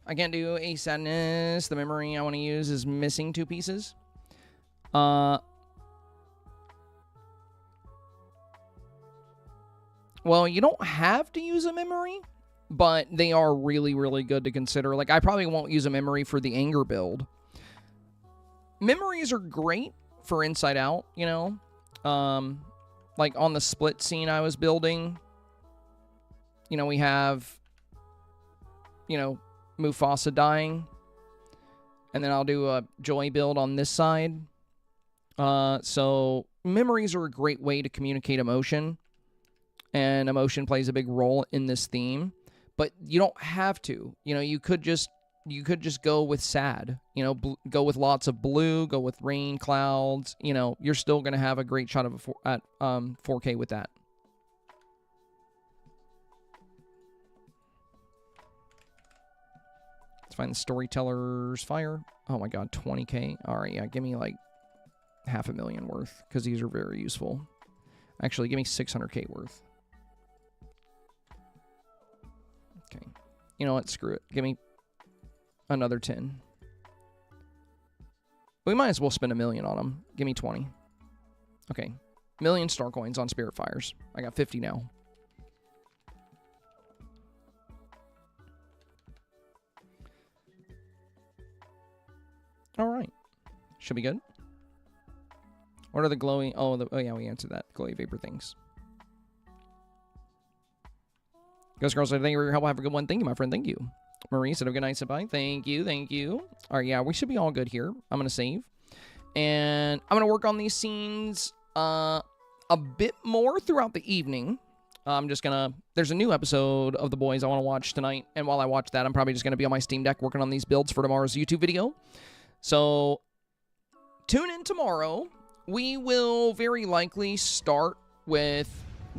I can't do a sadness. The memory I want to use is missing 2 pieces. Well, you don't have to use a memory, but they are really, really good to consider. Like, I probably won't use a memory for the anger build. Memories are great for Inside Out, you know? Like, on the split scene I was building, you know, we have, you know, Mufasa dying, and then I'll do a Joy build on this side. So memories are a great way to communicate emotion, and emotion plays a big role in this theme, but you don't have to. You know, you could just you could just go with sad, you know, go with lots of blue, go with rain, clouds, you know, you're still going to have a great shot of at 4K with that. Let's find the Storyteller's Fire. Oh my god, 20K. All right, yeah, give me like 500,000 worth, because these are very useful. Actually, give me 600K worth. Okay. You know what? Screw it. Give me another 10. We might as well spend $1 million on them. Give me 20. Okay. 1 million star coins on Spirit Fires. I got 50 now. All right. Should be good. What are the glowing... Oh, yeah, we answered that. Glowy vapor things. Ghost Girl said, thank you for your help. Have a good one. Thank you, my friend. Thank you. Marie said, have a good night, Senpai. Thank you. Thank you. All right, yeah, we should be all good here. I'm going to save. And I'm going to work on these scenes a bit more throughout the evening. I'm just going to... There's a new episode of The Boys I want to watch tonight. And while I watch that, I'm probably just going to be on my Steam Deck working on these builds for tomorrow's YouTube video. So, tune in tomorrow. We will very likely start with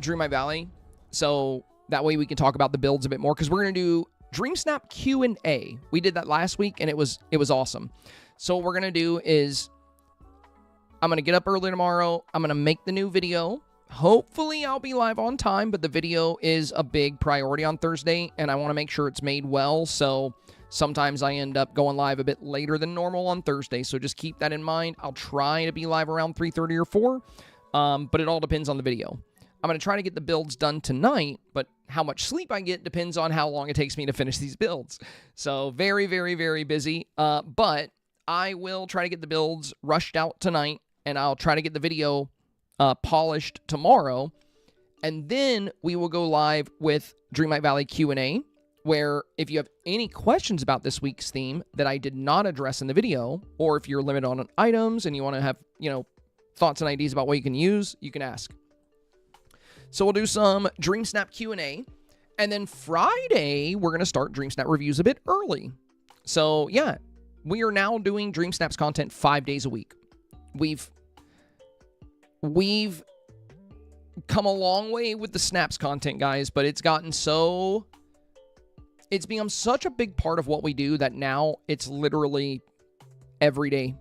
Dreamlight Valley. So, that way we can talk about the builds a bit more. Because we're going to do Dreamsnap Q&A. We did that last week, and it was awesome. So, what we're going to do is... I'm going to get up early tomorrow. I'm going to make the new video. Hopefully, I'll be live on time, but the video is a big priority on Thursday, and I want to make sure it's made well, so sometimes I end up going live a bit later than normal on Thursday, so just keep that in mind. I'll try to be live around 3:30 or 4, but it all depends on the video. I'm going to try to get the builds done tonight, but how much sleep I get depends on how long it takes me to finish these builds. So very, very, very busy, but I will try to get the builds rushed out tonight, and I'll try to get the video polished tomorrow, and then we will go live with Dreamlight Valley Q&A, where if you have any questions about this week's theme that I did not address in the video, or if you're limited on items and you want to have, you know, thoughts and ideas about what you can use, you can ask. So we'll do some Dreamsnap Q&A, and then Friday, we're going to start Dreamsnap Reviews a bit early. So, yeah, we are now doing Dreamsnaps content 5 days a week. We've come a long way with the Snaps content, guys, but it's gotten so... It's become such a big part of what we do that now it's literally every day.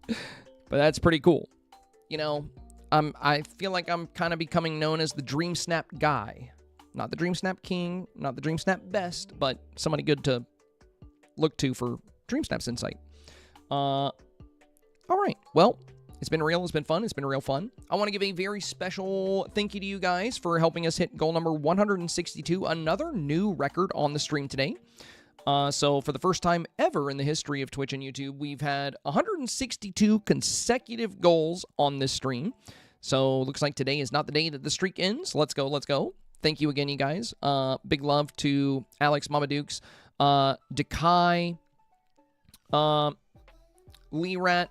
But that's pretty cool. You know, I feel like I'm kind of becoming known as the Dreamsnap guy. Not the Dreamsnap king, not the Dreamsnap best, but somebody good to look to for Dreamsnaps insight. All right, well... It's been real. It's been fun. It's been real fun. I want to give a very special thank you to you guys for helping us hit goal number 162, another new record on the stream today. So for the first time ever in the history of Twitch and YouTube, we've had 162 consecutive goals on this stream. So looks like today is not the day that the streak ends. Let's go. Let's go. Thank you again, you guys. Big love to Alex, Mama Dukes, Dekai, Lee Rat,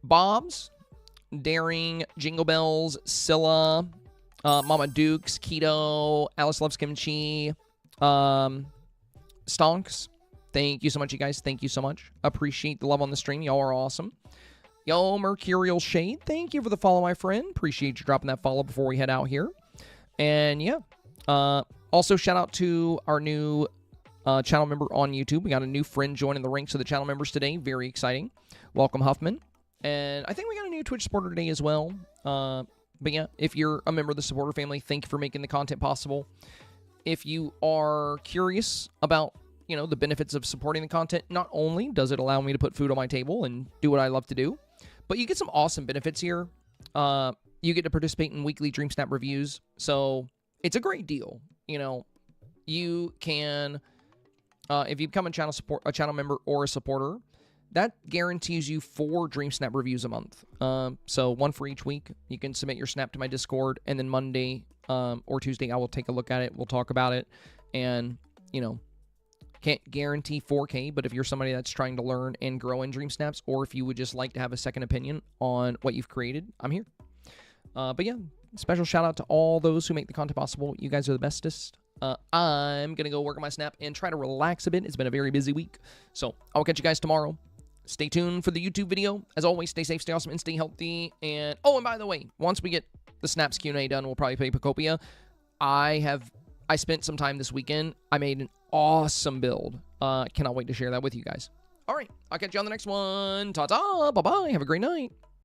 Bobs, Daring, Jingle Bells, Scylla, Mama Dukes, Keto, Alice Loves Kimchi, Stonks. Thank you so much, you guys. Thank you so much. Appreciate the love on the stream. Y'all are awesome. Yo, Mercurial Shade. Thank you for the follow, my friend. Appreciate you dropping that follow before we head out here. And yeah. Also, shout out to our new channel member on YouTube. We got a new friend joining the ranks of the channel members today. Very exciting. Welcome, Huffman. And I think we got a new Twitch supporter today as well. But yeah, if you're a member of the supporter family, thank you for making the content possible. If you are curious about, you know, the benefits of supporting the content, not only does it allow me to put food on my table and do what I love to do, but you get some awesome benefits here. You get to participate in weekly Dreamsnap reviews. So it's a great deal. You know, you can, if you become a channel member or a supporter, that guarantees you 4 Dreamsnap reviews a month. So 1 for each week. You can submit your snap to my Discord, and then Monday or Tuesday I will take a look at it. We'll talk about it. And, you know, can't guarantee 4K, but if you're somebody that's trying to learn and grow in Dreamsnaps, or if you would just like to have a second opinion on what you've created, I'm here. But yeah, special shout out to all those who make the content possible. You guys are the bestest. I'm going to go work on my snap and try to relax a bit. It's been a very busy week. So I'll catch you guys tomorrow. Stay tuned for the YouTube video. As always, stay safe, stay awesome, and stay healthy. And, oh, and by the way, once we get the Snaps Q&A done, we'll probably play Pocopia. I spent some time this weekend. I made an awesome build. Cannot wait to share that with you guys. All right, I'll catch you on the next one. Ta-ta, bye-bye, have a great night.